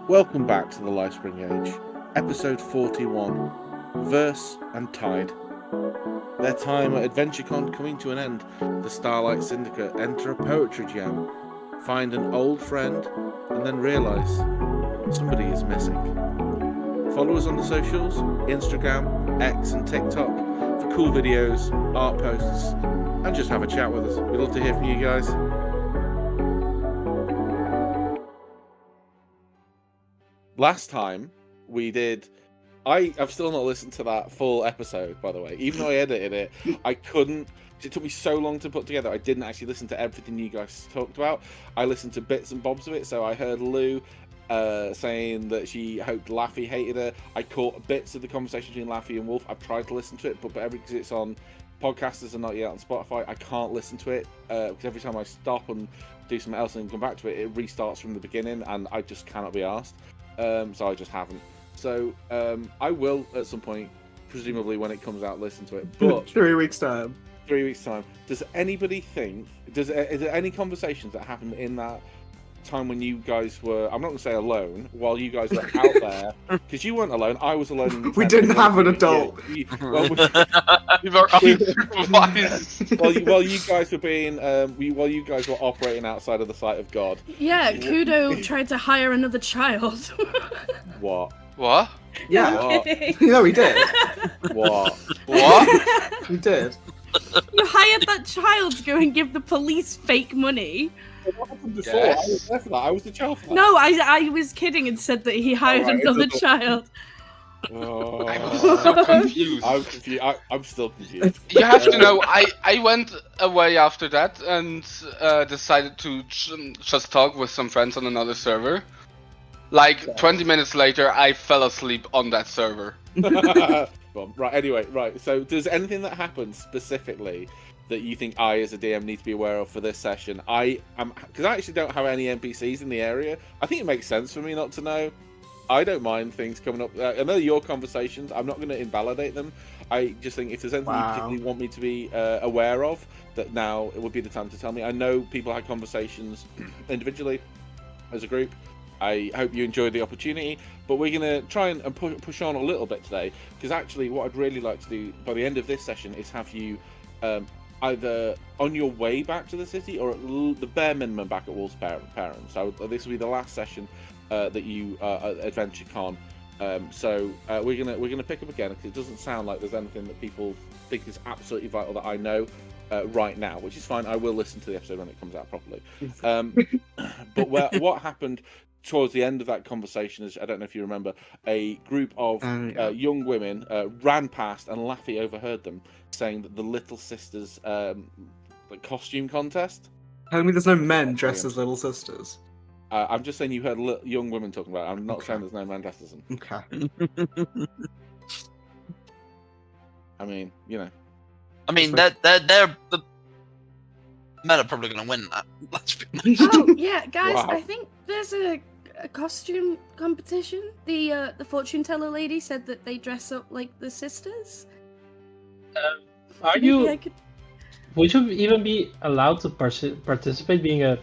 Welcome back to the Lifespring Age, episode 41, Verse and Tide. Their time at AdventureCon coming to an end, the Starlight Syndicate enter a poetry jam, find an old friend, and then realise somebody is missing. Follow us on the socials, Instagram, X and TikTok, for cool videos, art posts, and just have a chat with us. We'd love to hear from you guys. Last time we did, I've still not listened to that full episode, by the way. Even though I edited it, I couldn't. It took me so long to put together. I didn't actually listen to everything you guys talked about. I listened to bits and bobs of it. So I heard Lou saying that she hoped Laffy hated her. I caught bits of the conversation between Laffy and Wolf. I've tried to listen to it, but because it's on podcasters and not yet on Spotify, I can't listen to it because every time I stop and do something else and come back to it, it restarts from the beginning, and I just cannot be arsed. So I just haven't. So I will at some point, presumably when it comes out, listen to it. But 3 weeks time. 3 weeks time. Does anybody think? Is there any conversations that happened in that time when you guys were? I'm not going to say alone. While you guys were out there, because you weren't alone. I was alone. In the We tent. didn't have an adult. We were unsupervised. While you guys were being, while you guys were operating outside of the sight of God. Yeah, Kudo tried to hire another child. What? What? Yeah. What? No, we did. What? What? We did. You hired that child to go and give the police fake money. What happened before? Yes. I was there for that. I was the child for that. No, I was kidding and said that he hired Alright, another it's a- child. Oh. I was so confused. I'm confused. I'm still confused. You have to know, I went away after that and decided to just talk with some friends on another server. Like 20 minutes later, I fell asleep on that server. Well, right. Anyway, right. So, does anything that happened specifically that you think I, as a DM, need to be aware of for this session? Because I actually don't have any NPCs in the area. I think it makes sense for me not to know. I don't mind things coming up. I know your conversations. I'm not going to invalidate them. I just think if there's anything you particularly want me to be aware of, that now it would be the time to tell me. I know people had conversations individually, as a group. I hope you enjoyed the opportunity, but we're going to try and push on a little bit today, because actually what I'd really like to do by the end of this session is have you either on your way back to the city or at the bare minimum back at Wolf's parents. So this will be the last session that you at AdventureCon. So we're gonna pick up again, because it doesn't sound like there's anything that people think is absolutely vital that I know right now, which is fine. I will listen to the episode when it comes out properly. But what happened towards the end of that conversation is, I don't know if you remember, a group of young women ran past, and Laffy overheard them saying that the Little Sisters costume contest. Tell me there's no men dressed as little sisters. I'm just saying you heard young women talking about it. I'm not saying there's no man dressed as them. Okay. I mean, you know. I mean, they're the men are probably going to win that. Let's be honest. Oh yeah, guys, Wow. I think there's a costume competition. The fortune teller lady said that they dress up like the sisters. Are Maybe you? I could... Would you even be allowed to participate, being a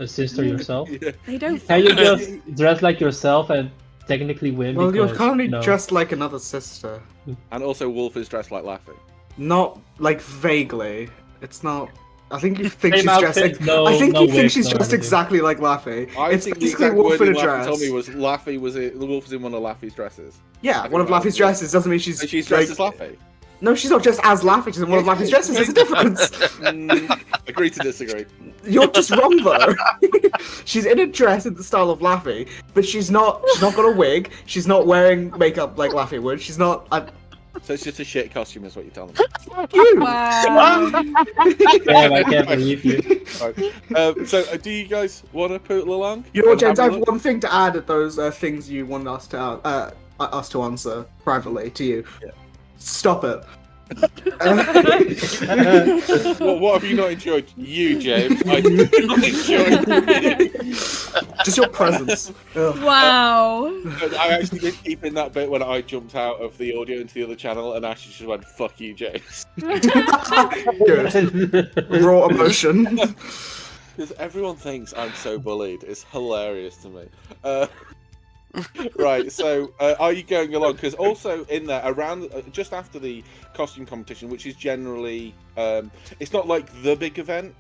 sister yourself? Yeah. They don't. Can you just dress like yourself and technically win? Well, you're because, currently you know, dressed like another sister. And also, Wolf is dressed like Laffy. Not like vaguely. It's not. I think you think Same she's dressed. outfit, no- I think no you think wig, she's no dressed everything. exactly like Laffy. I It's think the basically exact Wolf in a wording Laffy dress. told me was the Wolf was in one of Laffy's dresses. Yeah, I one of think Laffy's that was dresses doesn't mean she's. And she's dressed like- as Laffy. No, she's not just as Laffy. She's in one of Laffy's dresses. There's a difference. Agree to disagree. You're just wrong though. She's in a dress in the style of Laffy, but she's not. She's not got a wig. She's not wearing makeup like Laffy would. She's not. So it's just a shit costume, is what you're telling me. Fuck you. Wow. Damn, I can't believe you. Right. So, do you guys want to put along? You know what, And James? I have a have look? one thing to add at those things you wanted us to answer privately to you. Yeah. Stop it. What have you not enjoyed? You, James. I did not enjoy. Just your presence. Ugh. Wow. I actually did keep in that bit when I jumped out of the audio into the other channel, and Ashley just went, "Fuck you, James." Good. Raw emotion. Because everyone thinks I'm so bullied. It's hilarious to me. Right, so are you going along? Because also in there, around just after the costume competition, which is generally, it's not like the big event.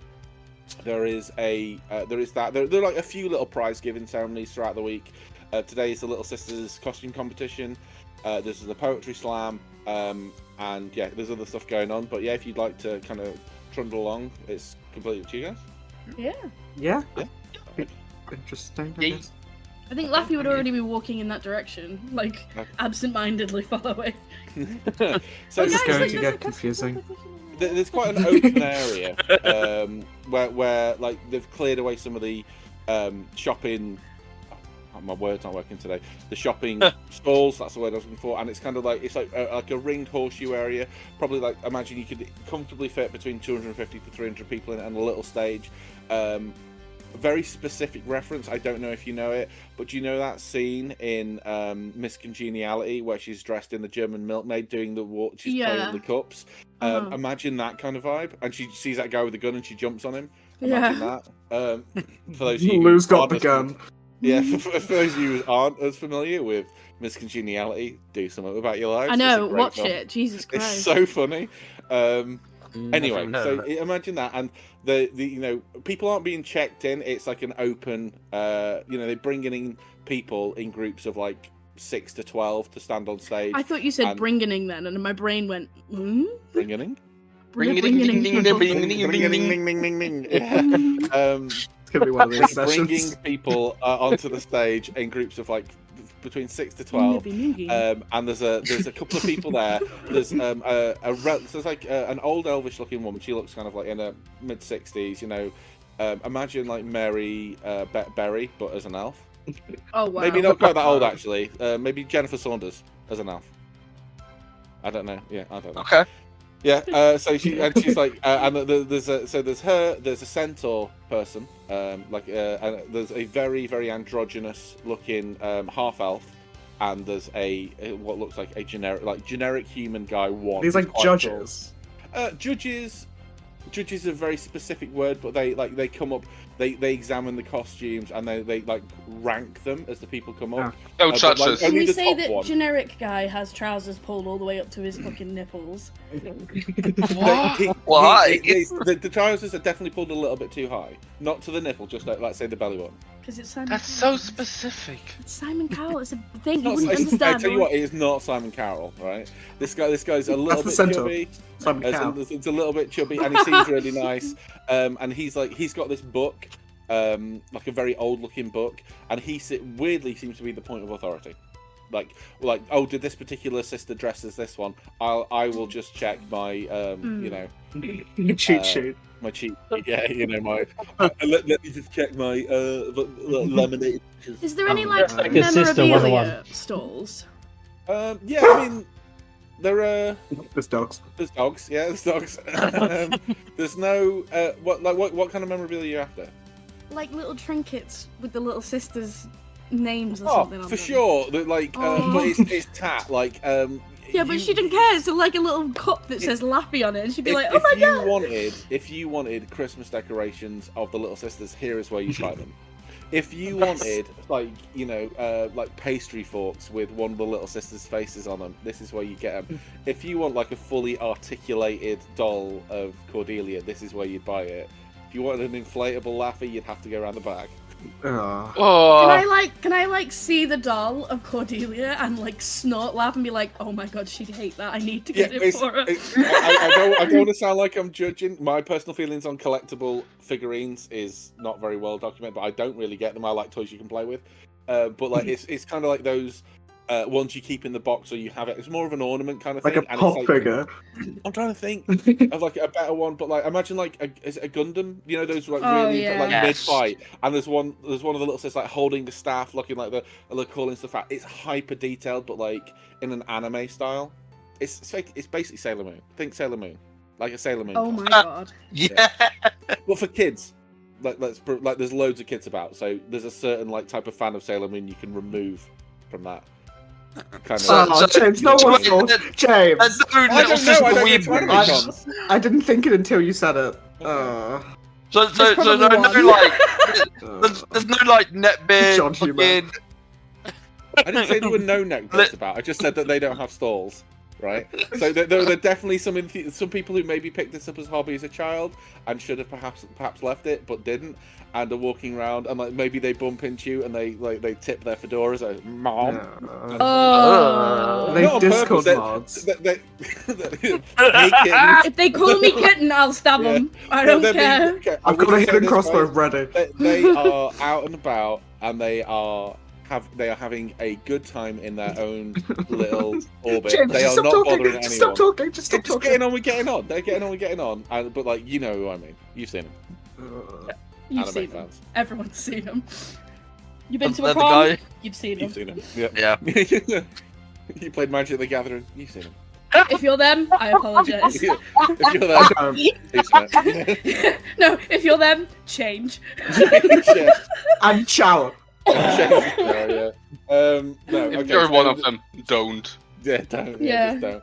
There is there are like a few little prize giving ceremonies throughout the week. Today is the Little Sisters costume competition. This is the poetry slam, and yeah, there's other stuff going on. But yeah, if you'd like to kind of trundle along, it's completely up to you guys. Yeah. Yeah. Interesting. I Yeah. guess. I think Laffy would already be walking in that direction, like absent-mindedly following. So This is guys, going like, to there's get a confusing. competition. there's quite an open area where like they've cleared away some of the shopping. Oh, my word's not working today. The shopping stalls. That's the word I was looking for. And it's kind of like like a ringed horseshoe area. Probably like imagine you could comfortably fit between 250 to 300 people in it, and a little stage. Very specific reference. I don't know if you know it, but do you know that scene in Miss Congeniality where she's dressed in the German milkmaid doing the walk? She's playing the cups. Imagine that kind of vibe, and she sees that guy with the gun and she jumps on him. Imagine that. For those of you Lou's who got aren't the as- gun. Yeah, for those of you who aren't as familiar with Miss Congeniality, do something about your lives. I It's a know, great watch film. it. Jesus It's Christ. so funny. Anyway, Never so heard of it. imagine that, and the people aren't being checked in. It's like an open, they're bringing in people in groups of like 6 to 12 to stand on stage. I thought you said and- bringing then, and my brain went, Bringing in. Yeah. It's gonna be one of these Bringing sessions. people onto the stage in groups of like between 6 to 12. And there's a couple of people there. There's there's like an old elvish looking woman. She looks kind of like in her mid 60s. Imagine like Mary Berry, but as an elf. Oh wow. Maybe not quite that old actually. Maybe Jennifer Saunders as an elf. I don't know. Yeah, I don't know. Okay. Yeah. So she's like, and there's a centaur person. And there's a very very androgynous looking half elf, and there's what looks like a generic human guy. These like judges. Judges is a very specific word, but they come up, they examine the costumes and they like rank them as the people come up. Oh, But, judges. like, Can only we the say top that one. generic guy has trousers pulled all the way up to his fucking nipples? Why? The trousers are definitely pulled a little bit too high, not to the nipple, just like let's say the belly button. Because it's Simon That's Cowell. so specific. It's Simon Cowell. It's a thing you Not- wouldn't I understand. tell you what, it is not Simon Cowell, right? This guy's a little That's the bit centaur. chubby. Simon Cowell. It's a little bit chubby, and he seems really nice. And he's got this book, like a very old-looking book, and he weirdly seems to be the point of authority. Like, oh, did this particular sister dress as this one? I will just check my, Cheat sheet. my cheat. Yeah, my. Let me just check my laminated. Is there any like Like a sister memorabilia 101. stalls? Yeah, I mean, there are. There's dogs. There's dogs. Yeah, there's dogs. There's no. What kind of memorabilia are you after? Like little trinkets with the little sisters' names or Oh, something on for them. sure. But Oh. it's tat. Like, Yeah, but she didn't care. So like a little cup that says Laffy on it, and she'd be If, like, "Oh my god!" if you wanted Christmas decorations of the Little Sisters, here is where you buy them. If you wanted like pastry forks with one of the Little Sisters' faces on them, this is where you get them. If you want like a fully articulated doll of Cordelia, this is where you'd buy it. If you wanted an inflatable Laffy, you'd have to go around the back. Oh. Oh, Can I like see the doll of Cordelia and like snort laugh and be like, "Oh my god, she'd hate that. I need to get it for her." I don't want to sound like I'm judging. My personal feelings on collectible figurines is not very well documented, but I don't really get them. I like toys you can play with, but like it's kind of like those ones you keep in the box or you have it. It's more of an ornament kind of Like thing. a and pop it's figure. I'm trying to think of like a better one, but like imagine like is it a Gundam? You know those like Oh, really yeah. like Yes. mid fight, and there's one of the little sisters like holding the staff, looking like the calling stuff out. It's hyper detailed, but like in an anime style. It's basically Sailor Moon. Think Sailor Moon, like a Sailor Moon. Oh costume. my god. Yeah. Well, for kids, like there's loads of kids about, so there's a certain like type of fan of Sailor Moon you can remove from that kind So- of. Oh, James, no so- one thought. James, There's no I little don't know. sister I don't weeb get anime movies. cons. I didn't think it until you said it. So There's no probably one. like there's no like Netbeard John Human. fucking I didn't say there were no necklaces about. I just said that they don't have stalls, right? So there are definitely some people who maybe picked this up as a hobby as a child and should have perhaps left it but didn't, and are walking around and like maybe they bump into you and they tip their fedoras like mom. They Not on Discord purpose, mods. Hey, kitten. If they call me kitten, I'll stab them. I don't care. Okay, I've got a hidden crossbow ready. They are out and about and they are having a good time in their own little orbit. James, they are stop not talking. bothering anyone. Just stop talking. Just stop talking. Getting on, we're getting on. They're getting on, we're getting on. But like, you know who I mean. You've seen them. You've Anime seen them. fans. Everyone's seen them. You've been to The a prom? guy- You've seen You've them. seen them. Yeah. Yeah. You played Magic the Gathering. You've seen them. If you're them, I apologize. If you're there, it's met. No, if you're them, change. Yeah. And shower. Yeah. No, If okay, you're so one of them, don't. Yeah, don't. Yeah. Just don't.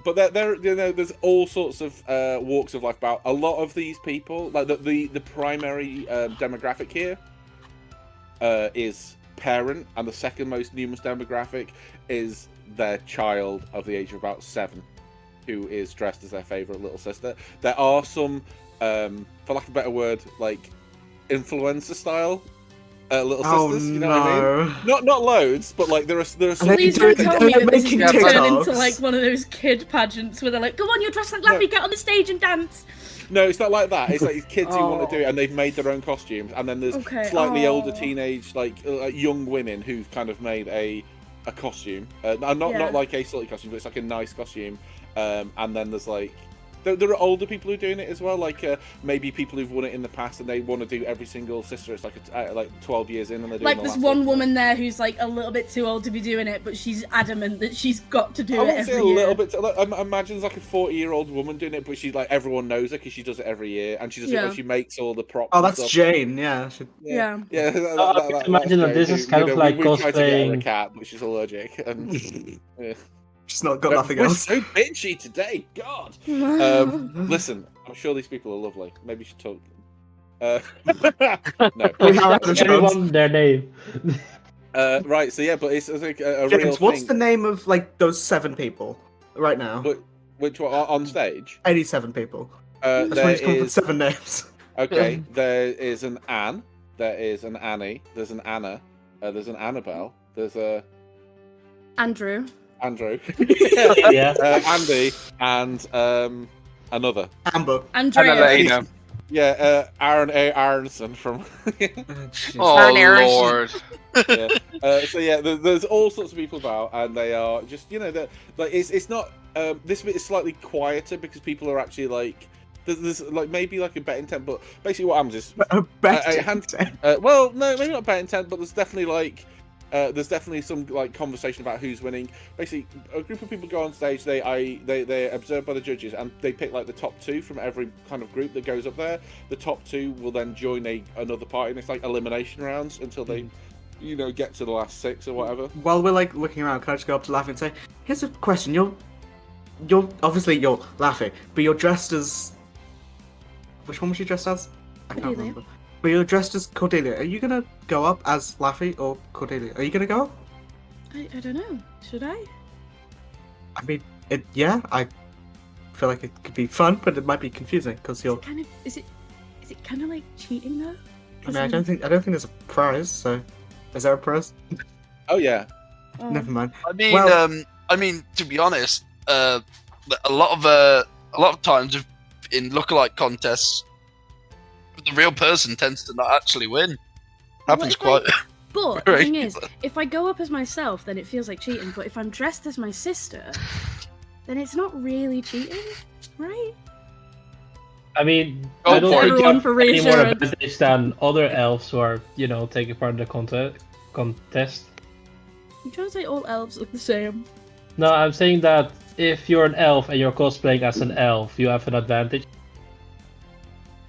But there, you know, there's all sorts of walks of life about a lot of these people. Like the primary demographic here is parent, and the second most numerous demographic is their child of the age of about 7, who is dressed as their favourite little sister. There are some, for lack of a better word, like influencer style little sisters. You know what I mean? Not loads, but like there are some. Please don't tell me that this is making going to turn TikToks. into like one of those kid pageants where they're like, "Come on, you're dressed like Laffy, get on the stage and dance." No, it's not like that. It's like kids who want to do it, and they've made their own costumes. And then there's slightly older teenage, like young women who've kind of made a costume. Not like a silly costume, but it's like a nice costume. And then there's like there are older people who are doing it as well. Like maybe people who've won it in the past, and they want to do every single sister. It's like like 12 years in, and they're doing Like the there's last one woman there who's like a little bit too old to be doing it, but she's adamant that she's got to do I it wouldn't every say a year. little bit. Like, imagine like a 40-year-old woman doing it, but she's like everyone knows her because she does it every year, and she does it when she makes all the props. Oh, and that's stuff. Jane. Yeah. Yeah. Yeah. I can imagine that this is kind of like we tried to get her a cosplaying. cat, but she's allergic. And, yeah. She's not got nothing We're else. so bitchy today. God. Listen, I'm sure these people are lovely. Maybe you should talk. No. We have the chance. Everyone their name. Right. So yeah, but it's like a real James, what's thing. the name of like those 7 people right now? Which one on stage? 87 people. That's There when he's come up with is 7 names. okay. There is an Anne. There is an Annie. There's an Anna. There's an Annabelle. There's a Andrew. Andrew. Yeah. Andy and another. Amber. Andrea. Yeah, Aaron A. Aronson from. Oh Lord. Yeah. So yeah, there's all sorts of people about, and they are just like it's not. This bit is slightly quieter because people are actually like. There's like maybe like a bet intent, but basically what happens is. Well, no, maybe not bet intent, but there's definitely like. There's definitely some like conversation about who's winning. Basically, a group of people go on stage. They're observed by the judges, and they pick like the top 2 from every kind of group that goes up there. The top 2 will then join another party, and it's like elimination rounds until they, get to the last 6 or whatever. While we're like looking around, can I just go up to Laffy and say, "Here's a question. You're obviously you're Laffy, but you're dressed as. Which one was she dressed as? I can't Cordelia. remember. But you're dressed as Cordelia. Are you gonna go up as Laffy or Cordelia? Are you gonna go up? I don't know. Should I? I mean, I feel like it could be fun, but it might be confusing because you're. Is it kind of like cheating though? I mean, I don't think there's a prize. So, is there a prize? Oh yeah. Never mind. I mean, to be honest, a lot of times in lookalike contests, the real person tends to not actually win. Happens quite. But the thing is, if I go up as myself, then it feels like cheating. But if I'm dressed as my sister, then it's not really cheating, right? I mean, Go I don't for it. think you Everyone have for any more reassurance. advantage than other elves who are, taking part in the contest. I'm trying to say all elves look the same. No, I'm saying that if you're an elf and you're cosplaying as an elf, you have an advantage.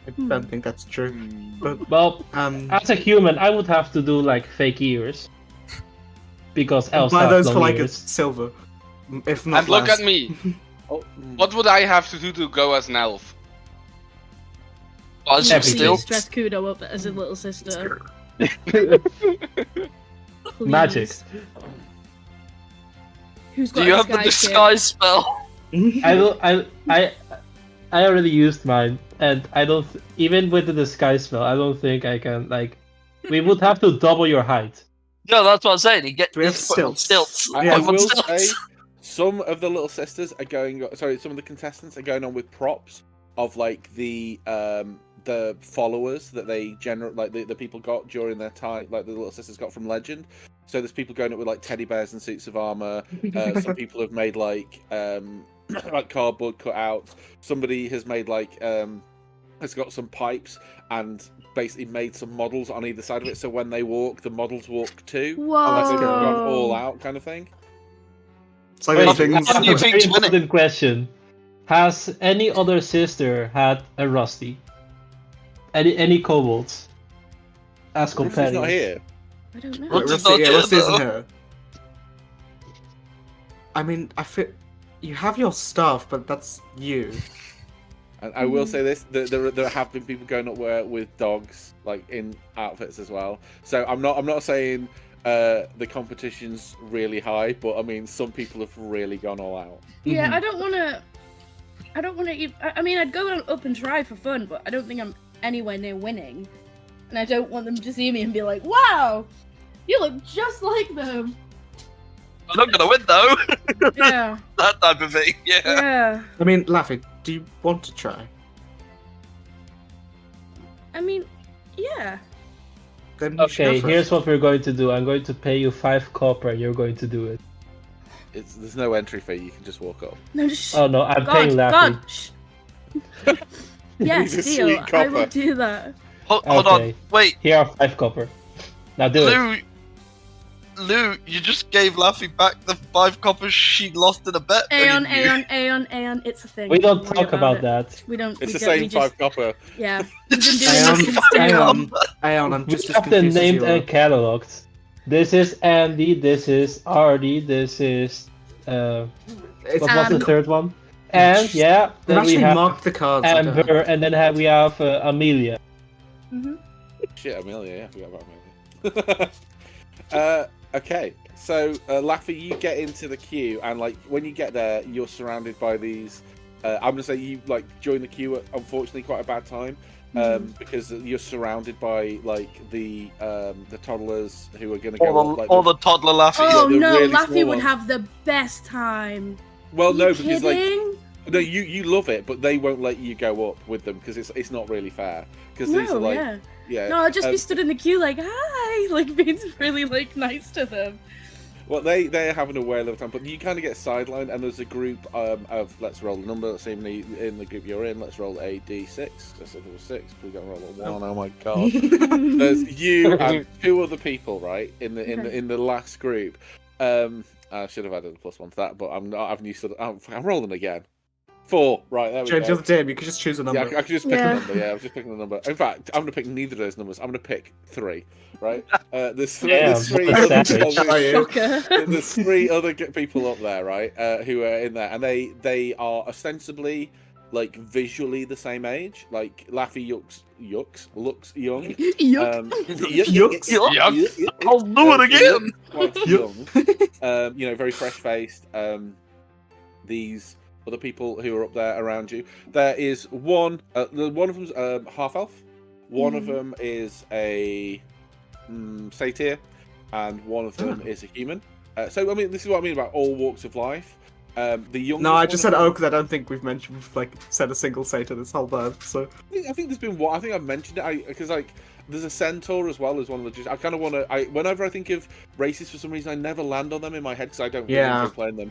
I don't think that's true. But Well, as a human, I would have to do like fake ears because elves buy have those long for like a ears. silver, if not And look less. at me. Oh, What would I have to do to go as an elf? But Everything. still, Please dress Kudo up as a little sister. please. Magic. Who's got Do you a have the disguise disguise spell? I already used mine, and I don't. Even with the disguise spell, I don't think I can. Like, we would have to double your height. No, that's what I'm saying. He Do we have he's put him on stilts? stilts. I Yeah. Put him on will stilts. say some of the little sisters are going. Sorry, some of the contestants are going on with props of like the followers that they like the people got during their time, like the little sisters got from Legend. So there's people going up with like teddy bears and suits of armor. Some people have made like like cardboard cutouts. Somebody has made like has got some pipes and basically made some models on either side of it. So when they walk, the models walk too. Unless they've gone all Whoa. out kind of thing. It's like Wait, those things. how do you think- Very Think's winning. important question. Has any other sister had a Rusty? Any kobolds? As Rusty's companions? not here. I don't know. What? Rusty, yeah, Not Rusty isn't yet, here. I mean, I feel you have your stuff, but that's you. And I will say this: there have been people going up with dogs, like in outfits as well. So I'm not saying the competition's really high, but I mean some people have really gone all out. Yeah, Mhm. I don't want to. I mean, I'd go up and try for fun, but I don't think I'm anywhere near winning. And I don't want them to see me and be like, "Wow, you look just like them." I'm not gonna win though. Yeah, That type of thing. Yeah. yeah. I mean, Laffy, do you want to try? I mean, yeah. Then you should Okay, go for it. here's what we're going to do. I'm going to pay you 5 copper. You're going to do it. There's no entry fee; you can just walk up. No, just Oh no, I'm God, paying Laffy. God. Shh. Yes, He's a deal. sweet I will copper. do that. Hold Okay. on. Wait, Here are 5 copper. Now do it. Lou, you just gave Laffy back the 5 coppers she lost in a bet. Aeon, didn't you? Aeon. It's a thing. We don't worry talk about it. that. We don't. It's we the don't, same we just, 5 copper. Yeah. We've been doing Aeon, this since day one. Aeon, I'm We just as have them confused as named you are. and cataloged. This is Andy. This is Ardy. This is It's what was the Am. third one? And yeah, They've then we actually have marked the cards. I don't know. Amber, and then we have Amelia. Mhm. Shit, Amelia. Yeah, I forgot about Amelia. Okay, so Laffy, you get into the queue, and like when you get there, you're surrounded by these. I'm gonna say you like join the queue at unfortunately quite a bad time. Because you're surrounded by like the toddlers who are going to go up, like, All the toddler Laffy. Oh the no, really Laffy small would ones. have the best time. well, You no, because like kidding? no, you love it, but they won't let you go up with them because it's not really fair. Because these are No, like yeah. No, I'd just be um, stood in the queue like, hi, like being really like nice to them. well, they're having a whale of a time, but you kind of get sidelined, and there's a group of let's roll a number. Let's see in the group you're in. Let's roll a d6. I said there was 6. Please don't roll a 1. Oh my god. There's you and 2 other people, right, in the last group. I should have added a +1 to that, but I'm not having you sort of. I'm rolling again. 4. Right, there we James, go. you're the DM. You could just choose a number. Yeah, I could just pick Yeah. a number. Yeah, I was just picking a number. In fact, I'm going to pick neither of those numbers. I'm going to pick 3. Right? There's 3. Damn, There's 3 what a other savage. Are you? Shocker. there's 3 other people up there, right? Who are in there, and they are ostensibly like visually the same age. Like Laffy looks young. Yuck. Yuck. I'll do it again. Quite young. You know, very fresh faced. These other people who are up there around you. There is one. One of them's half elf. One of them is a satyr, and one of them is a human. So I mean, this is what I mean about all walks of life. The youngest. No, I just said one of them- oak that I don't think we've mentioned. We've like said a single satyr this whole bird. So I think there's been one. I think I've mentioned it because like there's a centaur as well as one of the. I kind of want to. Whenever I think of races, for some reason, I never land on them in my head because I don't really Yeah. enjoy playing them.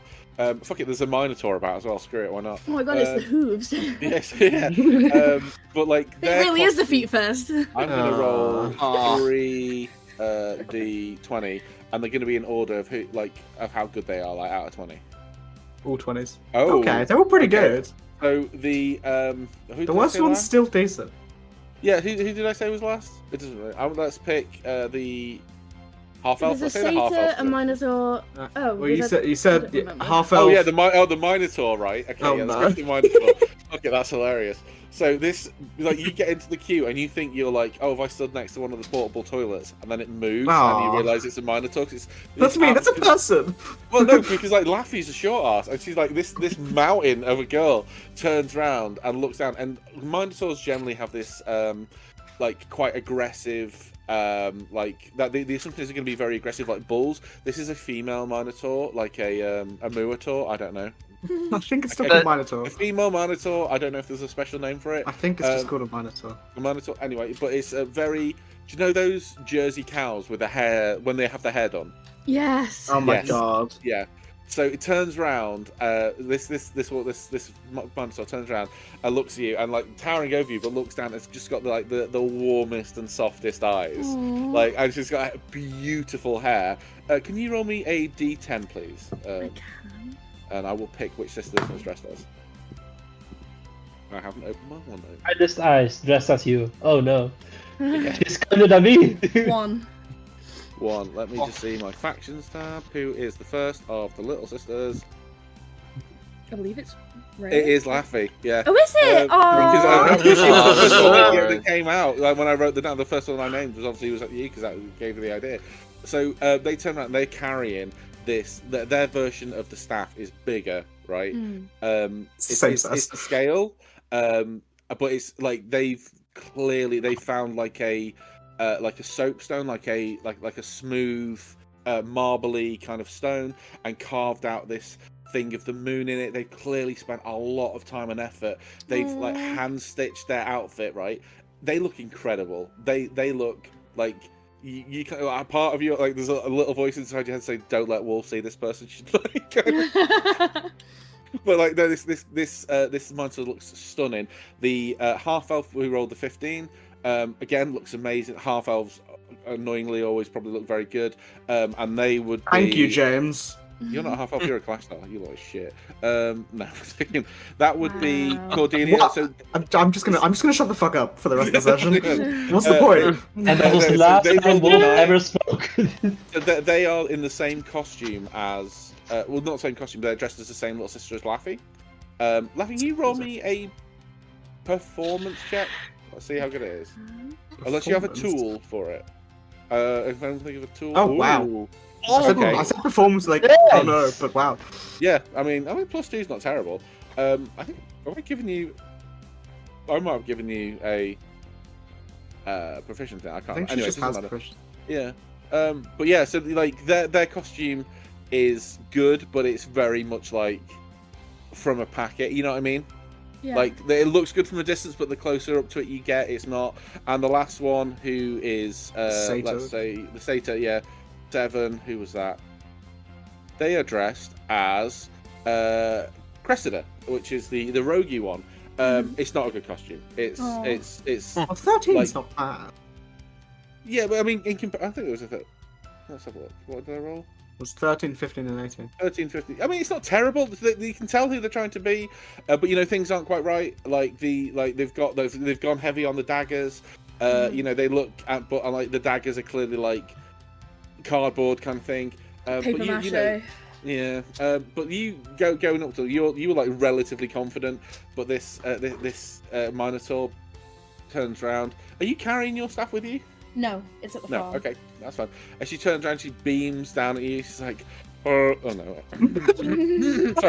Fuck it, there's a minotaur about as well. Screw it, why not? Oh my god, it's the hooves. Yes, yeah. But like, It their really is the costume- feet first. I'm gonna roll Aw. 3 d20, and they're gonna be in order of who, like, of how good they are, like out of 20. all 20s. Oh, Okay, they were pretty okay. good. So the who did The I worst say one's last? still decent. Yeah, who did I say was last? It doesn't really. Let's pick the Half elf. There's a Say the half satyr, elf. a minotaur. Oh, well, was you said I don't remember. half elf. Oh yeah, the Minotaur, right? Okay, Oh, yeah, no. the Minotaur. Okay, that's hilarious. So this, like, you get into the queue and you think you're like, oh, if I stood next to one of the portable toilets, and then it moves and you Aw. realise it's a Minotaur. 'Cause it's That's me. That's a absolute- person. Well, no, because like Laffy's a short ass, and she's like this mountain of a girl turns round and looks down, and Minotaurs generally have this like quite aggressive. Like that, the assumption is going to be very aggressive, like bulls. This is a female Minotaur, like a Muator. I don't know. I think it's still Okay. called Minotaur. A female Minotaur. I don't know if there's a special name for it. I think it's just called a Minotaur. A Minotaur. Anyway, but it's a very. Do you know those Jersey cows with the hair when they have their hair done? Yes. Oh my Yes. god. Yeah. So it turns round. This Minotaur turns around and looks at you and like towering over you, but looks down. It's just got the warmest and softest eyes. Aww. Like, and she's got beautiful hair. Can you roll me a D10, please? I can. And I will pick which sister this one's dressed as. I haven't opened my one though. Brightest eyes, dressed as you. Oh no. Yeah. She's coming at me. One. One. Let me just see my factions tab. Who is the first of the little sisters? I believe it's Ray. It is Laffy. Yeah. Oh, is it? Because she was the first one Oh. that came out. Like when I wrote down, the first one I named was obviously you because that gave me the idea. So they turn around and they're carrying this. Their version of the staff is bigger, right? It's the scale, but it's like they found like a soapstone, like a smooth, marbly kind of stone, and carved out this thing of the moon in it. They've clearly spent a lot of time and effort. They've like hand stitched their outfit, right? They look incredible. They look like you kind of, a part of you, like there's a little voice inside your head saying, "Don't let Wolf see this person." She's like, but like no, this monster looks stunning. The half elf who rolled the 15 again looks amazing. Half elves annoyingly always probably look very good, and they would be... Thank you, James. You're not half elf, you're a clash star. You look like shit. No, that would be Wow. Cordelia. What? So I'm just gonna shut the fuck up for the rest of the session. What's the point? And that was No, the so last they time rolled Wolf nine. ever spoke. they are in the same costume as well, not the same costume, but they're dressed as the same little sister as Laffy. Laffy, can you roll me a performance check? Let's see how good it is. Unless you have a tool for it. If I don't think of a tool. Oh, wow. Ooh. I said performance like Yes. oh no, but wow. Yeah, I mean +2 is not terrible. I think have I given you? I might have given you a proficiency. I I can't. think she Anyway, just it doesn't has matter. proficiency. Yeah. But yeah, so like their costume is good, but it's very much like from a packet. You know what I mean? Yeah. Like it looks good from a distance, but the closer up to it you get, it's not. And the last one, who is Satyr. let's say the Satyr, yeah, 7. Who was that? They are dressed as Cressida, which is the roguey one. It's not a good costume. It's Aw. it's Well, 13 is Like- not bad. yeah, but I mean, I think it was a. Let's have a look. What did I roll? It was 13, 15, and 18. 13, 15. I mean, it's not terrible. You can tell who they're trying to be, but you know things aren't quite right. Like they've gone heavy on the daggers. You know they look at, but like the daggers are clearly like cardboard kind of thing. Paper but mache. you know, yeah. But you going up to you were like relatively confident, but this Minotaur turns around. Are you carrying your staff with you? No, it's at the No, farm. okay, that's fine. As she turns around, she beams down at you. She's like, oh no. Sorry,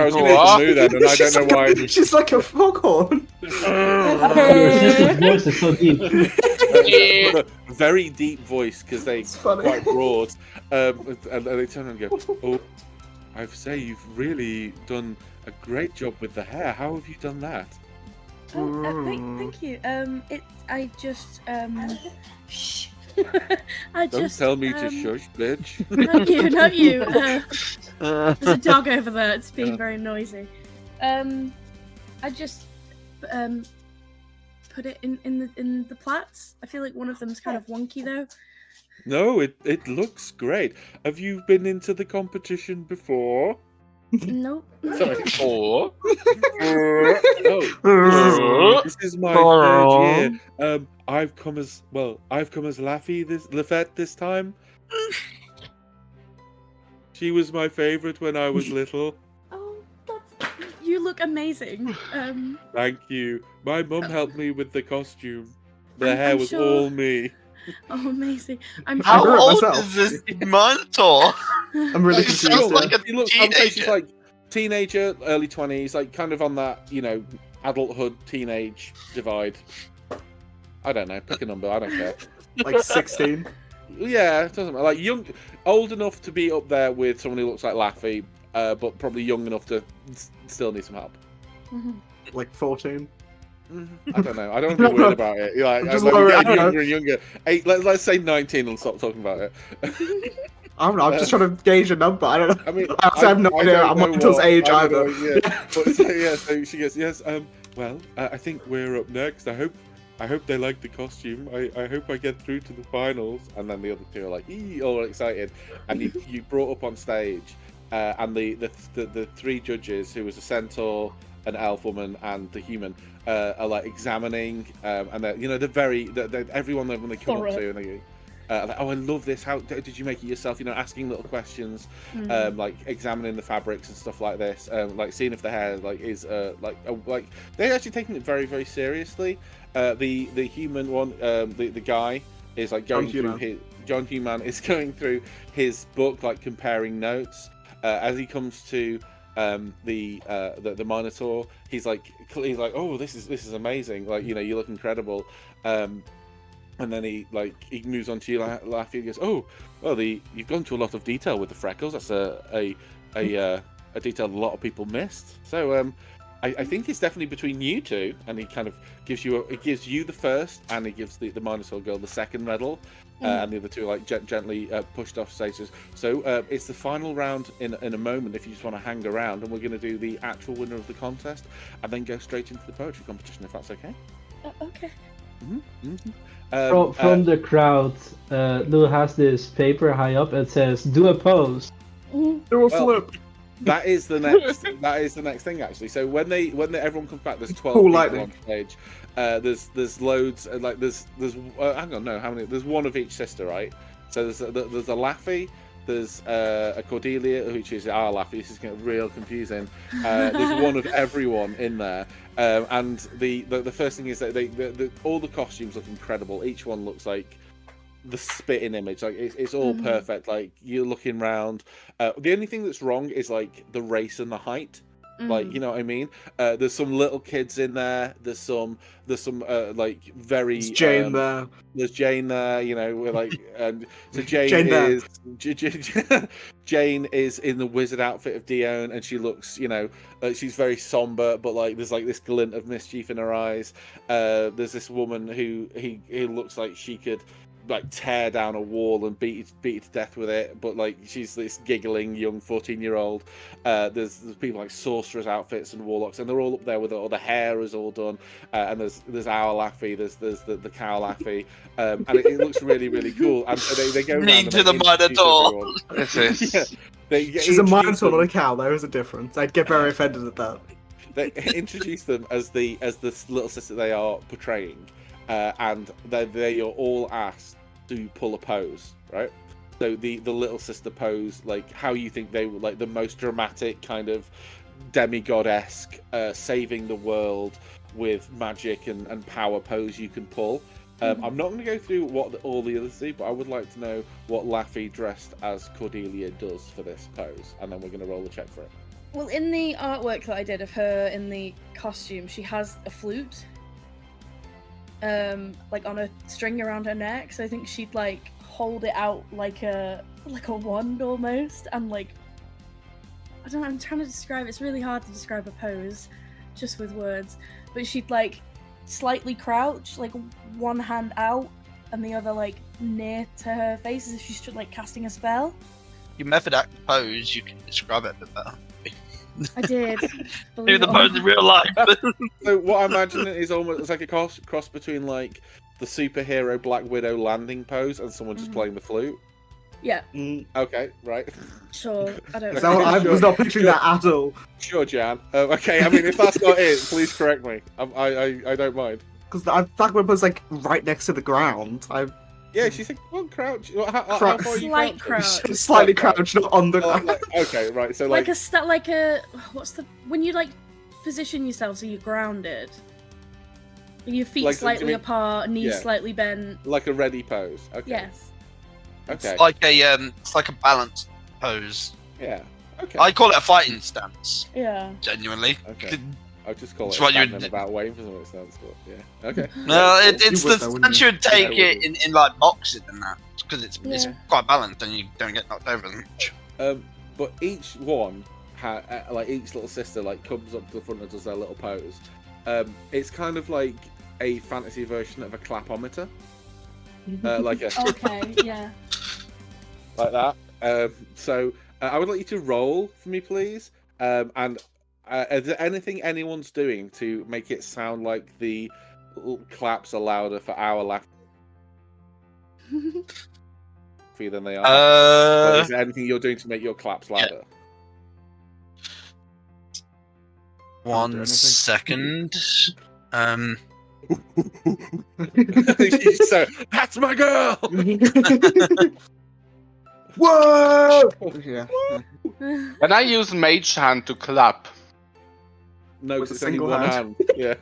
I was going What? to moo then, and I don't know why. She's like a foghorn. Your sister's voice is so deep. With a very deep voice because they're It's funny. quite broad. And they turn around and go, oh, I say you've really done a great job with the hair. How have you done that? Oh, thank you. I just shh. I Don't just tell me to shush, bitch. Not you. There's a dog over there. It's being very noisy. I just put it in the plats. I feel like one of them's kind of wonky though. No, it looks great. Have you been into the competition before? Nope. Sorry. Or Oh, this is my third year. I've come as Lafette this time. She was my favorite when I was little. Oh, you look amazing. Thank you. My mum helped me with the costume. The I'm hair was sure- all me. Oh, amazing. I'm How grew it old myself. is this Minotaur? I'm really Like, confused. sounds Yeah. like a She looks, I would say she's teenager. like teenager, early 20s, like kind of on that, adulthood, teenage divide. I don't know. Pick a number. I don't care. Like 16. Yeah, it doesn't matter. Like old enough to be up there with someone who looks like Laffy, but probably young enough to still need some help. Like 14. I don't know. I don't want to be weird about it. Like, I'm just like worried, we're I getting don't younger and younger. Let's say 19 and stop talking about it. I don't know, I'm just trying to gauge a number. I don't know. I mean, I have no idea. don't I'm know not until what- age I don't either. know, yeah. But so she goes, yes. Well, I think we're up next. I hope they like the costume. I hope I get through to the finals. And then the other two are like, all excited. And you brought up on stage, and the three judges, who was a centaur, an elf woman, and the human, are like examining, and they're very, everyone when they come up to, and they like, oh, I love this. How did you make it yourself? Asking little questions, like examining the fabrics and stuff like this, like seeing if the hair is like they're actually taking it very, very seriously. The human one, the guy is like going through his John Human is going through his book, like comparing notes as he comes to the Minotaur. He's like, oh, this is amazing. Like, you look incredible. And then he moves on to you, Laffy. He goes, oh, well, you've gone to a lot of detail with the freckles. That's a detail a lot of people missed. So I think it's definitely between you two. And he kind of gives you the first, and he gives the Minotaur girl the second medal. And the other two are gently pushed off stages. So it's the final round in a moment. If you just want to hang around, and we're going to do the actual winner of the contest, and then go straight into the poetry competition, if that's okay. Okay. From the crowd, Lou has this paper high up and says, "Do a pose." Do a flip. That is the next. That is the next thing, actually. So when everyone comes back, there's 12 Cool people lightning. on stage. There's loads. There's hang on, no, how many? There's one of each sister, right? So there's a Laffy. There's a Cordelia, which is our Laffy. This is getting real confusing. There's one of everyone in there. And the first thing is that all the costumes look incredible. Each one looks like the spitting image. Like it's all perfect. Like you're looking round. The only thing that's wrong is like the race and the height. Like, you know what I mean? There's some little kids in there. There's some like very. It's Jane there. There's Jane there. We're like, and so Jane, Jane there. is Jane is in the wizard outfit of Dione, and she looks, she's very somber, but like there's like this glint of mischief in her eyes. There's this woman who looks like she could like tear down a wall and beat it to death with it, but like she's this giggling young 14-year-old. There's people like sorcerers outfits and warlocks, and they're all up there with all the hair is all done. And there's our Laffy, there's the cow Laffy, and it looks really, really cool. And so they go around Me and to they the introduce Minotaur. everyone. This is. She's a Minotaur, not a cow. There is a difference. I'd get very offended at that. They introduce them as the little sister they are portraying, and they are all asked to pull a pose, right? So the little sister pose, like how you think they would, like the most dramatic kind of demigod-esque, saving the world with magic and power pose you can pull. I'm not going to go through what all the others do, but I would like to know what Laffy dressed as Cordelia does for this pose, and then we're going to roll the check for it. Well, in the artwork that I did of her in the costume, she has a flute, like on a string around her neck. So I think she'd like hold it out like a wand almost, and like I don't know. I'm trying to describe. It's really hard to describe a pose just with words, but she'd like slightly crouch, like one hand out and the other like near to her face, as if she's like casting a spell. Your method act pose, you can describe it a bit better. I did. Do believe the it or pose in not. real life. So what I imagine is almost it's like a cross between like the superhero Black Widow landing pose and someone just playing the flute. Yeah, Okay, right. sure. I don't So know. I was not picturing that at all. Sure, Jan. Okay, I mean, if that's not it, please correct me. I don't mind. Because that one was like right next to the ground. Yeah, she said, "Come on, crouch." How Crouch. far are you Slight crouching? crouch. Slightly Like that. crouched, not on the Oh, ground. okay, right. So Like a what's the when you like position yourself so you're grounded. Your feet Like, do you slightly mean- apart, knees Yeah. slightly bent. like a ready pose. Okay. Yes. Okay. It's like a balance pose. Yeah. Okay. I call it a fighting stance. Yeah. Genuinely. Okay. I'll just call it That's what you'd- standing about waiting for something that stands for. Yeah. Okay. No, it's You the would though, wouldn't stance you would take Yeah, it in like boxing and that, because it's Yeah. quite balanced and you don't get knocked over as much. But each one, like each little sister, like comes up to the front and does their little pose. It's kind of like a fantasy version of a clapometer, like a Okay. Yeah. like that. So I would like you to roll for me, please. And is there anything anyone's doing to make it sound like the claps are louder for our laughter than they are? Like, is there anything you're doing to make your claps louder? Can't do One anything. second. So that's my girl. Whoa! Yeah. And I use Mage Hand to clap. No, With because a it's only single one hand. hand. Yeah.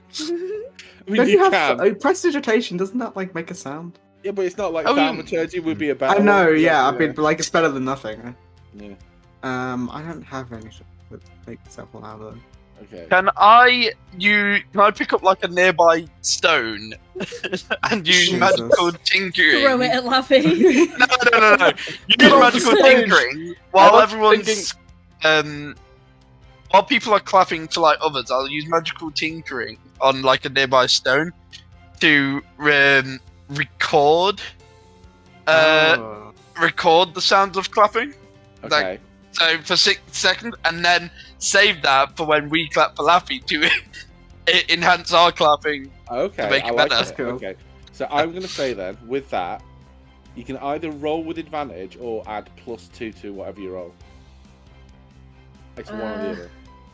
I mean, Don't you you can. have prestidigitation? Doesn't that like make a sound? Yeah, but it's not like Oh, thaumaturgy would be a better I know. one. Yeah, I mean, but like it's better than nothing. Yeah. I don't have anything that makes itself louder. Okay. Can I pick up like a nearby stone and use Jesus. magical tinkering? Throw it at Laffy. No. Use Get off the magical stage. tinkering while was everyone's while people are clapping for like others. I'll use magical tinkering on like a nearby stone to record record the sounds of clapping. Okay. So for 6 seconds, and then save that for when we clap for Laffy to enhance our clapping. Okay. make I it like better. it. That's cool. Okay. So I'm going to say then, with that, you can either roll with advantage or add +2 to whatever you roll. It's one or the other.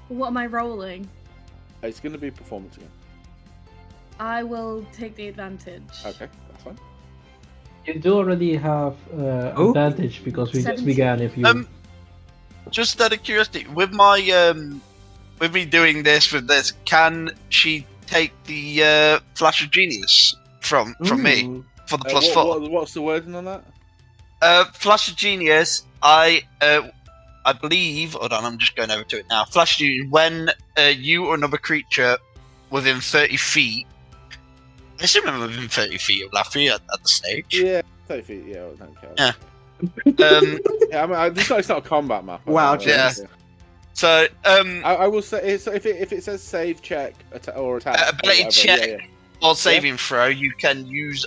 What am I rolling? It's going to be performance again. I will take the advantage. Okay, that's fine. You do already have advantage because we just 17. began. If you Just out of curiosity, with my with me doing this with this, can she take the flash of genius from me Ooh. for the +4? What's the wording on that? Flash of genius, I believe. Hold on, I'm just going over to it now. Flash of genius. When you or another creature within 30 feet. I still remember within 30 feet of Laffy at the stage. Yeah, 30 feet. Yeah, I don't care. Yeah. Yeah, I mean, it's not a combat map. Wow, yeah. So I will say, so if it says save, check, or attack, or ability whatever, check. yeah. or saving throw, I can use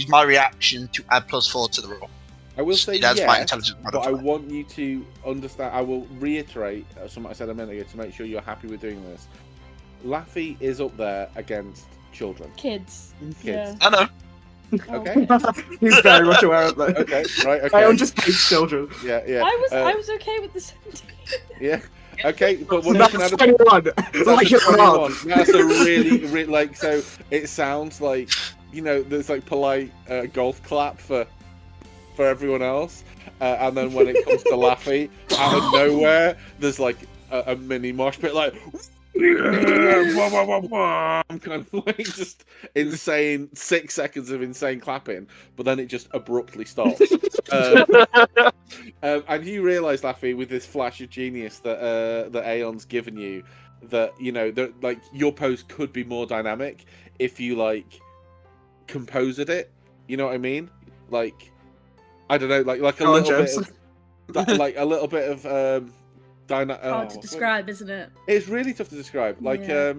my reaction to add +4 to the roll. I will say That's my yes, intelligence but I modifier. want you to understand. I will reiterate something I said a minute ago to make sure you're happy with doing this. Laffy is up there against children. Kids. Kids. I know. Okay. He's very much aware of that. Okay, right. I Okay. don't just hate children. Yeah, yeah. I was okay with the 17. Yeah. Okay, but we're That's looking at 21. That's Like a it's 21. not. That's a really like. So it sounds like, you know, there's like polite golf clap for everyone else, and then when it comes to Laffy, out of nowhere, there's like a mini mosh pit, like. I'm kind of like just insane 6 seconds of insane clapping, but then it just abruptly stops. And you realise, Laffy, with this flash of genius that Aeon's given you, that you know that like your pose could be more dynamic if you like composed it. You know what I mean? Like I don't know, like a Go on, little James. bit of, like a little bit of Hard to describe, isn't it? It's really tough to describe. Like, Yeah.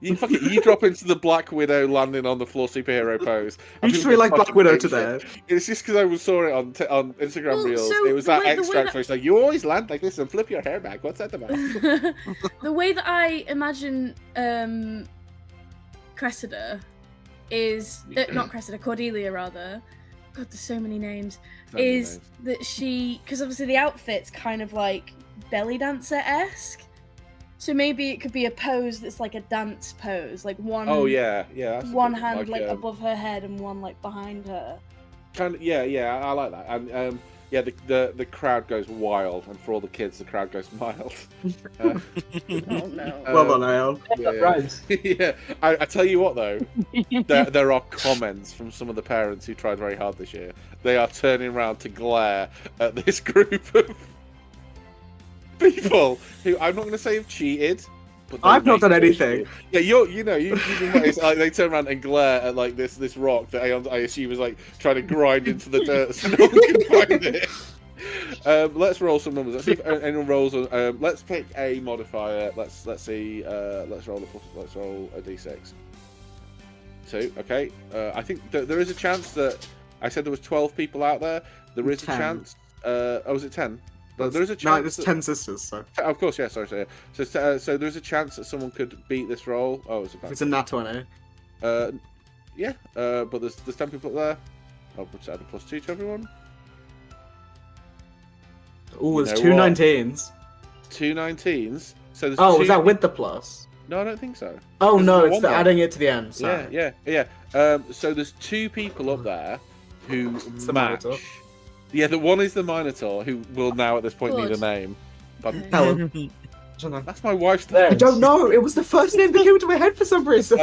you drop into the Black Widow landing on the floor superhero pose. You just really like Black Widow today. It's just because I saw it on Instagram Well, Reels. so It was the that way- the way extract that- where it's like, you always land like this and flip your hair back. What's that about? The way that I imagine Cressida is not Cressida, Cordelia rather. God, there's so many names. Is that she? Because obviously the outfit's kind of like belly dancer-esque. So maybe it could be a pose that's like a dance pose, like one. Oh yeah, yeah. That's a One good hand like um, above her head and one like behind her. Kind of, yeah, I like that. And yeah, the crowd goes wild, and for all the kids, the crowd goes mild. Oh no. Well done, Aeon. Yeah, Right. yeah. I tell you what, though, there are comments from some of the parents who tried very hard this year. They are turning around to glare at this group of people who I'm not going to say have cheated. But I've not done anything. Yeah, you've been like, they turn around and glare at like this rock that Aeon, I assume, was like trying to grind into the dirt so no one can find it. Let's roll some numbers. Let's see if anyone rolls. Let's pick a modifier. Let's see. Let's roll a d6. 2. Okay. I think there is a chance that I said there was 12 people out there. There is 10. a chance. Was it 10? There is a chance. No, there's 10 sisters, so. Of course, yeah. Sorry. So there's a chance that someone could beat this roll. Oh, It's a nat 20. Yeah. But there's 10 people up there. I'll just add a +2 to everyone. Oh, there's 2 19s. 2 19s. So there's Oh, two... is that with the plus? No, I don't think so. Oh, There's no, only it's one the there. adding it to the end. Sorry. Yeah. So there's 2 people up there who the match. Minotaur. Yeah, the one is the Minotaur, who will now at this point need a Good. name. Pardon? Helen. I don't know. That's my wife's There. I don't know. It was the first name that came into my head for some reason.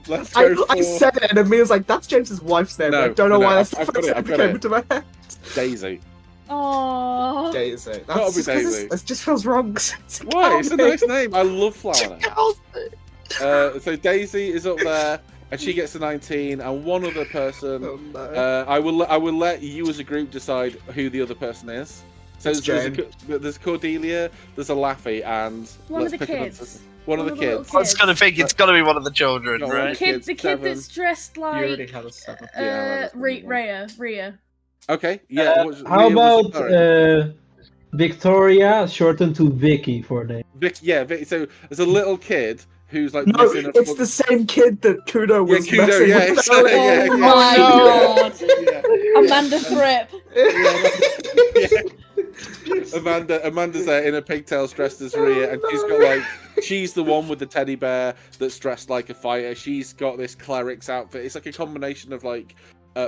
Let's go for I said it, and Emil was like, "That's James's wife's name." No, I don't know no, why that's the I've got first it, name I've that got came it. into my head. Daisy. Oh. Daisy. Gotta That's be just 'cause Daisy. it just feels wrong. Why? It's a nice name. I love flower Girls. names. So Daisy is up there, and she gets a 19, and one other person. Oh, no. I will let you as a group decide who the other person is. So It's there's Cordelia, there's a Laffy, and One of let's the pick another kids. person. One of the little kids. I was gonna think it's gotta be one of the children, Not right? Kids, The kid 7. that's dressed You already like had a 7. Yeah, Rhea. Okay, yeah. How Rhea was- about alright. Victoria shortened to Vicky for a name? Vic? Yeah, Vic, so there's a little kid who's like No, missing a it's foot- the same kid that Kudo was Kudo, messing yeah, with. it's like- yeah, Oh yeah. my god. Yeah. Amanda Thripp. Amanda's there in her pigtails dressed as Rhea, and she's the one with the teddy bear that's dressed like a fighter. She's got this cleric's outfit. It's like a combination of like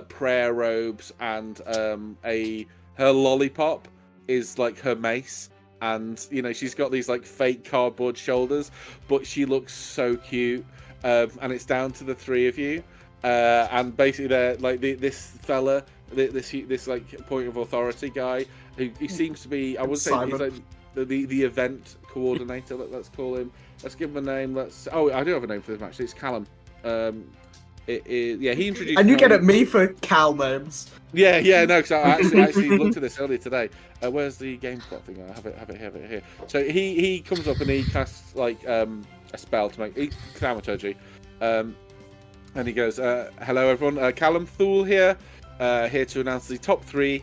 prayer robes and her lollipop is like her mace, and she's got these like fake cardboard shoulders, but she looks so cute. And it's down to the 3 of you, and basically they're like this fella, this like point of authority guy who seems to be, I would say he's like the event coordinator. Let's call him. Let's give him a name. I do have a name for him actually. It's Callum. He introduced. And you get at me for Cal names. Yeah, no, because I actually looked at this earlier today. Where's the game plot thing? I have it here. So he comes up and he casts like a spell to make thaumaturgy, and he goes, "Hello everyone, Callum Thule here to announce the top 3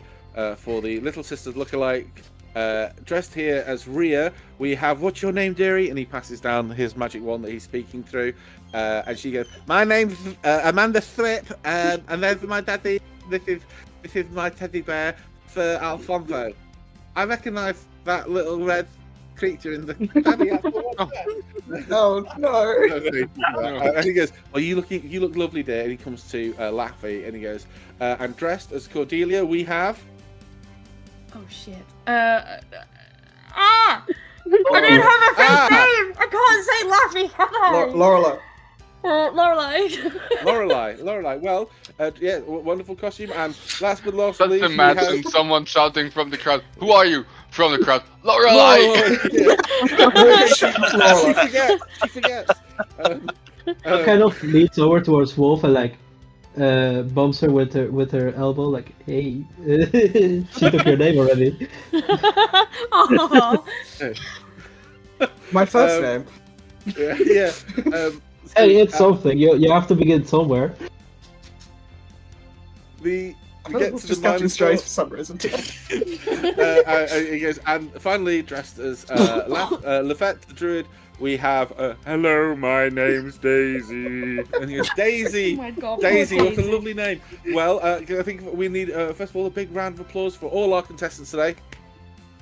for the Little Sisters lookalike. Dressed here as Rhea, we have what's your name, dearie?" And he passes down his magic wand that he's speaking through, and she goes, "My name's Amanda Thripp, and there's my daddy. This is my teddy bear for Alfonso. I recognise that little red creature in the daddy apple." Oh no! And he goes, "Well, you look lovely, dear." And he comes to Laffy, and he goes, "And dressed as Cordelia, we have." Oh shit. I didn't have a fake name! I can't say Laffy, can I? Lorelai. Lorelai. Lorelai. Well, wonderful costume. And last but not Just least, we imagine have... someone shouting from the crowd, "Who are you?" From the crowd, Lorelai! She forgets. Kind of leads over towards Wolf and like bumps her with her elbow, like, "Hey, she took your name already." Aw. My first name. Yeah. Hey, it's something. You have to begin somewhere. We I feel like get we've to just the catching Minotaur. strays for some reason. He goes, and finally dressed as Lafette the Druid, we have "Hello, my name's Daisy." And he goes, "Daisy, Oh my god. Daisy, poor what a lovely name." Well, I think we need first of all a big round of applause for all our contestants today.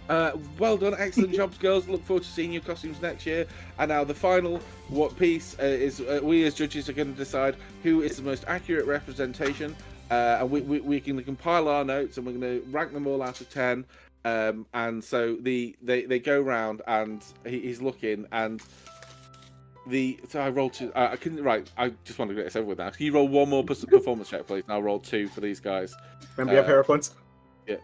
Well done, excellent jobs, girls. Look forward to seeing your costumes next year. And now the final piece is we as judges are going to decide who is the most accurate representation and we can compile our notes, and we're going to rank them all out of 10. And so they go round, and he's looking, and so I rolled 2. I couldn't. Right, I just want to get this over with now. Can you roll one more performance check, please? And I'll roll 2 for these guys. Remember, you have hero points. Yeah.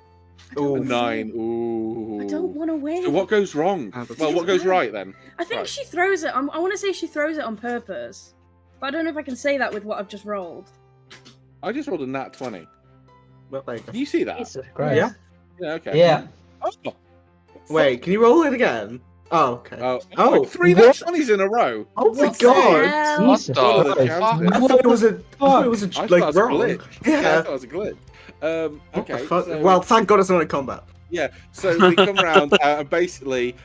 Ooh. 9. Ooh. I don't want to win. So what goes wrong? Well, what goes right then? I think Right. she throws it. I want to say she throws it on purpose, but I don't know if I can say that with what I've just rolled. I just rolled a nat 20. Well, there you go. Can you see that? Jesus Christ. Yeah. Yeah. Okay. Yeah. Oh. Wait, can you roll it again? Oh, okay. Oh, like 3 nat 20s in a row. Oh my What the god! hell? What Jesus the What are the Christ. chances? I thought it was a, I thought it was a wrong. glitch. Yeah, I Yeah. thought it was a glitch. What the Okay. fuck? So, Well, thank God it's not in combat. yeah. So they come round, and basically,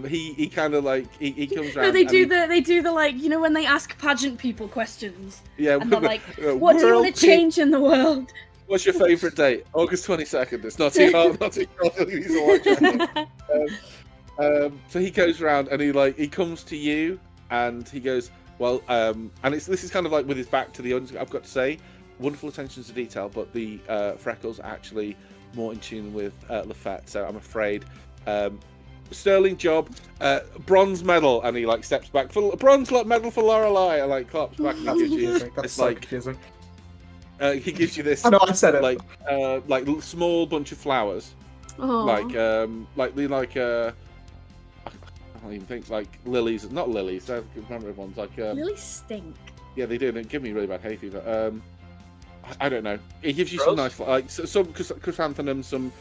he kind of like he comes round. No, they and do the like, you know, when they ask pageant people questions, Yeah. and they're like, "What do you want to change in the world?" What's your favourite date? August 22nd. It's not too hard. Not too hard. He's a watch it. So he goes round and he comes to you and he goes, well, and this is kind of like with his back to the audience. I've got to say, wonderful attention to detail, but the freckles are actually more in tune with Lafette. So I'm afraid, sterling job, bronze medal, and he like steps back for bronze medal for Lorelei, and like claps back and gives you. That's It's so like confusing. he gives you this. I know I said it. Like small bunch of flowers. Oh. I don't even think like lilies, not lilies. I can't remember ones like. Lilies stink. Yeah, they do. They give me really bad hay fever. I don't know. He gives you some nice like some chrysanthemums, some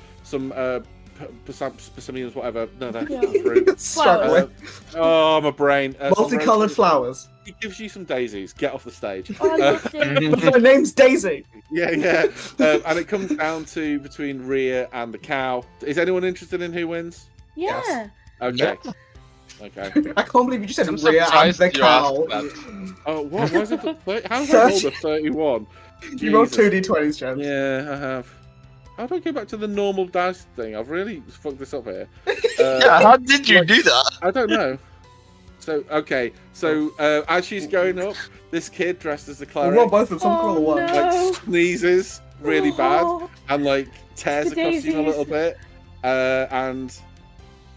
persimmons, whatever. No, that's fruit. Struggling. Oh, my brain. Multicolored flowers. He gives you some daisies. Get off the stage. Oh, I love it. My name's Daisy. Yeah. And it comes down to between Rhea and the cow. Is anyone interested in who wins? Yeah. Yes. Okay. Okay. I can't believe you just said I'm Rhea and surprised the you cow. asked that. Oh, what? Why is it? How's I rolled a 31? You rolled Jesus. 2d20s, James. Yeah, I have. How do I go back to the normal dice thing? I've really fucked this up here. Yeah, how did you do that? I don't know. So, okay. So, as she's going up, this kid dressed as the We cleric want both of them, some call Oh, one. no. like sneezes really bad Oh. and like tears The the costume a daisies. little bit. And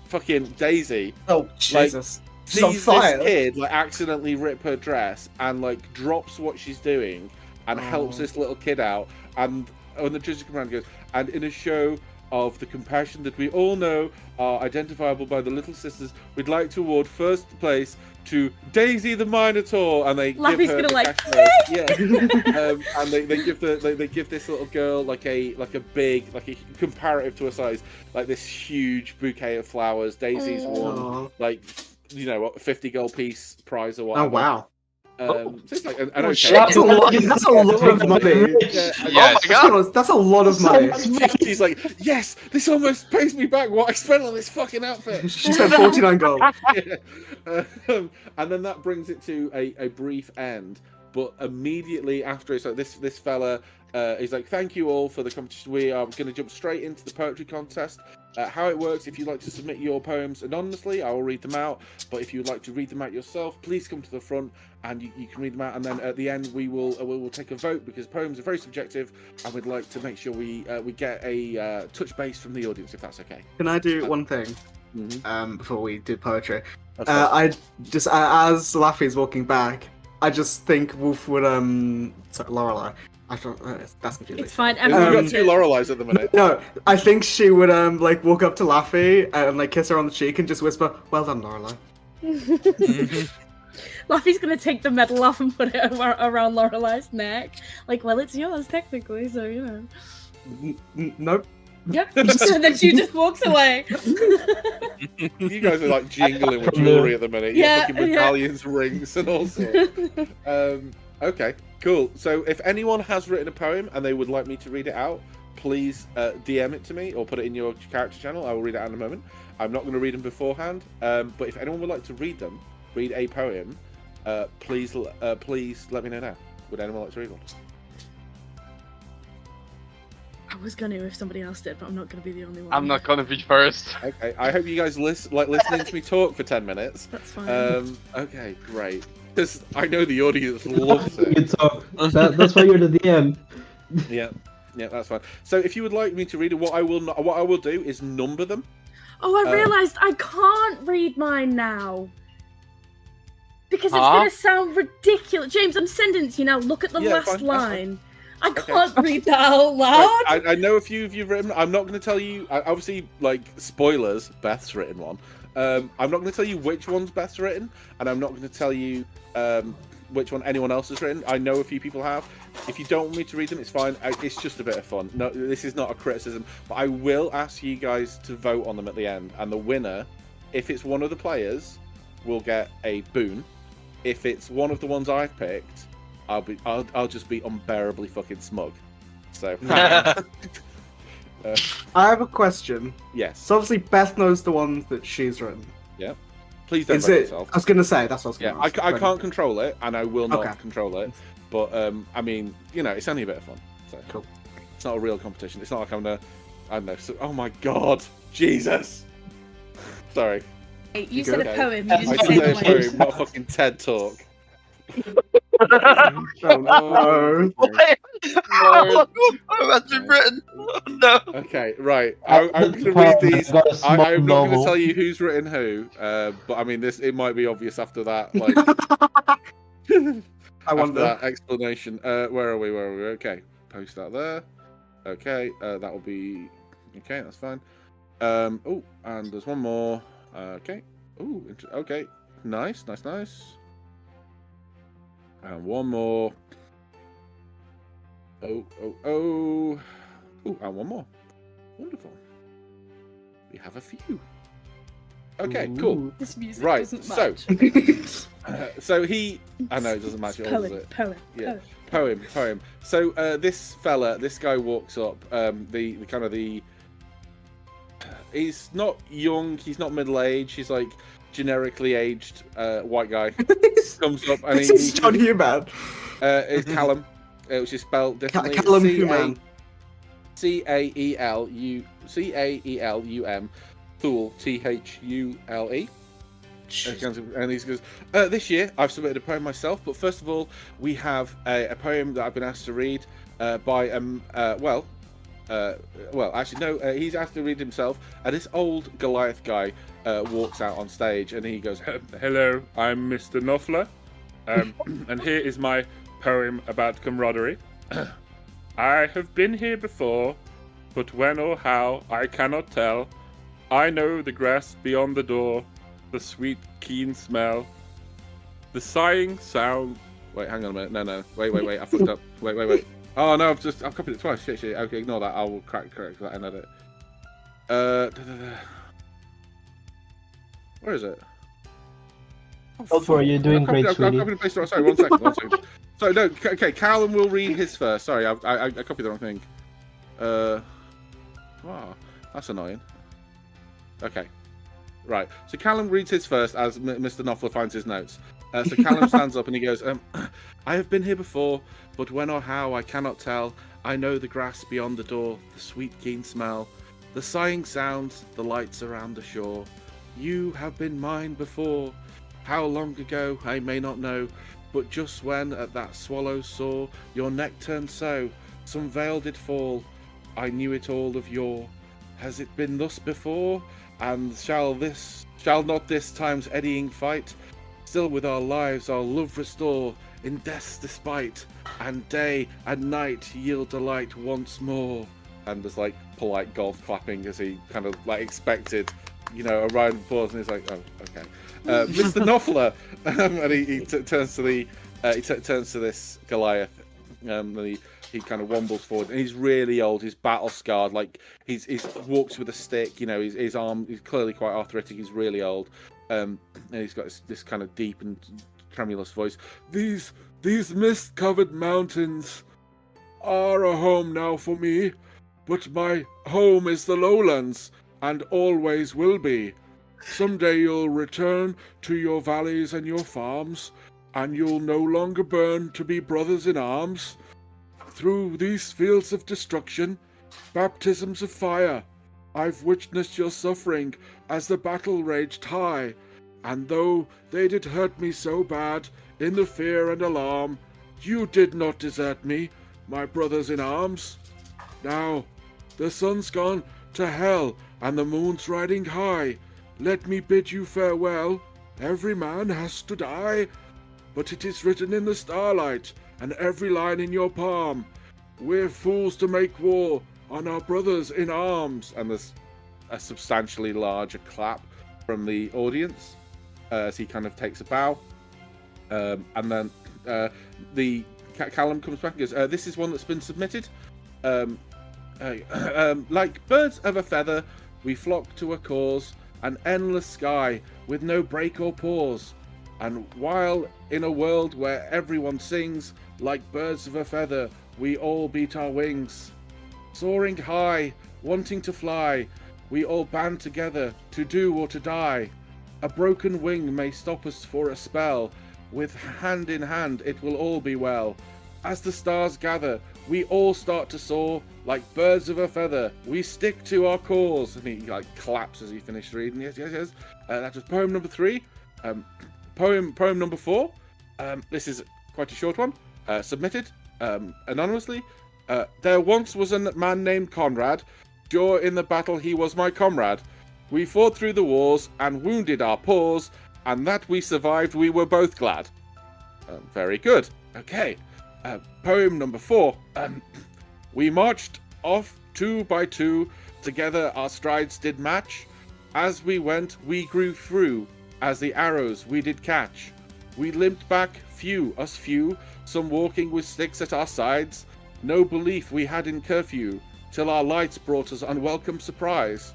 fucking Daisy Oh, Jesus. She's on sees fire. this kid like accidentally rip her dress and like drops what she's doing and helps this little kid out. And when the judges come around, goes, and in a show of the compassion that we all know are identifiable by the Little Sisters, we'd like to award first place to Daisy the Minotaur, and they Laffy's give her gonna the like, castle. And they give this little girl like a big, like a comparative to her size, like this huge bouquet of flowers. Daisy's won Oh, like, you know what, 50 gold piece prize or whatever. wow. So it's like an Oh, okay. shit. That's a lot of money. Yeah, Yes. Oh my god! That's a lot of money. she's like, yes, this almost pays me back what I spent on this fucking outfit. She spent 49 gold. Yeah. And then that brings it to a brief end. But immediately after, so this fella, he's like, thank you all for the competition. We are going to jump straight into the poetry contest. How it works, if you'd like to submit your poems anonymously, I will read them out. But if you would like to read them out yourself, please come to the front and you can read them out. And then at the end, we will take a vote, because poems are very subjective, and we'd like to make sure we get a touch base from the audience, if that's okay. Can I do one thing Mm-hmm. before we do poetry? I just, as Laffy's walking back, I just think Wolf would, sorry, Lorelei. I thought that's confusing. It's fine. We've got two Loreleis at the minute. No, I think she would like walk up to Laffy and like kiss her on the cheek and just whisper, "Well done, Lorelei." Laffy's gonna take the medal off and put it around Lorelei's neck. Like, well, it's yours technically, so you know. Nope. Yep. And then she just walks away. You guys are like jingling with jewelry at the minute. You're Yeah, fucking medallions, rings, and all sorts. Okay, cool. So if anyone has written a poem and they would like me to read it out, please DM it to me or put it in your character channel. I will read it out in a moment. I'm not going to read them beforehand, but if anyone would like to read a poem, please let me know now. Would anyone like to read one? I was gonna if somebody else did, but I'm not gonna be the only one. I'm not gonna be first. Okay, I hope you guys listening to me talk for 10 minutes. That's fine. Okay, great. Because I know the audience loves it. You talk. That's why you're the DM. Yeah, that's fine. So if you would like me to read it, what I will do is number them. Oh, I realised I can't read mine now. Because it's going to sound ridiculous. James, I'm sending it to you now. Look at the last line. I can't read that out loud. I know a few of you've written. I'm not going to tell you. Obviously, like, spoilers, Beth's written one. I'm not going to tell you which one's Beth's written, and I'm not going to tell you which one anyone else has written. I know a few people have. If you don't want me to read them, it's fine. It's just a bit of fun. No, this is not a criticism, but I will ask you guys to vote on them at the end, and the winner, if it's one of the players, will get a boon. If it's one of the ones I've picked, I'll just be unbearably fucking smug. So I have a question. Yes. So obviously Beth knows the ones that she's written. Yeah. Please don't Is vote it? yourself. I was gonna say that's what I was gonna ask. I can't control it, and I will not Okay. control it. But I mean, it's only a bit of fun. So Cool. It's not a real competition. It's not like I'm gonna. I don't know. So, oh my god, Jesus. Sorry. Hey, you said a Okay. poem. I You didn't did say say a a poem, poem. not a fucking TED talk. Oh, no. Oh, that's been written. No. Okay, right. I'm going to read these. Got a small I'm not going to novel. tell you who's written who, but I mean, it might be obvious after that. Like, I after wonder. that explanation. Where are we? Okay, post that there. Okay, that will be. Okay, that's fine. Oh, and there's one more. Okay. Oh, okay. Nice. And one more. Oh. Oh, and one more. Wonderful. We have a few. Okay, cool. This music Right, doesn't so- match. So he. I know it doesn't match at all, does it? Poem. Yeah. Poem. So this guy walks up. The kind of the. He's not young. He's not middle aged. He's like generically aged white guy. Comes up and This is John Human. It's Callum, which is spelled differently. Callum Human. Caelum. Thule. Thule. And he goes, this year I've submitted a poem myself, but first of all, we have a poem that I've been asked to read by actually no, he's asked to read himself, and this old Goliath guy walks out on stage, and he goes, "Hello, I'm Mr. Knopfler, and here is my poem about camaraderie. I have been here before, but when or how I cannot tell. I know the grass beyond the door, the sweet keen smell, the sighing sound." Wait, hang on a minute. No. Wait. I fucked up. Wait. Oh no, I've copied it twice. Shit. Okay, ignore that. I will correct that and edit. Where is it? Don't worry, you're doing great, sweetie. Sorry, one second. So no, okay. Callum will read his first. Sorry, I copied the wrong thing. Wow, that's annoying. Okay, right. So Callum reads his first as Mr. Knopfler finds his notes. So Callum stands up and he goes, "I have been here before, but when or how I cannot tell. I know the grass beyond the door, the sweet keen smell, the sighing sounds, the lights around the shore. You have been mine before. How long ago I may not know, but just when at that swallow saw your neck turn so, some veil did fall. I knew it all of yore. Has it been thus before? And shall not this time's eddying fight still with our lives our love restore in death's despite, and day and night yield delight once more?" And there's like polite golf clapping as he kind of like expected, a round of applause, and he's like, "Oh, okay." Mr. Knopfler, and he turns to this Goliath, and he kind of wombles forward, and he's really old. He's battle scarred, like he's walks with a stick. His arm, he's clearly quite arthritic. He's really old, and he's got this kind of deep and tremulous voice. These mist-covered mountains are a home now for me, but my home is the lowlands, and always will be. Someday you'll return to your valleys and your farms, and you'll no longer burn to be brothers in arms. Through these fields of destruction, baptisms of fire, I've witnessed your suffering as the battle raged high, and though they did hurt me so bad, in the fear and alarm, you did not desert me, my brothers in arms. Now, the sun's gone to hell, and the moon's riding high. Let me bid you farewell. Every man has to die. But it is written in the starlight, and every line in your palm. We're fools to make war on our brothers in arms. And there's a substantially larger clap from the audience as he kind of takes a bow. And then Callum comes back and goes, this is one that's been submitted. Like birds of a feather, we flock to a cause, an endless sky with no break or pause. And while in a world where everyone sings, like birds of a feather, we all beat our wings. Soaring high, wanting to fly, we all band together to do or to die. A broken wing may stop us for a spell, with hand in hand it will all be well. As the stars gather, we all start to soar, like birds of a feather, we stick to our cause. And he like claps as he finished reading. Yes. That was poem number 3. Poem number 4. This is quite a short one. Submitted anonymously. There once was a man named Conrad. Sure in the battle he was my comrade. We fought through the wars and wounded our paws, and that we survived we were both glad. Very good. Okay. Poem number 4. We marched off 2 by 2, together our strides did match. As we went we grew through, as the arrows we did catch. We limped back, few, some walking with sticks at our sides. No belief we had in curfew, till our lights brought us unwelcome surprise.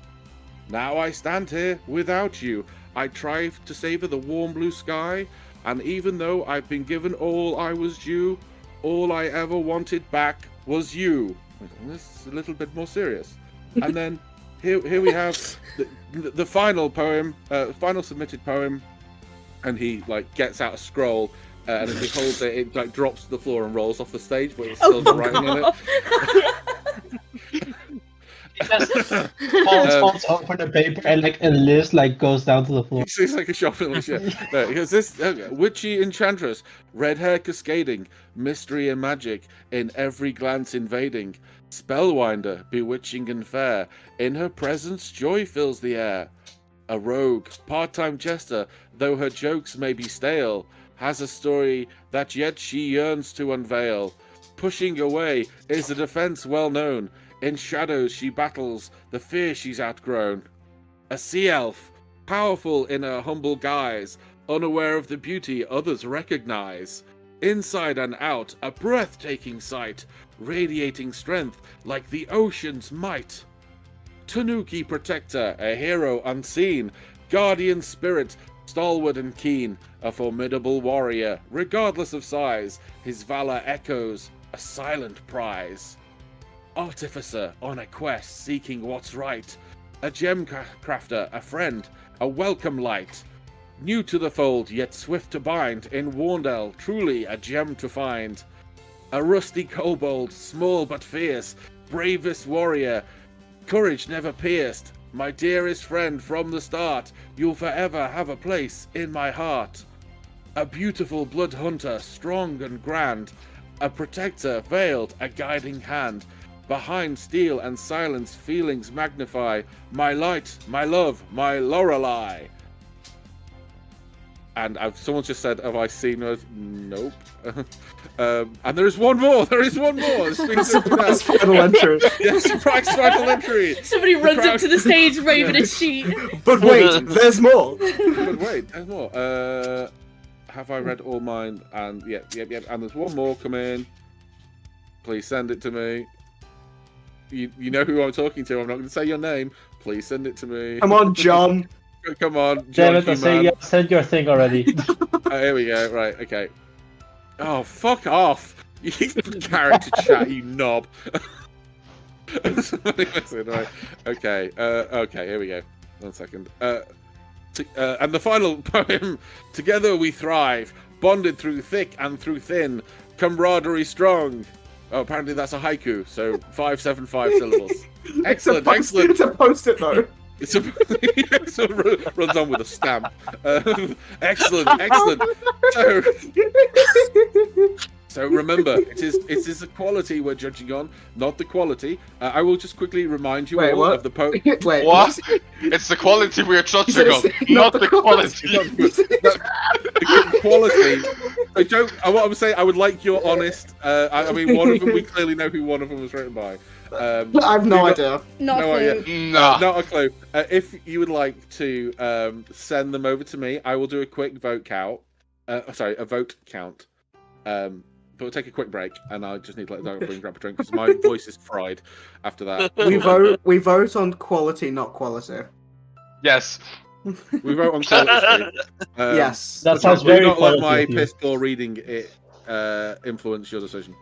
Now I stand here without you, I try to savour the warm blue sky, and even though I've been given all I was due, all I ever wanted back was you. This is a little bit more serious. And then here we have the final poem, final submitted poem, and he like gets out a scroll, and as he holds it, it like drops to the floor and rolls off the stage, but it's still writing on it. It just falls over the paper and like a list like goes down to the floor. It's like a shopping list. Yeah. No, because this witchy enchantress, red hair cascading, mystery and magic in every glance invading, spellwinder, bewitching and fair, in her presence joy fills the air. A rogue, part-time jester, though her jokes may be stale, has a story that yet she yearns to unveil. Pushing away is a defense well known. In shadows she battles the fear she's outgrown. A sea elf, powerful in her humble guise, unaware of the beauty others recognize. Inside and out, a breathtaking sight, radiating strength like the ocean's might. Tanuki protector, a hero unseen, guardian spirit, stalwart and keen, a formidable warrior, regardless of size, his valor echoes, a silent prize. Artificer on a quest, seeking what's right, a gem crafter, a friend, a welcome light. New to the fold, yet swift to bind, in Warndell, truly a gem to find. A rusty kobold, small but fierce, bravest warrior, courage never pierced. My dearest friend from the start, you'll forever have a place in my heart. A beautiful blood hunter, strong and grand, a protector veiled, a guiding hand. Behind steel and silence, feelings magnify. My light, my love, my Lorelei. And someone just said, "Have I seen her?" Nope. And there is one more. There is one more. Surprise final entry. Yeah, surprise final entry. Somebody runs up to the stage, waving a sheet. But wait, there's more. But wait, there's more. Have I read all mine? And yep. And there's one more coming. Please send it to me. You know who I'm talking to. I'm not going to say your name. Please send it to me. Come on, John. Come on, John. Damn it, I send your thing already. Here we go. Right, okay. Oh, fuck off. You character chat, you knob. Listen, right. Okay, okay, here we go. 1 second. And the final poem. Together we thrive, bonded through thick and through thin, camaraderie strong. Oh, apparently that's a haiku, so 575 syllables. Excellent, excellent. It's a post-it though. It's a, it runs on with a stamp. Excellent, excellent. So, So remember, it is the quality we're judging on, not the quality. I will just quickly remind you Wait, all what? of the poem. Wait, What? It's the quality we're judging on, not the quality. The quality. I don't. What I'm saying, I would like your honest. I mean, one of them we clearly know who one of them was written by. I have no idea. Not No a idea. clue. Nah. Not a clue. If you would like to send them over to me, I will do a quick vote count. A vote count. But we'll take a quick break, and I just need to let the dog grab a drink because my voice is fried after that. We vote on quality, not quality. Yes. We vote on quality. Yes. That But sounds do very not let quality my of you. piss poor reading it influence your decision.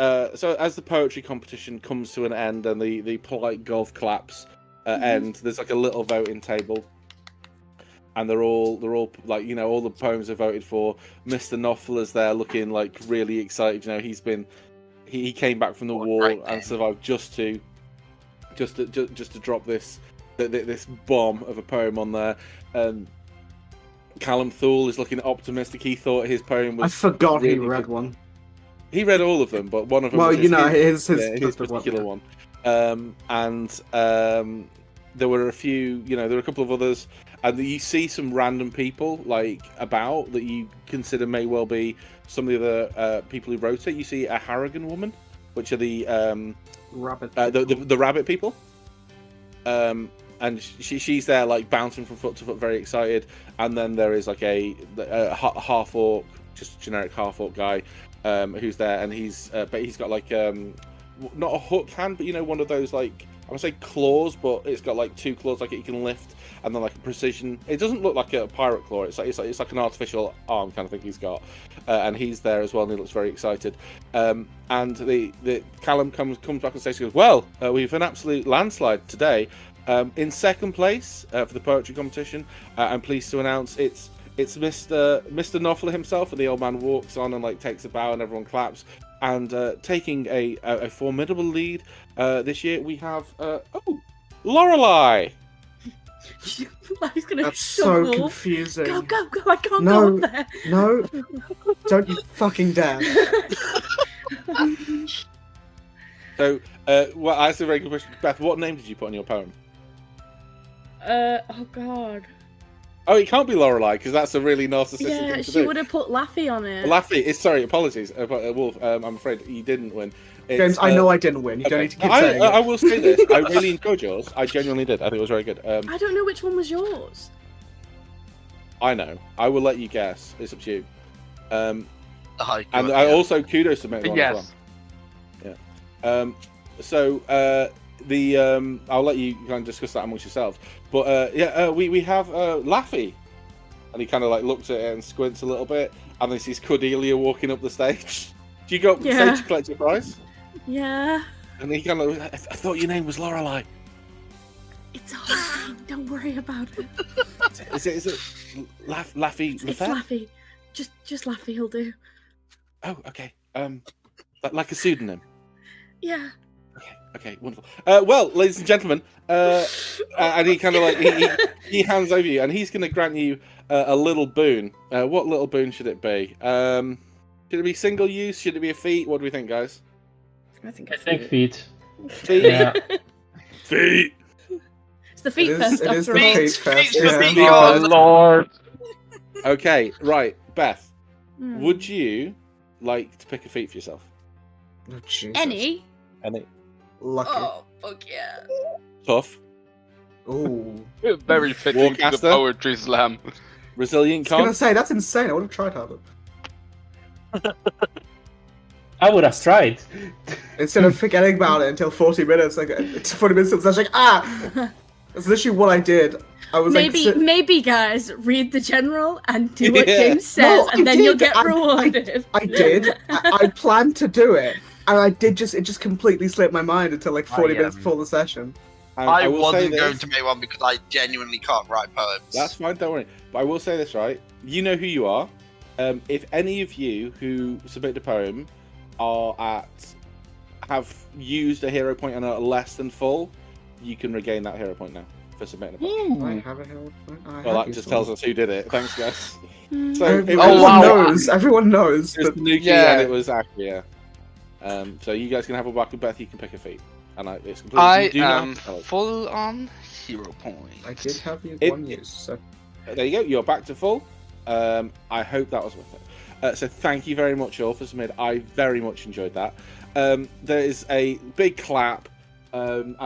So as the poetry competition comes to an end and the polite golf claps end, there's like a little voting table, and they're all like, you know, all the poems are voted for. Mr. Knopfler's there looking like really excited. You know, he came back from the war and survived just to drop this bomb of a poem on there. Callum Thule is looking optimistic. He thought his poem was. I forgot he really read good. one. He read all of them, but one of them. Well, was you know, his particular one. There were a few, you know, there were a couple of others, and you see some random people like about that you consider may well be some of the other people who wrote it. You see a Harrigan woman, which are the Rabbit. the rabbit people. And she's there like bouncing from foot to foot, very excited. And then there is like a half orc, just generic half orc guy, who's there, and he's got like not a hook hand, but you know, one of those like, I would say claws, but it's got like two claws like you can lift, and then like a precision. It doesn't look like a pirate claw. It's like an artificial arm kind of thing he's got, and he's there as well, and he looks very excited. And the Callum comes back on stage and goes, "Well, we've an absolute landslide today. In second place for the poetry competition, I'm pleased to announce it's Mr. Knopfler himself." And the old man walks on and like takes a bow, and everyone claps. And taking a formidable lead this year, we have Lorelei. He's gonna That's shove so off. confusing. Go! I can't No. go up there. No, don't you fucking dare. So, well, that's a very good question. Beth, what name did you put on your poem? Oh god. Oh, it can't be Lorelei, because that's a really narcissistic Yeah, thing to she do. would have put Laffy on it. Laffy, sorry, apologies, Wolf. I'm afraid you didn't win. James, I know I didn't win. You don't okay. need to keep saying I it. will say this. I really enjoyed yours. I genuinely did. I think it was very good. I don't know which one was yours. I know. I will let you guess. It's up to you. The haiku And at I the end. also kudos to make one as well. Yes. Yeah. So I'll let you kind of discuss that amongst yourselves. But we have Laffy, and he kind of like looks at it and squints a little bit, and then sees Cordelia walking up the stage. Do you go up the Yeah. stage to collect your prize? Yeah. And he kind of, I thought your name was Lorelei. It's alright. Don't worry about it. Is it Laffy? It's Lefebvre? Laffy. Just Laffy will do. Oh, okay. Like a pseudonym. Yeah. Okay, wonderful. Well, ladies and gentlemen, and he kind of like he hands over you, and he's going to grant you a little boon. What little boon should it be? Should it be single use? Should it be a feat? What do we think, guys? I think feet. Feet. Yeah. Feet. it's the feet It fest is after the all. feet fest. Feet, Yeah. feet. Oh Lord. Okay, right, Beth. Hmm. Would you like to pick a feat for yourself? Oh, Jesus. Any? Any Lucky. Oh, fuck yeah. tough, Ooh. Very fitting to the Warcaster? poetry slam. resilient, I was gonna calm? say, that's insane. I would have tried harder. I would have tried. Instead of forgetting about it until 40 minutes, like, it's 40 minutes, it's like, That's literally what I did. I was Maybe guys, read the general and do what Yeah. James says, No, and I then you'll did. get rewarded. I did. I planned to do it. And I did it just completely slipped my mind until like 40 minutes before the session. And I will say wasn't going this. to make one because I genuinely can't write poems. That's fine, don't worry. But I will say this, right? You know who you are. If any of you who submitted a poem have used a hero point and are less than full, you can regain that hero point now for submitting. A Do I have a herald point? I Well, have that just used tells one. us who did it. Thanks, guys. Mm. So it Everyone was, wow. knows. Everyone knows. it was But Tanuki Yeah. and it was Akria. So you guys can have a whack, and Beth, you can pick a feat. And it's completely. I do not- am oh, full on hero point. I did have used It- one use. So there you go. You're back to full. I hope that was worth it. So thank you very much all for submitting. I very much enjoyed that. There is a big clap, and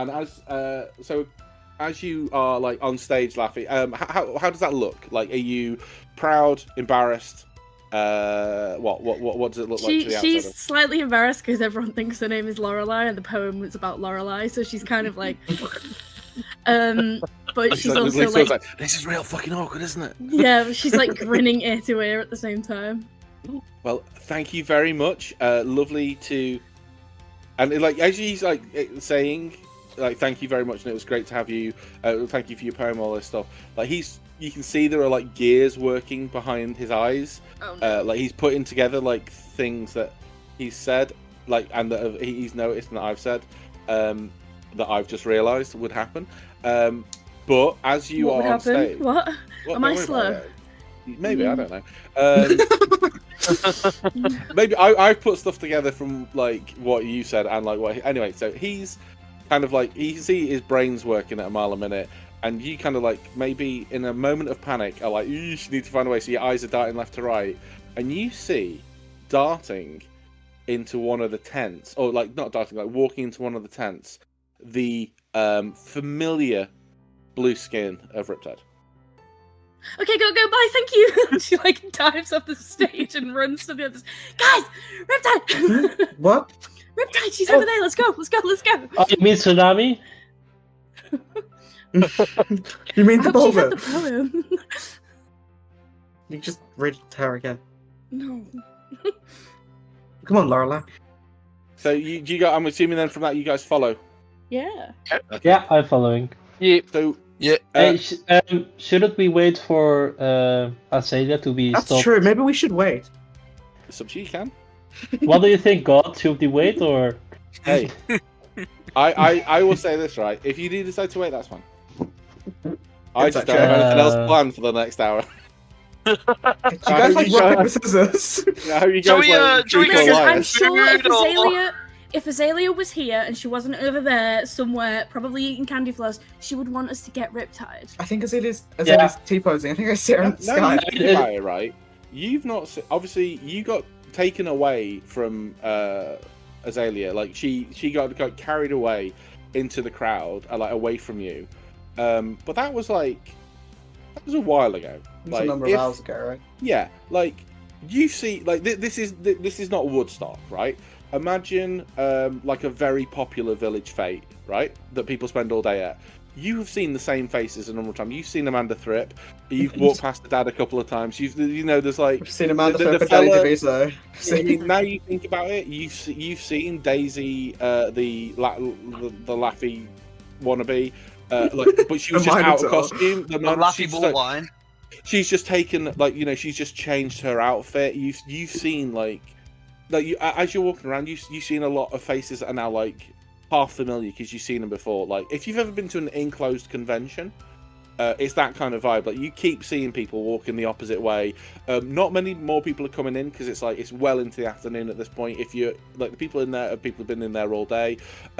as you are like on stage laughing, how does that look? Like, are you proud, embarrassed? What does it look like to the She's outsider? slightly embarrassed because everyone thinks her name is Lorelei and the poem was about Lorelei, so she's kind of like, but she's also like, this is real fucking awkward, isn't it? yeah, she's like grinning ear to ear at the same time. Well, thank you very much. Lovely to, and like as he's like saying, like thank you very much, and it was great to have you. Thank you for your poem, all this stuff. Like you can see there are like gears working behind his eyes. Oh, no. Like he's putting together like things that he's said, like and that he's noticed and that I've said, that I've just realised would happen. But as you What are would on happen? stage, What? well, Am I don't worry about slow? it. Maybe I don't know. Maybe I've put stuff together from like what you said and like what. Anyway, so he's kind of like you can see his brain's working at a mile a minute, and you kind of like maybe in a moment of panic are like you need to find a way. So your eyes are darting left to right, and you see darting into one of the tents, or like not darting, like walking into one of the tents, the familiar blue skin of Riptide. Okay, go, bye, thank you. She like dives off the stage and runs to the others. Guys, Riptide! what? Riptide, she's over there. Let's go. Oh, you mean tsunami? You mean I the hope she had boulder? the poem. You just read her again. No. Come on, Lorelei. So you got. I'm assuming then from that you guys follow. Yeah. Yeah, I'm following. Yeah. So Yeah. Hey, shouldn't we wait for Azalea to be That's stopped? true. Maybe we should wait. it's up to you, can. What do you think, God? Should we wait or? Hey, I will say this right. If you do decide to wait, that's fine. I just don't have anything else planned for the next hour. You guys like you rock paper scissors? I hope you Shall guys we, like shall we truth or Listen, liar. I'm sure Food if Azalea was here and she wasn't over there somewhere, probably eating candy floss, she would want us to get Riptide. I think Azalea's Yeah. T-posing. I think I see her in the Now sky. you think about it, right? You've not obviously you got taken away from Azalea. Like she got carried away into the crowd, like away from you. But that was a while ago. It was a number of hours ago, right? Yeah, like you see, like this is not Woodstock, right? Imagine like a very popular village fete, right? That people spend all day at. You have seen the same faces a number of times. You've seen Amanda Thripp. You've walked past the dad a couple of times. There's like I've seen Amanda the Thripp and Danny fella- DeVito. I mean, now you think about it, you've seen Daisy, the Laffy wannabe, but she was just out of costume. The Laffy ball line. She's just taken, she's just changed her outfit. You've seen as you're walking around, you've seen a lot of faces that are now like half familiar because you've seen them before. Like if you've ever been to an enclosed convention, it's that kind of vibe. Like you keep seeing people walking the opposite way. Not many more people are coming in because it's well into the afternoon at this point. If you're like the people in there, people have been in there all day.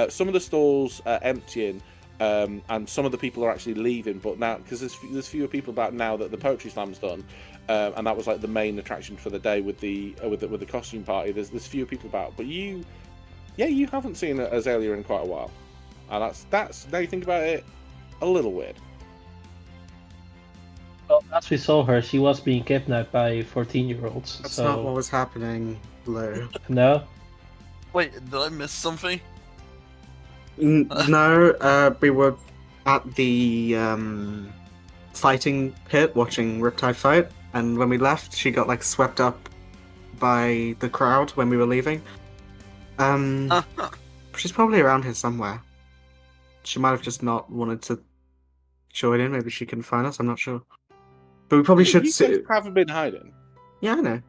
Some of the stalls are emptying. And some of the people are actually leaving, but now because there's fewer people about now that the poetry slam's done, and that was like the main attraction for the day with the costume party. There's fewer people about, but you haven't seen Azalea in quite a while, and that's now you think about it, a little weird. Well, as we saw her, she was being kidnapped by 14-year-olds. That's so... not what was happening, Lou. No. Wait, did I miss something? No, we were at the fighting pit watching Riptide fight, and when we left, she got like swept up by the crowd when we were leaving. She's probably around here somewhere. She might have just not wanted to join in. Maybe she can find us. I'm not sure. But we probably should You see. guys haven't been hiding. Yeah, I know.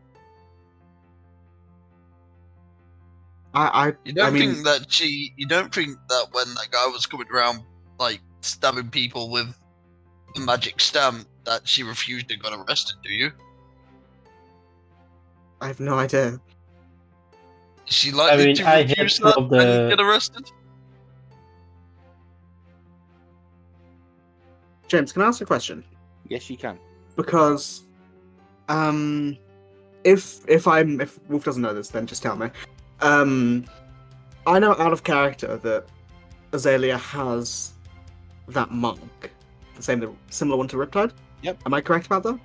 You don't I mean, think that when that guy was coming around, like stabbing people with a magic stamp that she refused and got arrested, do you? I have no idea. Is she likely to I refuse hit that of the- and get arrested? James, can I ask a question? Yes, you can. Because, if Wolf doesn't know this, then just tell me. I know out of character that Azalea has that monk, similar one to Riptide. Yep. Am I correct about that?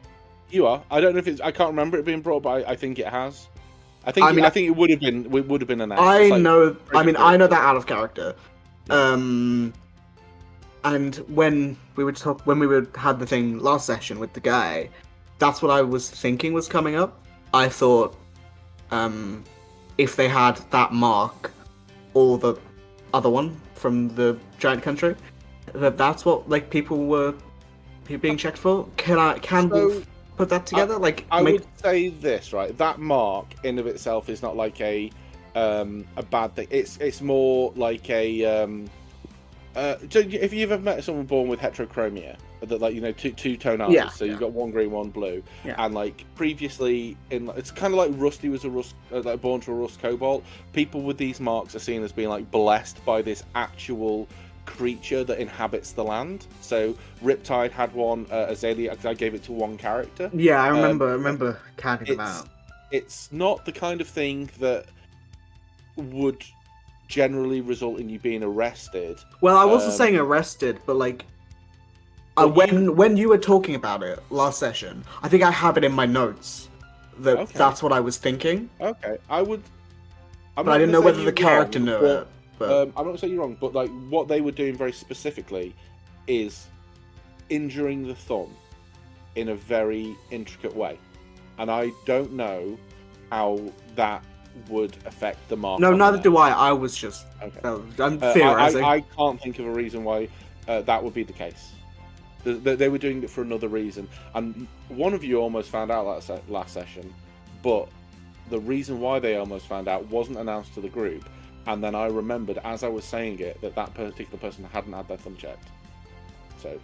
You are. I don't know if it's. I can't remember it being brought, but I think it has. I think it would have been. It would have been announced. I It's like- know. I mean, I know that out of character. And when we had the thing last session with the guy, that's what I was thinking was coming up. I thought, if they had that mark, or the other one from the giant country, that's what like people were being checked for. Can Wolf put that together? I would say this, right? That mark in of itself is not like a bad thing. It's more like a so if you've ever met someone born with heterochromia, that like two-tone eyes, Yeah, so you've got one green, one blue, Yeah. and like previously it's kind of like Rusty was a rust, like born to a rust cobalt. People with these marks are seen as being like blessed by this actual creature that inhabits the land. So Riptide had one, Azalea, because I gave it to one character. Yeah, I remember counting them out. It's not the kind of thing that would generally result in you being arrested. Well, I wasn't saying arrested, but like when you were talking about it last session, I think I have it in my notes that that's what I was thinking. Okay, But I didn't know whether the character knew it. But I'm not going to say you're wrong, but like what they were doing very specifically is injuring the thumb in a very intricate way, and I don't know how that would affect the mark. no, neither do I. I was just I'm theorizing. I can't think of a reason why that would be the case. They were doing it for another reason, and one of you almost found out last session, but the reason why they almost found out wasn't announced to the group, and then I remembered as I was saying it that particular person hadn't had their thumb checked. So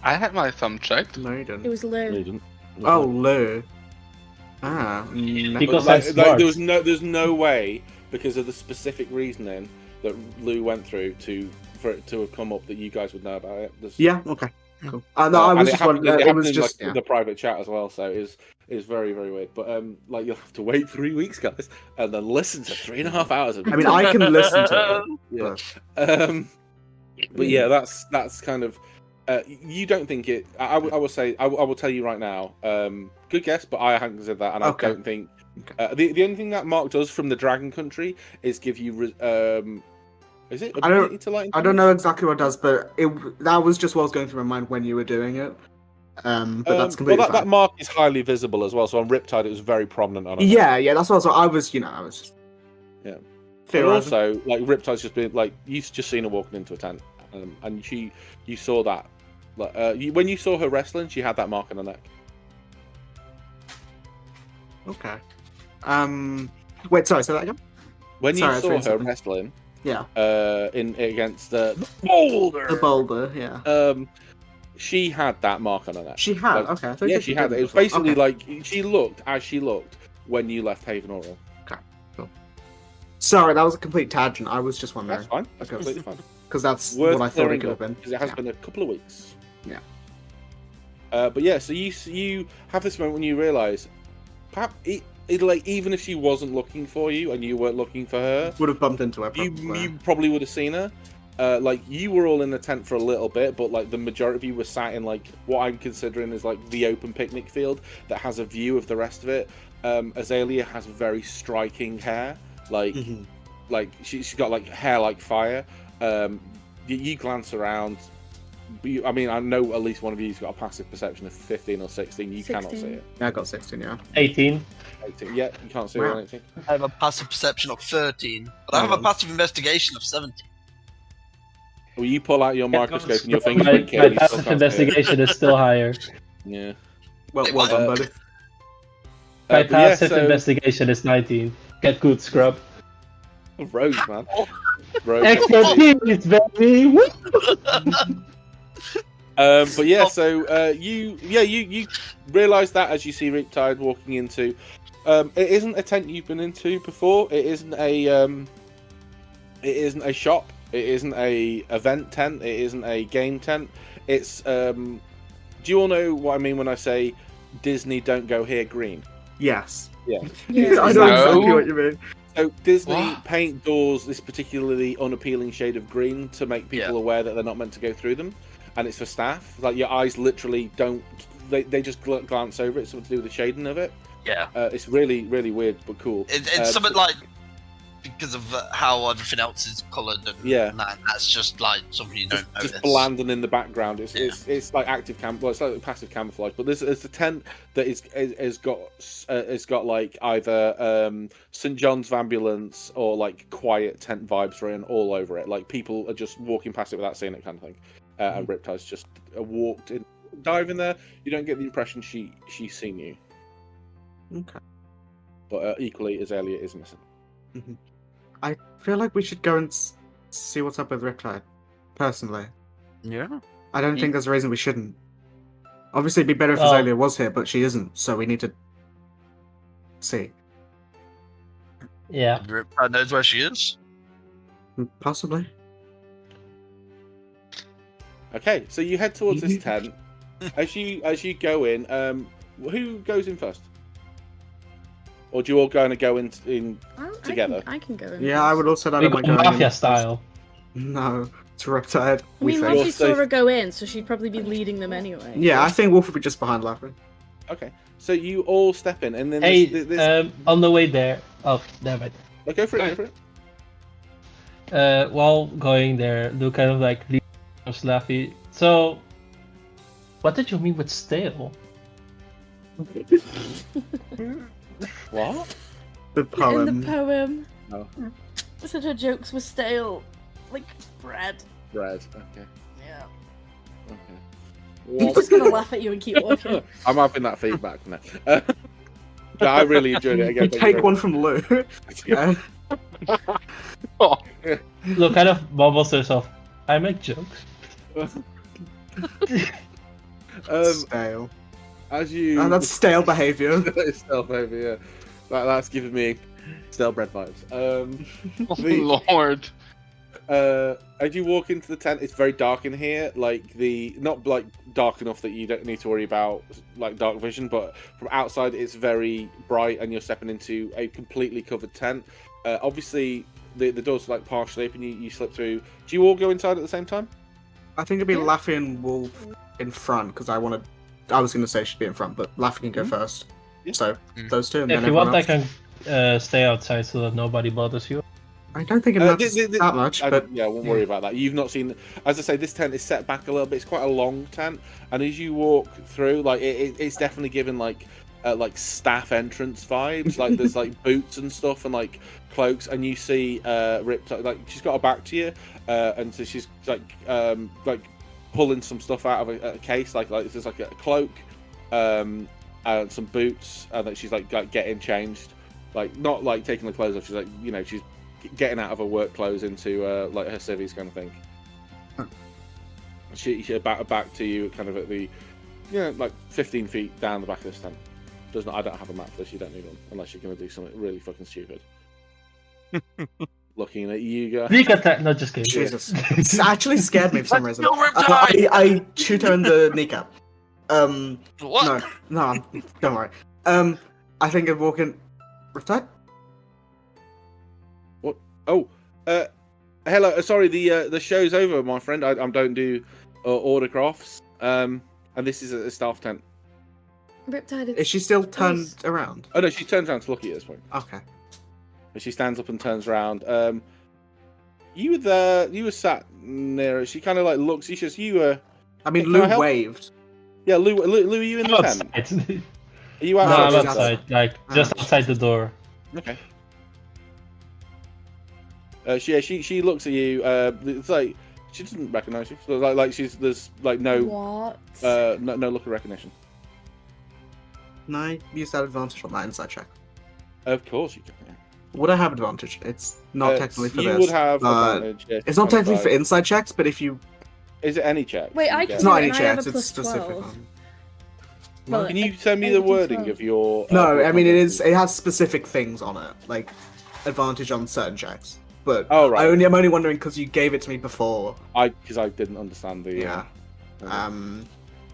I had my thumb checked. No, you didn't. It was Lou. Oh, Lou. Because like, I'm smart. there's no way, because of the specific reasoning that Lou went through for it to have come up, that you guys would know about it. Yeah. Okay. Cool. No, I was just wondering. It was in, just like, the private chat as well, so it's very, very weird. But like you'll have to wait 3 weeks, guys, and then listen to 3.5 hours of. I mean, I can listen to it. Yeah. But yeah, that's kind of. You don't think it? I will say. I will tell you right now. Good guess, but I hadn't considered that, and I don't think. The only thing that Mark does from the Dragon Country is give you. Is it? I don't know exactly what it does, but that was just what was going through my mind when you were doing it. But that's completely fine. That mark is highly visible as well. So on Riptide, it was very prominent on it. Yeah, that's what I was. I was just. Yeah. And Theorizing. also, like Riptide's just been like you've just seen her walking into a tent, and you saw that. Like when you saw her wrestling, she had that mark on her neck. Okay. Wait, sorry, say that again? When you Sorry, I was saw reading her something. wrestling, Yeah. in against the boulder. The boulder, yeah. She had that mark on her neck. She had, Like, okay. I thought yeah, you she said had it. It was before. basically Okay. like she looked as she looked when you left Haven Oral. Sorry, that was a complete tangent. I was just wondering. That's fine. That's Okay. completely fine. Because that's Worth what I thought it clearing could up, have been. because it has been a couple of weeks. Yeah. But yeah, so you have this moment when you realise, perhaps like even if she wasn't looking for you and you weren't looking for her, Would have bumped into her. you Probably. probably would have seen her. Like you were all in the tent for a little bit, but like the majority of you were sat in like what I'm considering is like the open picnic field that has a view of the rest of it. Azalea has very striking hair, like Mhm. like she's got like hair like fire. You glance around. I mean, I know at least one of you's got a passive perception of 15 or 16. You cannot see 16. it. Yeah, I got 16, yeah. 18. 18. Yeah, you can't see it Wow. on 18. I have a passive perception of 13, but I have a passive investigation of 17. Well, you pull out your microscope and your My, fingerprint kit. my and you still passive can't see it. investigation is still higher. Yeah. Well done, buddy. My But yeah, passive so- investigation is 19. Get good, scrub. Rogue, man. Expertise, baby. Woo! But yeah, so you realise that as you see Riptide walking into, it isn't a tent you've been into before. It isn't a shop. It isn't a event tent. It isn't a game tent. It's do you all know what I mean when I say Disney don't go here green? Yes. Yeah. I know exactly what you mean. So Disney paint doors this particularly unappealing shade of green to make people aware that they're not meant to go through them, and it's for staff. Like your eyes literally don't, they just glance over it. Something to do with the shading of it. Yeah. It's really weird but cool. It's something like because of how everything else is coloured and that's just like something you don't notice. Just bland and in the background. It's like active it's like passive camouflage. But there's a tent that has got like either St. John's Ambulance or like quiet tent vibes written all over it. Like people are just walking past it without seeing it, kind of thing. And Riptide's just walked in, dive in there. You don't get the impression she's seen you. Okay. But equally, Azalea is missing. Mm-hmm. I feel like we should go and see what's up with Riptide, personally. Yeah. I don't think there's a reason we shouldn't. Obviously, it'd be better if Azalea was here, but she isn't, so we need to see. Yeah. Riptide knows where she is? Possibly. Okay, so you head towards this tent. As you go in, who goes in first? Or do you all going to go in together? I can go in. Yeah, I would also. We go mafia style. No, it's Riptide. I mean, Luffy saw her go in, so she'd probably be leading them anyway. Yeah, I think Wolf would be just behind Luffy. Okay, so you all step in, and then on the way there. Oh, never mind. Go for it. Go for it. While going there, do kind of like leave Laffy. So, what did you mean with stale? What? The poem. In the poem. Oh. Said her jokes were stale, like bread. Bread. Okay. Yeah. Okay. I'm just gonna laugh at you and keep walking. I'm having that feedback now. No, I really enjoyed it. Again, you take one from Lou. Yeah. Look, kind of mumbles to herself. I make jokes. Stale. As you. That's stale behaviour. It's stale behaviour. Yeah. That's giving me stale bread vibes. Lord. As you walk into the tent, it's very dark in here. Like not like dark enough that you don't need to worry about like dark vision, but from outside it's very bright, and you're stepping into a completely covered tent. Obviously, the door's like partially open. You slip through. Do you all go inside at the same time? I think it'd be Laffy and Wolf in front because I was going to say she'd be in front, but Laffy can go first. Yeah. So those two. And if then you want, else. I can stay outside so that nobody bothers you. I don't think it matters that much, but yeah, I won't worry about that. You've not seen, as I say, this tent is set back a little bit. It's quite a long tent, and as you walk through, like it's definitely given like staff entrance vibes. Like there's like boots and stuff and like cloaks, and you see Riptide, like she's got her back to you, and so she's like pulling some stuff out of a case, like there's like a cloak, and some boots, and like she's like getting changed, like not like taking the clothes off. She's like she's getting out of her work clothes into like her civvies kind of thing. She about back to you, kind of at the like 15 feet down the back of this tent. I don't have a map for this. You don't need one unless you're going to do something really fucking stupid. Looking at you guys. Sneak attack. No, just kidding. Jesus, it's actually scared me for some reason. I shoot her in the kneecap. What? No, don't worry. I think I'm walking. Riptide? What? Oh, hello. Sorry, the show's over, my friend. I don't do autographs. And this is a staff tent. Riptide is she still turned around? Oh no, she turns around to look at you at this point. Okay. And she stands up and turns around. You were there. You were sat near her. She kind of like looks. She says, "You were." I mean, Lou waved. Yeah, Lou, are you in the tent? Are you outside? No, I'm outside. Like just outside the door. Okay. She looks at you. It's like she doesn't recognize you. So like there's like no no look of recognition. Can I use that advantage on that insight check? Of course you can. Yeah. would I have advantage? It's not technically for you this. would have but advantage. Yes, It's not technically for 25. inside checks, but if you, Is it any check? Wait, I You can it's get? do not it, any and I have checks. a It's plus specific. 12. Well, Can you I- send me I the have a wording D12. of your? No, I mean ability? it has specific things on it, like advantage on certain checks. But Oh, right. I'm only wondering because you gave it to me before. Because I didn't understand the. Yeah. uh,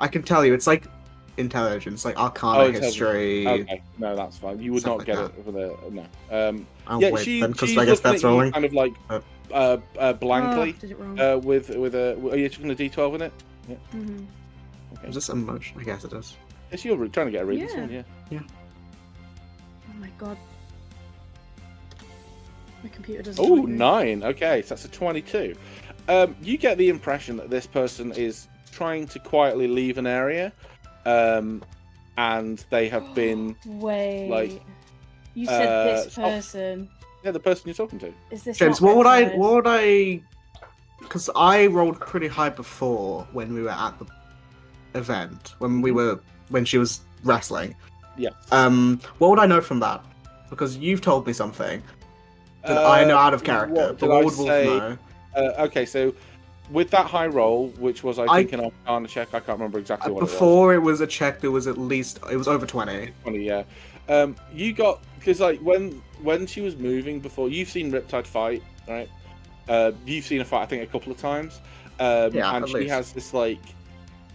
I can tell you, it's like intelligence, like Arcana, intelligence. history. Okay, no, that's fine. You would Stuff not like get that. it for the no. Oh Yeah, wait, then because she's I guess looking that's at you rolling. kind of like blankly Oh, did it wrong. with a. Are you taking a D12 in it? Yeah. Mhm. Okay. Is this emotion? I guess it is. Yes, you're trying to get a read. Yeah. Yeah. Oh my god. My computer doesn't. Oh, like me. 9. Okay, so that's a 22. You get the impression that this person is trying to quietly leave an area, and they have been. Wait. like, you said this oh. person. Yeah, the person you're talking to. Is this James, not what Riptide? would I? Because I rolled pretty high before when we were at the event when she was wrestling. Yeah. What would I know from that? Because you've told me something that I know out of character. What But did what I would Wolf say? know? Okay, so with that high roll, which was I think an Arcana check, I can't remember exactly what Before it was a check, there was at least it was over 20. it was. 20, yeah. You got because like when she was moving before, you've seen Riptide fight, right? You've seen her fight, I think, a couple of times. Yeah, and at she least. has this like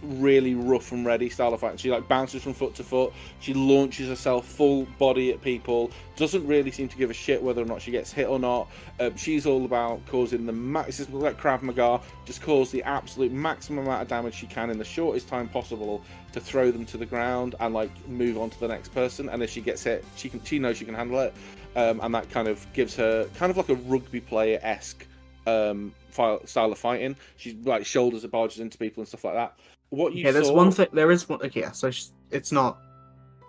really rough and ready style of fight. She like bounces from foot to foot. She launches herself full body at people. Doesn't really seem to give a shit whether or not she gets hit or not. She's all about causing the it's just like Krav Maga, just cause the absolute maximum amount of damage she can in the shortest time possible to throw them to the ground and like move on to the next person. And if she gets hit, she knows she can handle it. And that kind of gives her kind of like a rugby player-esque style of fighting. She like shoulders and barges into people and stuff like that. What you there's saw... one thing. There is one. Okay, yeah, so it's not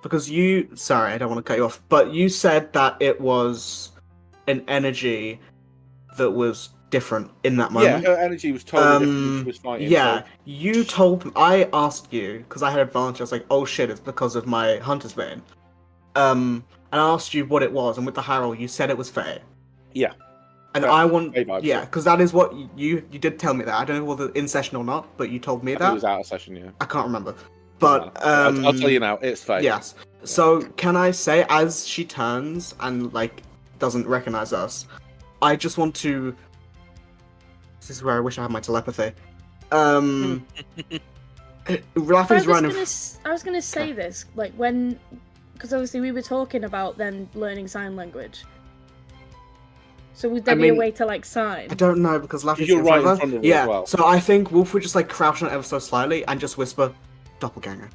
because you. Sorry, I don't want to cut you off, but you said that it was an energy that was different in that moment. Yeah, her energy was totally different when she was fighting. Yeah, so... you told me. I asked you because I had advantage. I was like, "Oh shit, it's because of my Hunter's Bane." And I asked you what it was, and with the high roll, you said it was Fae. Yeah. And Fae- I want, Fae vibes, yeah, yeah. because that is what you did tell me that. I don't know whether in session or not, but you told me It that. was out of session, yeah. I can't remember, but I'll tell you now. It's fake. Yes. So can I say, as she turns and like doesn't recognize us, I just want to. This is where I wish I had my telepathy. Rafi's running. I was gonna say this, like when, because obviously we were talking about them learning sign language. So would there be a way to like sign? I don't know because Laffy's You're right in her. front of her Yeah. as well. So I think Wolf would just like crouch on ever so slightly and just whisper, "Doppelganger."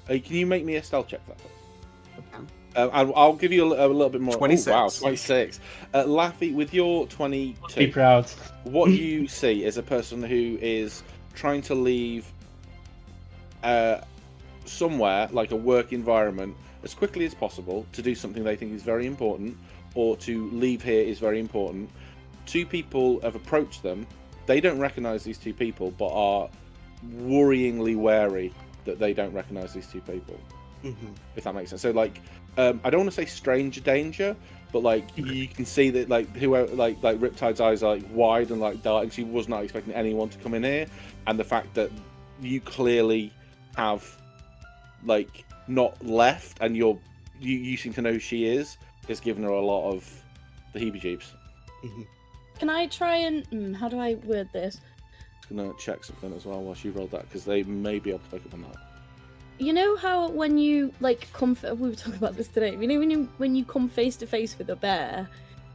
Can you make me a stealth check for that? I'll give you a little bit more. 26. Oh, wow, 26. Laffy, with your 22, Be proud. what you see is a person who is trying to leave somewhere, like a work environment, as quickly as possible to do something they think is very important, or to leave here is very important. Two people have approached them. They don't recognize these two people, but are worryingly wary that they don't recognize these two people. Mm-hmm. If that makes sense. So like, I don't want to say stranger danger, but like you can see that like whoever like Riptide's eyes are like wide and like dark, and she was not expecting anyone to come in here, and the fact that you clearly have like not left, and you seem to know who she is given her a lot of the heebie-jeebs. Mm-hmm. Can I try and how do I word this? I'm gonna check something as well while she rolled that, because they may be able to pick up on that. You know how when you like come, we were talking about this today. You know when you come face to face with a bear,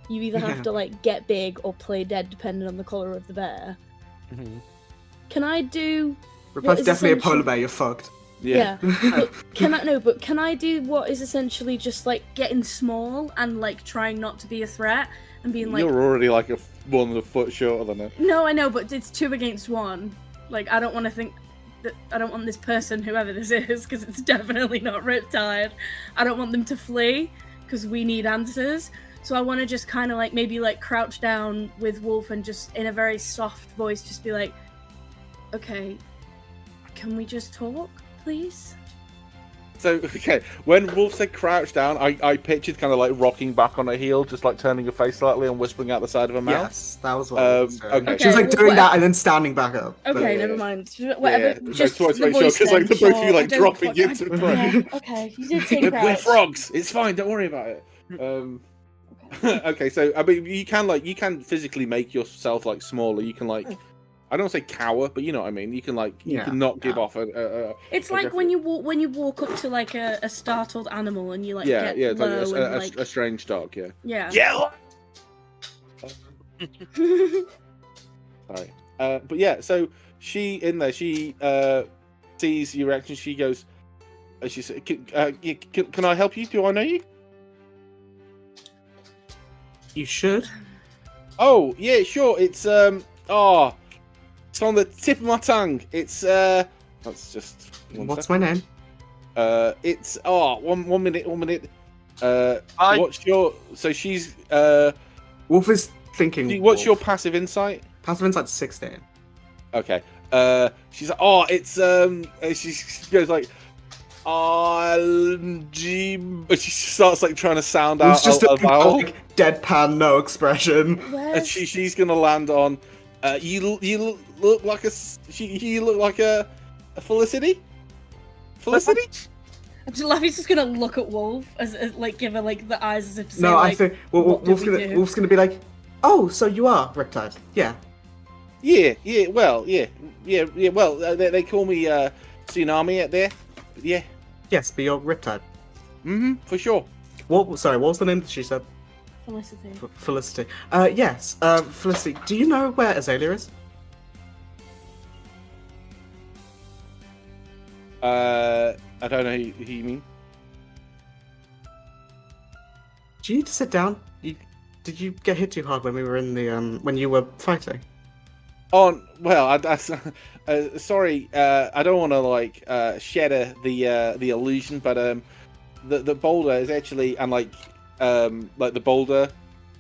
you either have to like get big or play dead, depending on the color of the bear. Mm-hmm. Can I do? Replies definitely a polar bear. You're fucked. Yeah. But can I do what is essentially just like getting small and like trying not to be a threat and being like, you're already like one foot shorter than her. No, I know, but it's 2 against 1. Like I don't want to think that I don't want this person, whoever this is, because it's definitely not Riptide. I don't want them to flee because we need answers. So I want to just kind of like maybe like crouch down with Wolf and just in a very soft voice just be like, okay, can we just talk, please? So, okay, when Wolf said crouch down, I pictured kind of like rocking back on her heel, just like turning her face slightly and whispering out the side of her mouth. Yes, that was what I was doing. okay. She was like Okay, doing well, that and then standing back up. Okay, Yeah. never mind. Whatever. Yeah, Just I just wanted to the make sure, voice 'cause, like, then, the both of you, sure, like, I don't dropping fuck- into I- the front. Yeah, okay, you did say We're crouch. frogs. It's fine. Don't worry about it. Okay, so I mean, you can physically make yourself like smaller. You can like, I don't want to say cower, but you know what I mean. You can like, you can not give off a It's like when you walk up to like a startled animal and you like yeah, get it's like low and like a strange dog. Yeah. yeah. Yeah. Sorry. But yeah, so she sees your reaction. She goes, she said, "Can I help you? Do I know you?" You should. Oh yeah, sure. It's it's on the tip of my tongue. It's that's just. What's my name? It's one minute. Hi. What's your? So she's Wolf is thinking. What's your Wolf. passive insight? passive insight 16? Okay. She's like, it's she goes like, she starts like trying to sound out It's just a a vowel, like, deadpan, no expression. and she's gonna land on. You look like you look like a Felicity. Felicity. Laffy's just gonna look at Wolf as like give her like the eyes as if to say No, like, I think what did Wolf's we gonna do? Wolf's gonna be like, oh, so you are Riptide? Yeah. Yeah. Well, yeah. Well, they call me Tsunami out there. Yeah. Yes, but you're Riptide. For sure. Sorry, what was the name that she said? Felicity. Felicity. Yes. Felicity, do you know where Azalea is? I don't know who you mean. Do you need to sit down? Did you get hit too hard when we were in the when you were fighting? Oh well, sorry. I don't want to like shatter the illusion, but the boulder is actually like the boulder.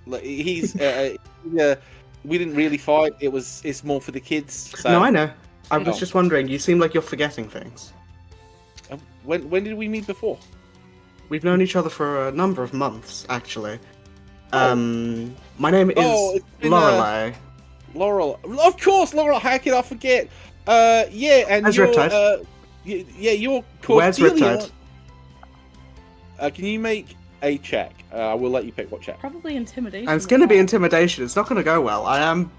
Like he's we didn't really fight. It's more for the kids. So. No, I know. I was Oh. just wondering. You seem like you're forgetting things. When did we meet before? We've known each other for a number of months, actually. Oh. My name Oh, is it's been, Lorelei. Laurel, of course, Laurel. How could I forget? Yeah, and Where's you're Riptide? you're Where's Cordelia. Riptide? Can you make a check? I will let you pick what check. Probably intimidation. And it's going to be intimidation. It's not going to go well. I am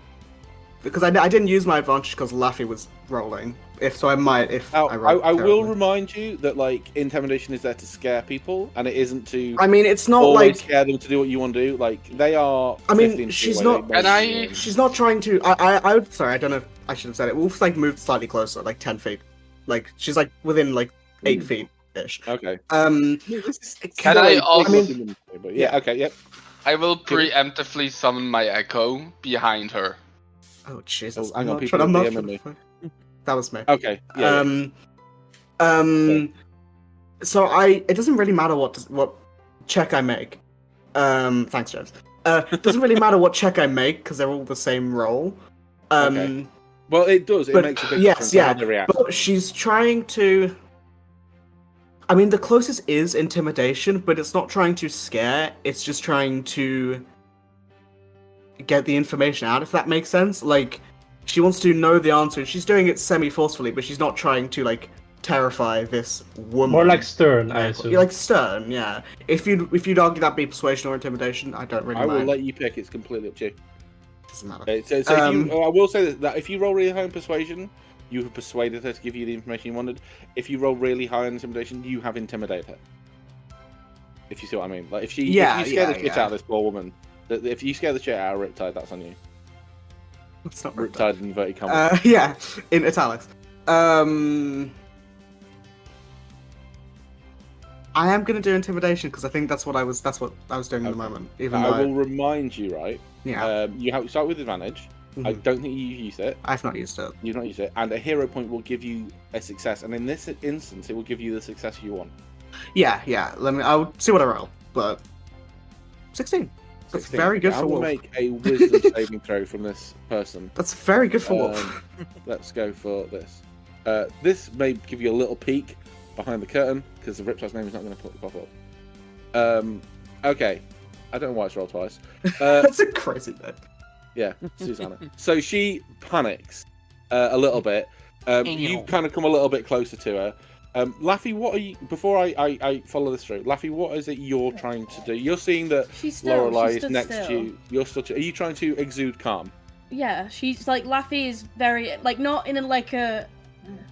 because I didn't use my advantage because Laffy was rolling. I might if Now, I roll. I will terribly. remind you that like intimidation is there to scare people, and it isn't to I mean, it's not always like scare them to do what you want to do. Like they are. I mean, 15 feet she's away, not- they Can I- basically- she's not trying to. I would. Sorry, I don't know. If I should have said it. Wolf's like moved slightly closer, like 10 feet. Like she's like within like 8 feet ish. Okay. Can I also- But yeah. Okay. Yep. I will preemptively summon my echo behind her. Oh Jesus! Oh, hang on, I'm people not are trying. DMing me. That was me. Okay. Yeah. So it doesn't really matter what check I make. Thanks, James. It doesn't really matter what check I make because they're all the same roll. Okay. Well, it does. It but- makes a big yes, difference in how yeah, they react. But she's trying to. I mean, the closest is intimidation, but it's not trying to scare. It's just trying to get the information out. If that makes sense, like she wants to know the answer. She's doing it semi-forcefully, but she's not trying to like terrify this woman. More like stern, I assume. You're like stern, yeah. If you'd argue that be persuasion or intimidation, I don't really I will mind. let you pick. It's completely up to you. Doesn't matter. Okay, so if you, I will say that if you roll really high on persuasion, you have persuaded her to give you the information you wanted. If you roll really high on intimidation, you have intimidated her. If you see what I mean, like if you scare the shit out of this poor woman, if you scare the shit out of Riptide, that's on you. It's not Riptide in inverted commas. yeah, in italics. I am gonna do intimidation because I think that's what I was doing in the moment. Even though I will remind you, right? yeah, You have to start with advantage. I Mhm. don't think you use it. I've not used it. You've not used it, and a hero point will give you a success, and in this instance, it will give you the success you want. Yeah. I'll see what I roll, but 16. That's 16. very good I for will Wolf. make a wisdom saving throw from this person. That's very good for Wolf. Let's go for this. This may give you a little peek, behind the curtain because the Riptide's name is not going to pop up. Okay, I don't know why it's rolled twice. That's a crazy name. Yeah, Susanna. So she panics a little bit. You kind of come a little bit closer to her. Laffy, what are you? Before I follow this through, Laffy, what is it you're trying to do? You're seeing that Lorelei is next to you. You're still. Are you trying to exude calm? Yeah, she's like Laffy is very like not in a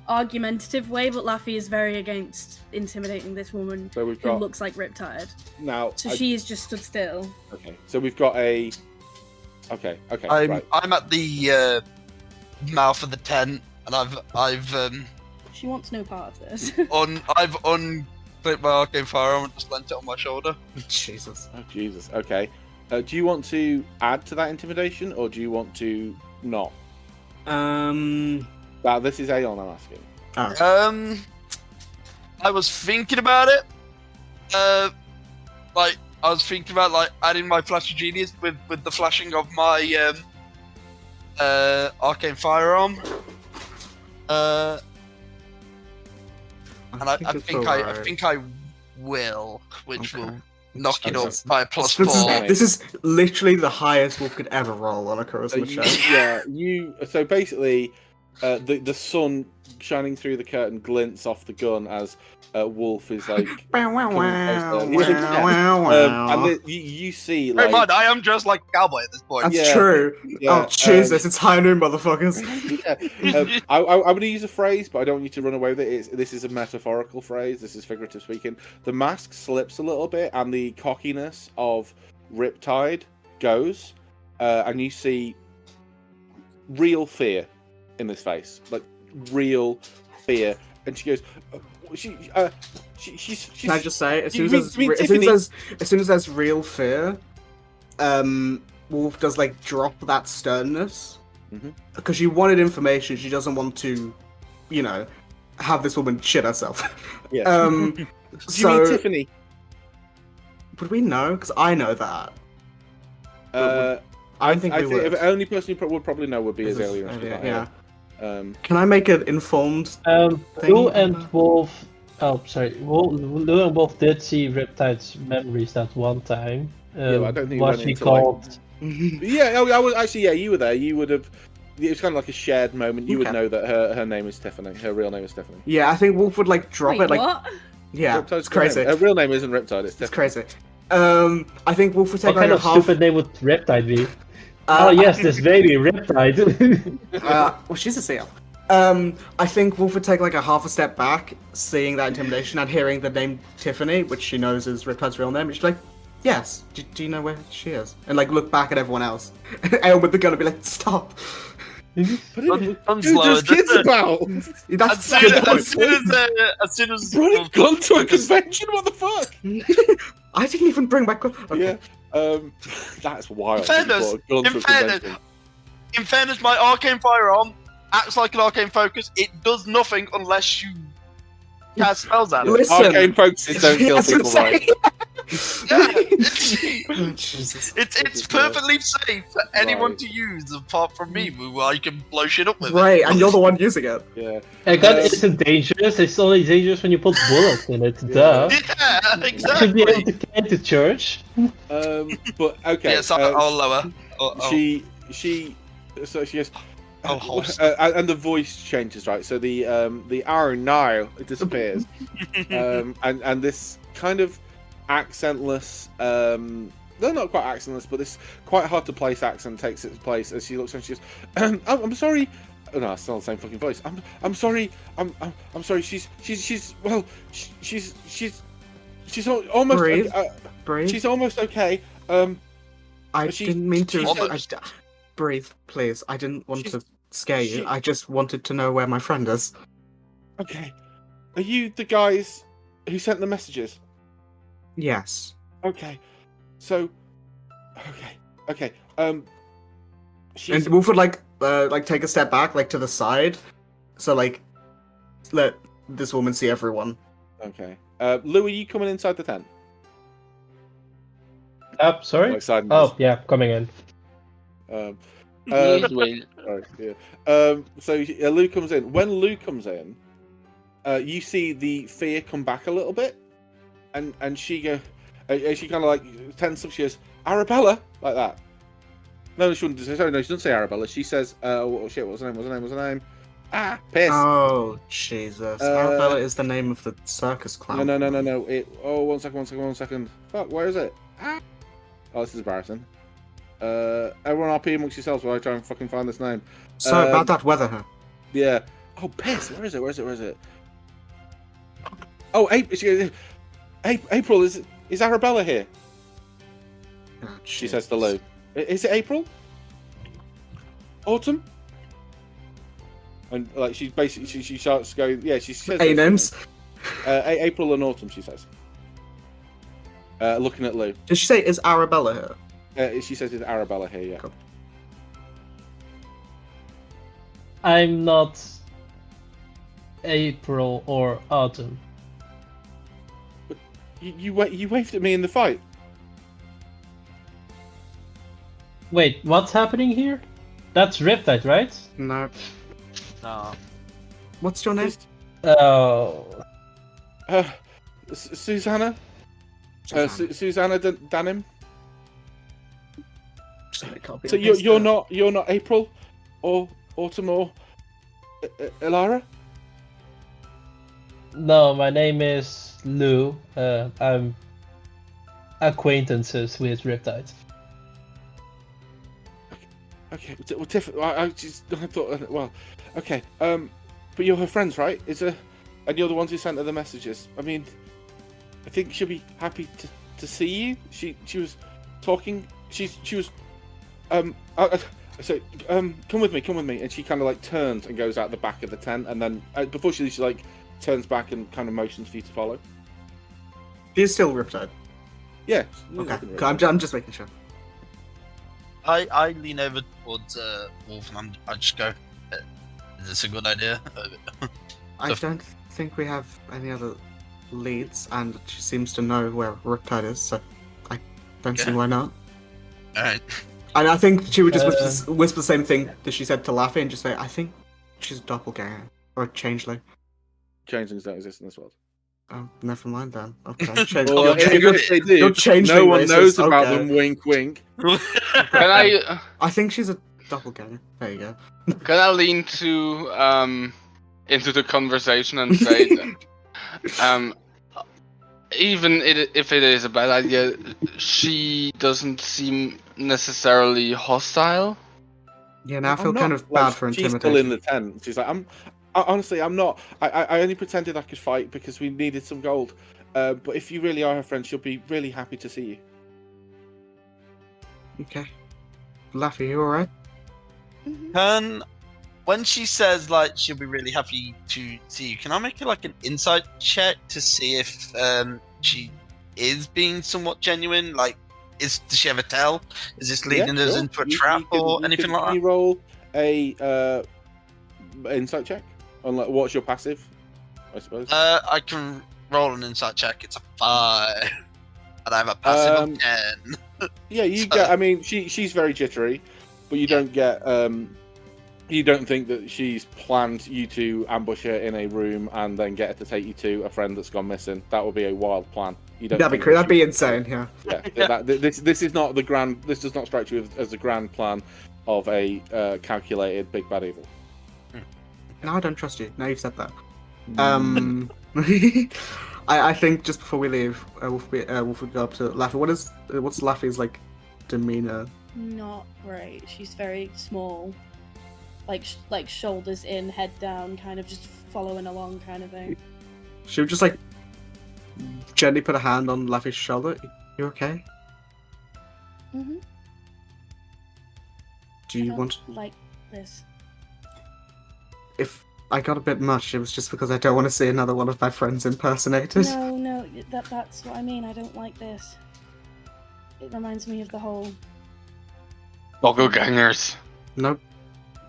argumentative way, but Laffy is very against intimidating this woman So we've who got looks like Riptide. now. So she is just stood still. Okay, so we've got a. Okay, right. I'm at the mouth of the tent, and I've She wants no part of this. I've unclipped my arcane firearm and just lent it on my shoulder. Jesus. Oh Jesus. Okay. Do you want to add to that intimidation, or do you want to not? This is Aeon I'm asking. Oh. I was thinking about it. I was thinking about adding my flash of genius with the flashing of my arcane firearm. And I think I will, which will knock it up by a plus 4. This is literally the highest Wolf could ever roll on a charisma check. Yeah, So basically, the sun shining through the curtain glints off the gun as Wolf is like. And you see like. Never mind, I am dressed like a cowboy at this point. That's true. Yeah, oh Jesus! It's high noon, motherfuckers. I'm going to use a phrase, but I don't want you to run away with it. This is a metaphorical phrase. This is figurative speaking. The mask slips a little bit, and the cockiness of Riptide goes, and you see real fear in this face, like real fear. And she goes, she's. Can I just say, as soon as there's real fear, Wolf does drop that sternness because she wanted information. She doesn't want to, have this woman shit herself. Yeah. Do you mean Tiffany? Would we know? Because I know that. I think we would. The only person who would probably know would be Azalea. Yeah. Can I make an informed thing? Lou and Wolf. Oh, sorry. Lou and Wolf did see Riptide's memories that one time. I don't think what she called. I was actually. Yeah, you were there. You would have. It was kind of like a shared moment. You would know that her name is Tiffany. Her real name is Tiffany. Yeah, I think Wolf would drop it. What? Yeah, Riptide's it's crazy. Her real name isn't Riptide. It's crazy. I think Wolf would take what kind of stupid name would Riptide be? Oh yes, this baby Riptide. Well, she's a seal. I think Wolf would take a half a step back, seeing that intimidation and hearing the name Tiffany, which she knows is Riptide's real name. And she's like, "Yes. Do you know where she is?" And look back at everyone else. And with the gun, and be like, "Stop." Dude, there's kids about. That's as soon as brought a gun to a convention. What the fuck? I didn't even bring my gun. Okay. Yeah. That's wild. In fairness, my arcane firearm acts like an arcane focus. It does nothing unless you cast spells at it. Listen, arcane focuses don't kill people, right? It's perfectly safe for anyone to use apart from me, who I can blow shit up with. Right, and you're the one using it. Yeah. A gun isn't dangerous. It's only dangerous when you put bullets in it. Duh. Yeah, You exactly. should be able to get into church. But okay. Yes, I'll lower. She goes. And the voice changes, right? So the "oh no" it disappears, and this kind of accentless, no, not quite accentless, but this quite hard to place accent takes its place as she looks and she goes, I'm sorry. Oh, no, it's still the same fucking voice. I'm sorry. I'm sorry. She's almost. Breathe. Breathe. She's almost okay. I didn't mean to. Breathe, please. I didn't want to scare you. I just wanted to know where my friend is. Okay. Are you the guys who sent the messages? Yes. Okay. So. Okay. And Wolf would take a step back, to the side, so let this woman see everyone. Okay. Lou, are you coming inside the tent? Sorry? Oh, yeah, coming in. Sorry, yeah. So Lou comes in. When Lou comes in, you see the fear come back a little bit, and she kind of like tense up. She goes, Arabella, like that. No, she wouldn't. Sorry, no, she doesn't say Arabella. She says, oh shit, what's her name? Ah, piss. Oh, Jesus. Arabella is the name of the circus clown. No. One second. Fuck, where is it? Ah. Oh, this is embarrassing. Everyone RP amongst yourselves while I try and fucking find this name. So, about that weather, huh? Yeah. Oh, piss. Where is it? Oh, April, is Arabella here? Oh, She says to Lou. Is it April? Autumn? And like she basically she starts going, yeah, she says names. April and Autumn, she says. Looking at Lou. Did she say is Arabella here? She says it's Arabella here, yeah. Cool. I'm not April or Autumn. You waved at me in the fight. Wait, what's happening here? That's Riptide, right? No. No. What's your name? Oh. Susanna? Susanna Danim? So you're not April or Autumn or Elara? No, my name is Lou. I'm acquaintances with Riptide. Okay, well, I thought, well, okay, but you're her friends, right? And you're the ones who sent her the messages. I mean, I think she'll be happy to see you. She was talking. She was, so come with me, and she kind of like turns and goes out the back of the tent, and then before she like turns back and kind of motions for you to follow. She's still Riptide. Yeah. Okay, I'm just making sure. I lean over towards Wolf and I just go, is this a good idea? I don't think we have any other leads, and she seems to know where Riptide is, so I don't see why not. Alright. And I think she would just whisper the same thing that she said to Laffy and just say, I think she's a doppelganger, or a changeling. Changelings don't exist in this world. Oh, never mind then. Okay. Well, even if they do, no one knows about them. Wink, wink. Can I think she's a doppelganger. There you go. Can I lean into the conversation and say, even if it is a bad idea, she doesn't seem necessarily hostile. Yeah, now I feel kind of bad for intimidation. She's still in the tent. She's like, honestly, I'm not. I only pretended I could fight because we needed some gold. But if you really are her friend, she'll be really happy to see you. Okay. Laffy, you alright? When she says like she'll be really happy to see you, can I make like an insight check to see if she is being somewhat genuine? Like, does she ever tell? Is this leading us into a trap or anything like that? Can you roll a insight check on like what's your passive? I suppose. I can roll an insight check. It's a 5, and I have a passive of 10. Yeah, you get. I mean, she's very jittery, but you don't get. You don't think that she's planned you to ambush her in a room and then get her to take you to a friend that's gone missing. That would be a wild plan. You don't. That'd be insane. Yeah. Yeah. This is not the grand. This does not strike you as the grand plan of a calculated big bad evil. No, I don't trust you. Now you've said that. I think just before we leave, Wolf would go up to Laffy. What's Laffy's like demeanor? Not great. She's very small, like shoulders in, head down, kind of just following along, kind of thing. She would just like gently put a hand on Laffy's shoulder. You okay? Mhm. Do you want like this? If I got a bit much, it was just because I don't want to see another one of my friends impersonated. No, that's what I mean. I don't like this. It reminds me of the whole... Doppelgangers. Nope.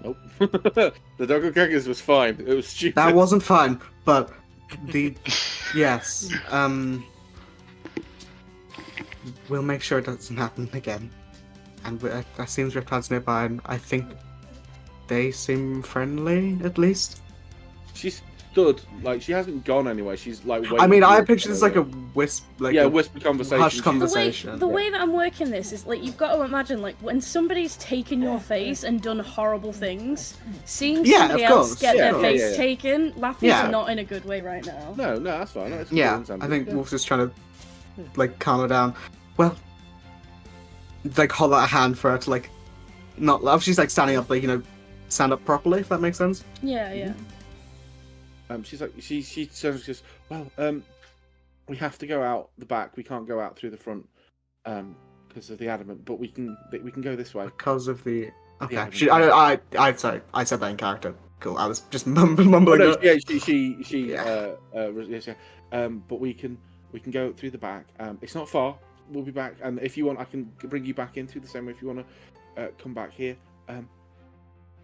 The Doppelgangers was fine. It was stupid. That wasn't fine, but the... yes. We'll make sure it doesn't happen again. And that seems Riptide's nearby, and I think they seem friendly, at least. She's stood, like she hasn't gone anywhere. She's like waiting. I mean, for I you to picture come this like a over. wisp, like yeah, a whisper conversation. hushed She's- conversation. The way that I'm working this is like you've got to imagine like when somebody's taken your face and done horrible things, seeing Yeah, somebody of else course. get Yeah, their yeah, face yeah. taken, Laffy's Yeah. not in a good way right now. No, that's fine. That's Yeah, cool, I think yeah. Wolf's just trying to like calm her down. Well, like hold out a hand for her to like not laugh. She's like standing up, like stand up properly, if that makes sense. Yeah. She's like she says just well we have to go out the back. We can't go out through the front because of the adamant, but we can go this way. Because of the okay. Yeah, Sorry, I said that in character. Cool. I was just mumbling. Oh, no, it. yeah, she Yeah. yes, yeah. But we can go through the back. It's not far. We'll be back, and if you want, I can bring you back in through the same way. If you want to come back here,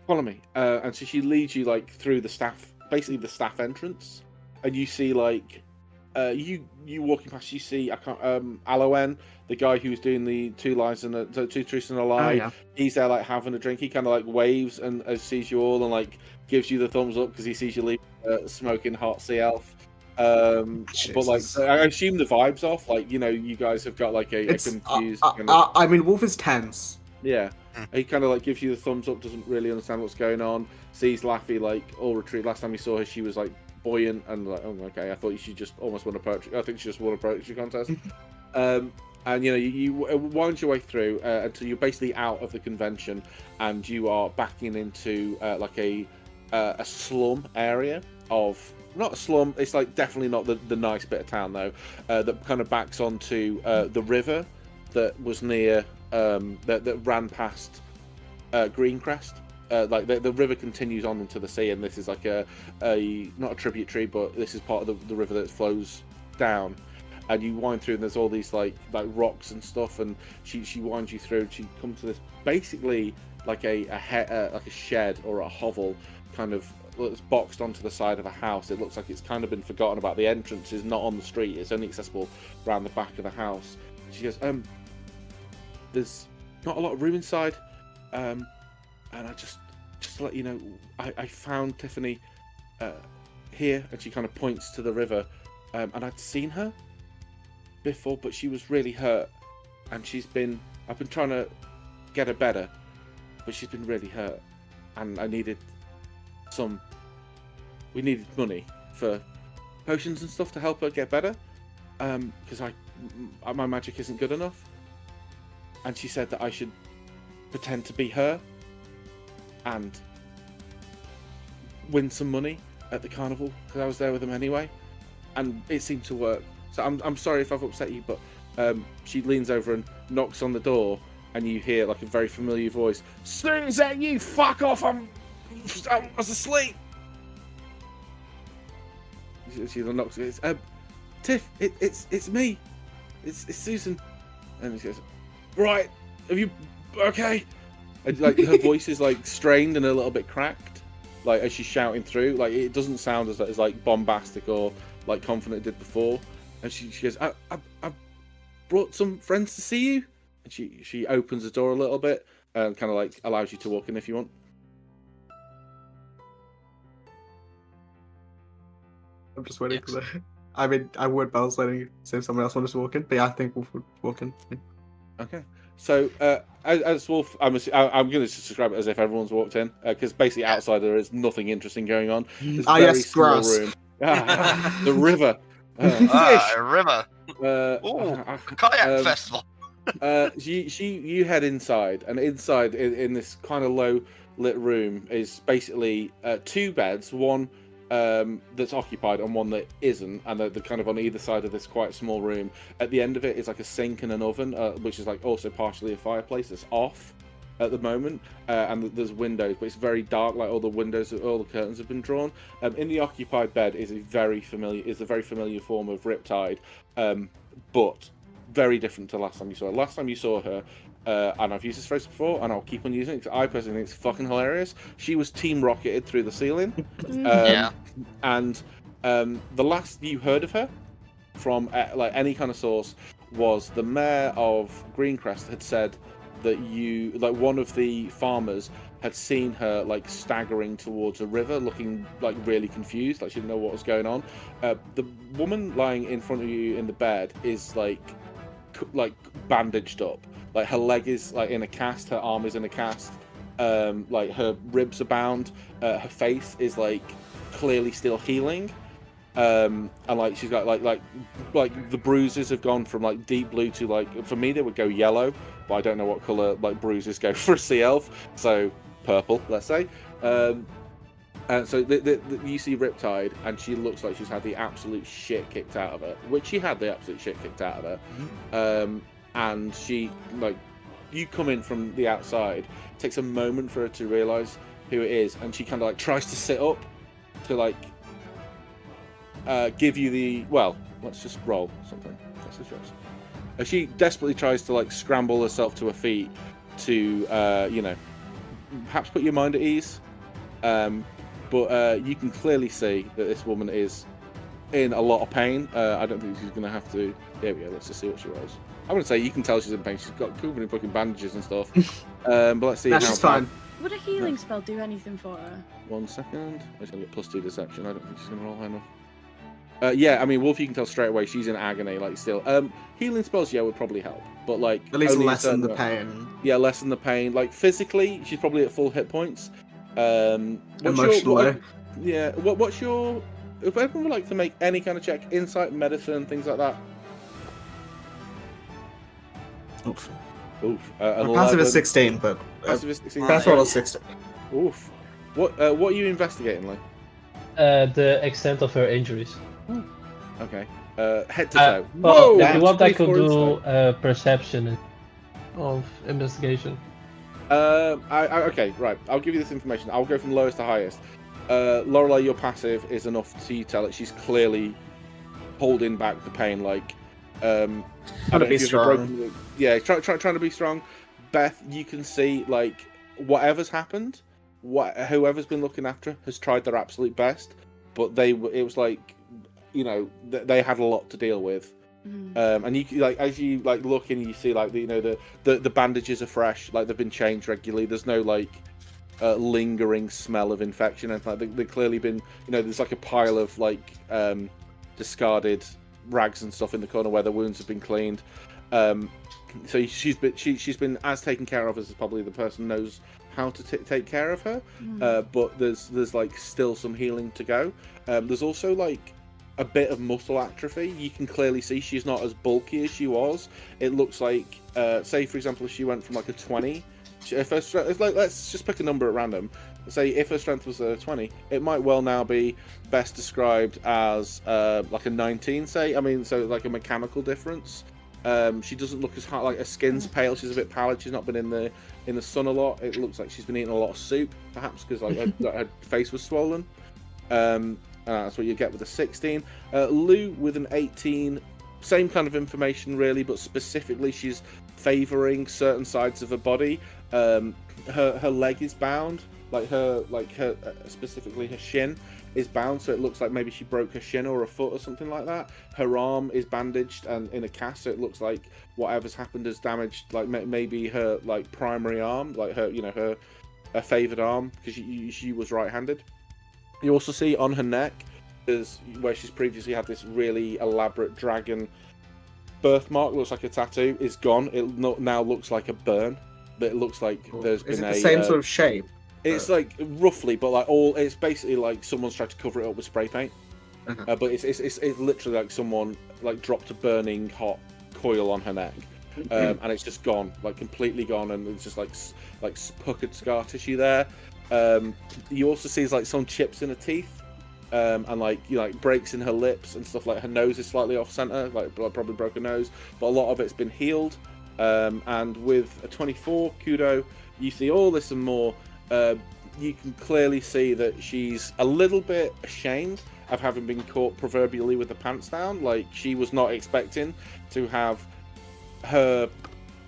follow me. And so she leads you like through the staff, basically the staff entrance, and you see like you walking past. You see Aloen, the guy who's doing the two truths and a lie. Oh, yeah. He's there like having a drink. He kind of like waves and sees you all and like gives you the thumbs up because he sees you leave smoking hot sea elf. But like I assume the vibe's off. Like you guys have got like a confused. Kind of... I mean, Wolf is tense. Yeah, he kind of like gives you the thumbs up. Doesn't really understand what's going on. Sees Laffy like all retreat. Last time we saw her, she was like buoyant and like, oh okay. I thought she just almost won a poetry. I think she just won a poetry contest. And you wind your way through until you're basically out of the convention, and you are backing into like a slum area of. Not a slum. It's like definitely not the nice bit of town though. That kind of backs onto the river that was near that ran past Greencrest. Like the river continues on into the sea, and this is like a not a tributary, but this is part of the river that flows down. And you wind through, and there's all these like rocks and stuff, and she winds you through. And she comes to this basically like a shed or a hovel, kind of. It's boxed onto the side of a house. It looks like it's kind of been forgotten about. The entrance is not on the street. It's only accessible around the back of the house. She goes, there's not a lot of room inside. And I just to let you know, I found Tiffany here, and she kind of points to the river. And I'd seen her before, but she was really hurt. And I've been trying to get her better, but she's been really hurt. And I needed we needed money for potions and stuff to help her get better, because my magic isn't good enough. And she said that I should pretend to be her and win some money at the carnival, because I was there with them anyway, and it seemed to work. So I'm sorry if I've upset you, but she leans over and knocks on the door, and you hear like a very familiar voice. Susan, you fuck off! I was asleep. She knocks. It's Tiff. It's me. It's Susan. And she goes, right. Have you okay? And like her voice is like strained and a little bit cracked, like as she's shouting through. Like it doesn't sound as like bombastic or like confident it did before. And she goes, I brought some friends to see you. And she opens the door a little bit and kind of like allows you to walk in if you want. I'm just waiting for the. I mean, I would, but I was letting you say if someone else wanted to walk in. But yeah, I think Wolf would walk in. Yeah. Okay. So as Wolf, I'm going to describe it as if everyone's walked in, because basically outside there is nothing interesting going on. It's a very small grass. room. The river. A river. Ooh, Kayak festival. You head inside, and inside in this kind of low lit room is basically two beds, one that's occupied and one that isn't, and they're kind of on either side of this quite small room. At the end of it is like a sink and an oven, which is like also partially a fireplace that's off at the moment, and there's windows, but it's very dark. Like all the curtains have been drawn. In the occupied bed is a very familiar form of Riptide, but very different to last time you saw her. Last time you saw her, and I've used this phrase before, and I'll keep on using it because I personally think it's fucking hilarious. She was team rocketed through the ceiling. Yeah. And the last you heard of her from like any kind of source was the mayor of Greencrest had said that one of the farmers had seen her like staggering towards a river, looking like really confused, like she didn't know what was going on. The woman lying in front of you in the bed is like bandaged up. Like her leg is like in a cast, her arm is in a cast. Like her ribs are bound. Her face is like clearly still healing. And like she's got like the bruises have gone from like deep blue to like, for me they would go yellow, but I don't know what color like bruises go for a sea elf, so purple, let's say. And so you see Riptide, and she looks like she's had the absolute shit kicked out of her, which she had the absolute shit kicked out of her. And she, like, you come in from the outside, it takes a moment for her to realise who it is, and she kind of like tries to sit up to like give you the, well, let's just roll something. Let's just roll. She desperately tries to like scramble herself to her feet to, you know, perhaps put your mind at ease. But you can clearly see that this woman is in a lot of pain. I don't think she's going to have to. There we go. Let's just see what she rolls. I'm going to say you can tell she's in pain. She's got covered in fucking bandages and stuff. But let's see. That's just fine. Would a healing spell do anything for her? 1 second. I'm just going to get +2 deception. I don't think she's going to roll high enough. Yeah, I mean, Wolf, you can tell straight away she's in agony, like, still. Healing spells, yeah, would probably help, but, like... At least lessen the pain. Yeah, lessen the pain. Like, physically, she's probably at full hit points. Emotionally. What's your... If everyone would like to make any kind of check, insight, medicine, things like that. Oof. Passive is 16, but... Passive is 16. That's what I was 16. Oof. What are you investigating, like? The extent of her injuries. Okay. Head to toe. Well, Whoa! if you want, I could 24 do perception of investigation. Okay, right. I'll give you this information. I'll go from lowest to highest. Lorelei, your passive is enough to tell that she's clearly holding back the pain. Like, Trying to be strong. Trying to be strong. Beth, you can see like whatever's happened. Whoever's been looking after her has tried their absolute best, but it was like, you know, they had a lot to deal with. And you like, as you like look in, you see like the bandages are fresh, like they've been changed regularly. There's no like lingering smell of infection, and like they've clearly been, you know, there's like a pile of like discarded rags and stuff in the corner where the wounds have been cleaned. So she's been as taken care of as probably the person knows how to take care of her. But there's like still some healing to go. There's also like a bit of muscle atrophy. You can clearly see she's not as bulky as she was. It looks like, say for example, if she went from like a 20, if her strength, it's like, let's just pick a number at random. Say if her strength was a 20, it might well now be best described as like a 19. Say, I mean, so like a mechanical difference. She doesn't look as hard, like her skin's pale. She's a bit pallid. She's not been in the sun a lot. It looks like she's been eating a lot of soup, perhaps because like her face was swollen. That's what you get with a 16. Lou with an 18, same kind of information really, but specifically she's favouring certain sides of her body. Her leg is bound, like her specifically her shin is bound, so it looks like maybe she broke her shin or a foot or something like that. Her arm is bandaged and in a cast, so it looks like whatever's happened has damaged like maybe her like primary arm, like her, you know, her favoured arm, because she was right-handed. You also see on her neck is where she's previously had this really elaborate dragon birthmark, looks like a tattoo, is gone. It now looks like a burn, but it looks like there's been the same sort of shape? It's like roughly, but like it's basically like someone's tried to cover it up with spray paint. But it's literally like someone like dropped a burning hot coil on her neck, and it's just gone, like completely gone, and it's just like puckered scar tissue there. You also see like some chips in her teeth, and like breaks in her lips and stuff. Like her nose is slightly off center, like probably broke her nose, but a lot of it's been healed. And with a 24 kudo, you see all this and more. You can clearly see that she's a little bit ashamed of having been caught proverbially with the pants down. Like she was not expecting to have her.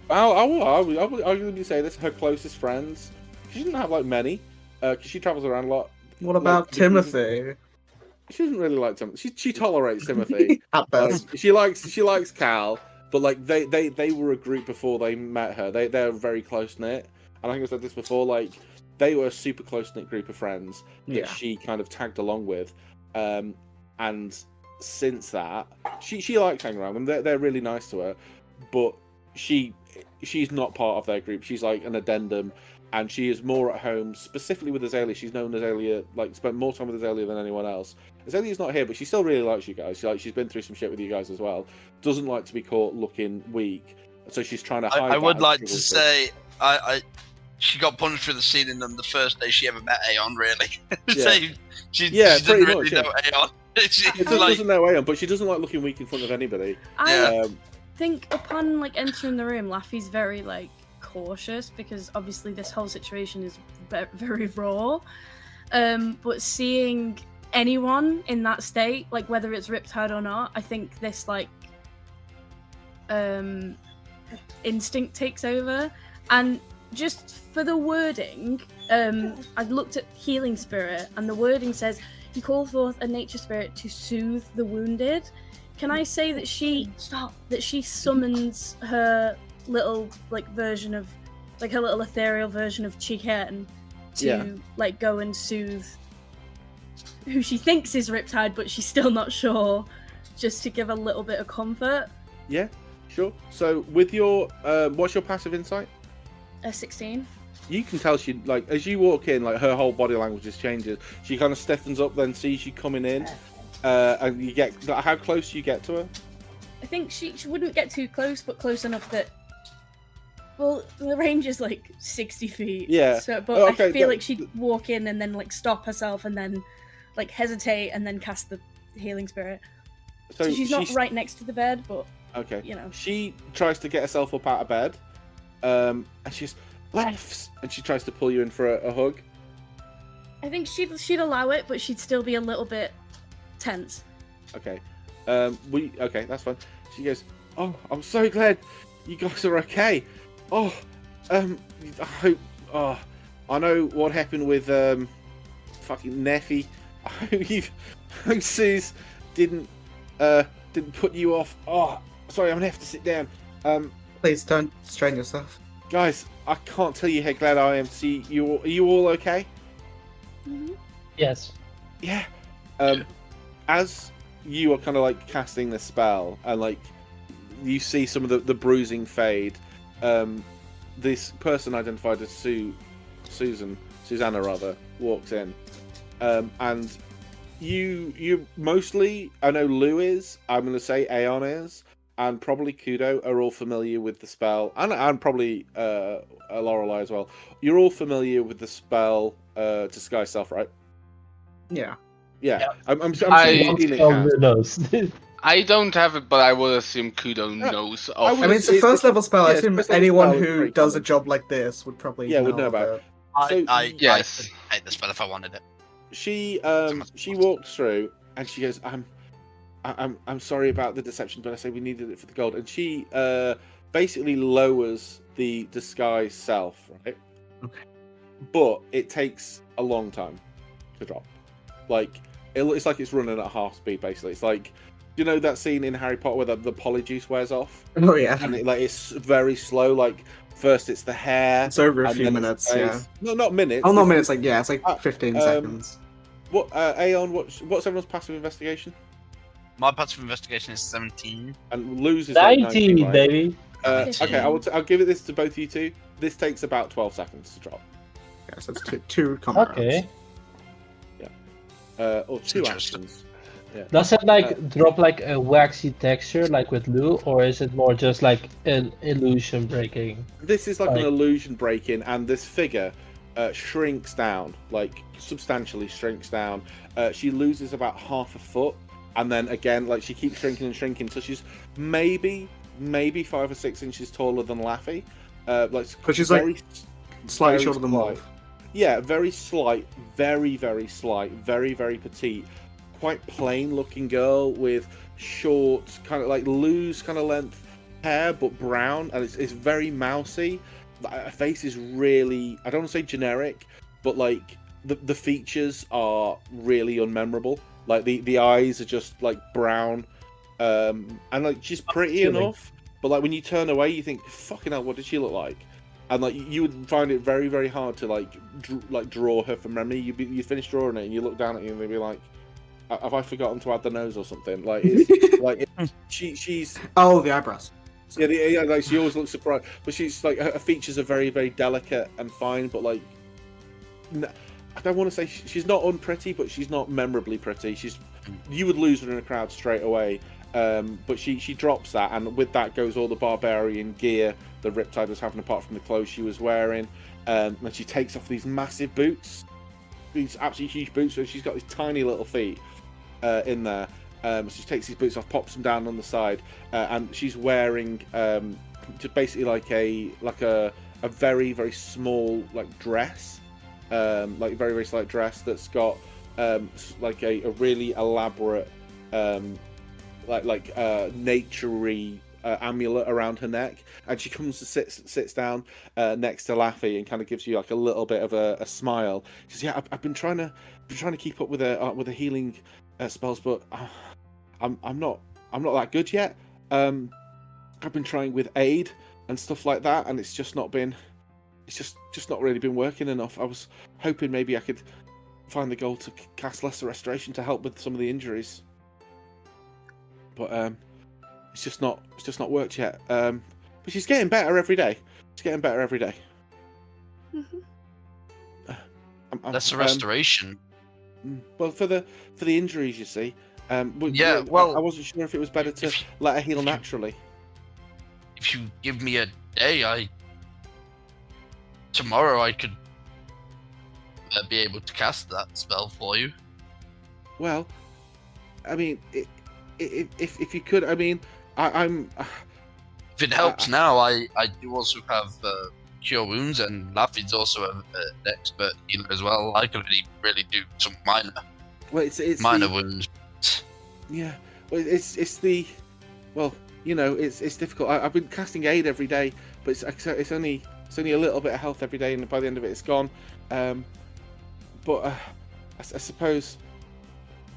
I'll arguably say this: her closest friends. She didn't have like many, because she travels around a lot. What about Timothy? She doesn't really like Timothy. She tolerates Timothy. At best. She likes Cal, but like they were a group before they met her. They're very close knit. And I think I said this before. Like they were a super close-knit group of friends that Yeah. she kind of tagged along with. And since that, she likes hanging around them. They're really nice to her, but she's not part of their group. She's like an addendum, and she is more at home, specifically with Azalea. She's known Azalea, like, spent more time with Azalea than anyone else. Azalea's not here, but she still really likes you guys. She's been through some shit with you guys as well. Doesn't like to be caught looking weak, so she's trying to hide. I would that like as to she goes say, she got punched through the ceiling on the first day she ever met Aeon, really. Yeah. she Yeah, didn't pretty really much, know Aeon. She's through. She like, doesn't know Aeon, but she doesn't like looking weak in front of anybody. I think upon like entering the room, Laffy's very like cautious because obviously this whole situation is very raw. But seeing anyone in that state, like whether it's Riptide or not, I think this like instinct takes over. And just for the wording, I looked at Healing Spirit, and the wording says you call forth a nature spirit to soothe the wounded. Can I say that she summons her little like version of like her little ethereal version of Chiken to like go and soothe who she thinks is Riptide, but she's still not sure, just to give a little bit of comfort. Yeah, sure. So with your what's your passive insight? 16. You can tell she, like, as you walk in, like, her whole body language just changes. She kind of stiffens up, then sees you coming in, and you get, like, how close do you get to her? I think she wouldn't get too close, but close enough that, well, the range is like 60 feet. Yeah. So, but Oh, okay, I feel like she'd walk in and then like stop herself and then like hesitate and then cast the healing spirit. So she's not right next to the bed, but okay, you know. She tries to get herself up out of bed, and she's lefts, and she tries to pull you in for a hug. I think she'd allow it, but she'd still be a little bit tense. Okay, okay, that's fine. She goes, "Oh, I'm so glad you guys are okay. Oh, I hope. Oh, I know what happened with fucking Neffy. I hope Suze didn't put you off. Oh, sorry, I'm gonna have to sit down. Please don't strain yourself. Guys, I can't tell you how glad I am to see you. Are you all okay? Mm-hmm. Yes. Yeah. As you are kind of like casting the spell, and like you see some of the bruising fade, this person identified as Susanna rather, walks in, and you mostly, I know Lou is, I'm going to say Aeon is, and probably Kudo are all familiar with the spell, and probably Lorelei as well. You're all familiar with the spell Disguise Self, right? Yeah. Yeah. I'm sure I- knows. I don't have it, but I would assume Kudo knows I of would I mean, it. it's a first level spell. I Yeah, assume first level anyone spell is who very does a common. job like this would probably would know about of it. So, Yes. I could hate the spell if I wanted it. She walks through and she goes, I'm sorry about the deception, but I say we needed it for the gold. And she basically lowers the Disguise Self, right? Okay. But it takes a long time to drop. Like it's like it's running at half speed. Basically, it's like, you know that scene in Harry Potter where the polyjuice wears off, Oh yeah. and it's very slow. Like first it's the hair. It's over a and few then it's minutes. the Yeah. face. No, not minutes. Oh, no This minutes. is- Like yeah, it's like 15 um, seconds. What Aeon? What's everyone's passive investigation? My passive investigation is 17. And loses like 19, right? baby. Okay, I'll give it this to both you two. This takes about 12 seconds to drop. Yeah, so it's two combat Okay. Or two Interesting. actions. Yeah. Does it like drop like a waxy texture like with Lou, or is it more just like an illusion breaking? This is like an Like- illusion break-in, and this figure shrinks down, like substantially shrinks down. She loses about half a foot, and then again, like she keeps shrinking and shrinking, so she's maybe 5 or 6 inches taller than Laffy. Like, But she's, like, very, Slightly very shorter than slight. Wolf. Yeah, very slight, very slight, very petite, quite plain-looking girl with short, kind of like loose kind of length hair, but brown, and it's very mousy. Her face is really, I don't want to say generic, but like the features are really unmemorable. Like the eyes are just like brown, and like she's pretty Appealing. enough, but like when you turn away, you think, fucking hell, what did she look like? and like you would find it very, very hard to like draw her from memory. You'd finish drawing it, and you look down at you, and they'd be like, "Have I forgotten to add the nose or something?" Like it's like she's Oh, the eyebrows. yeah, like she always looks surprised, but she's like her features are very, very delicate and fine, but like I don't want to say she's not unpretty, but she's not memorably pretty. You would lose her in a crowd straight away. But she drops that, and with that goes all the barbarian gear the Riptide was having, apart from the clothes she was wearing. And she takes off these massive boots, these absolutely huge boots, and she's got these tiny little feet in there. So she takes these boots off, pops them down on the side, and she's wearing just basically like a very, very small like dress, like very, very slight dress that's got like a really elaborate naturey amulet around her neck, and she comes to sits down next to Laffy and kind of gives you like a little bit of a smile. She says, "Yeah, I've been trying to keep up with the healing spells, but I'm not that good yet. I've been trying with aid and stuff like that, and it's just not really been working enough. I was hoping maybe I could find the gold to cast Lesser Restoration to help with some of the injuries, but it's just not worked yet. But she's getting better every day. Mm-hmm. Lesser Restoration. Well, for the injuries, you see. Yeah, well, I wasn't sure if it was better to let her heal naturally. If you give me a day, tomorrow I could be able to cast that spell for you. Well, I mean, if you could, I mean, I'm. If it helps now, I do also have Cure Wounds, and Laffy's also an expert healer as well. I can really do some minor wounds. Yeah, well, it's the, well, you know, it's difficult. I've been casting aid every day, but it's only a little bit of health every day, and by the end of it, it's gone. But I suppose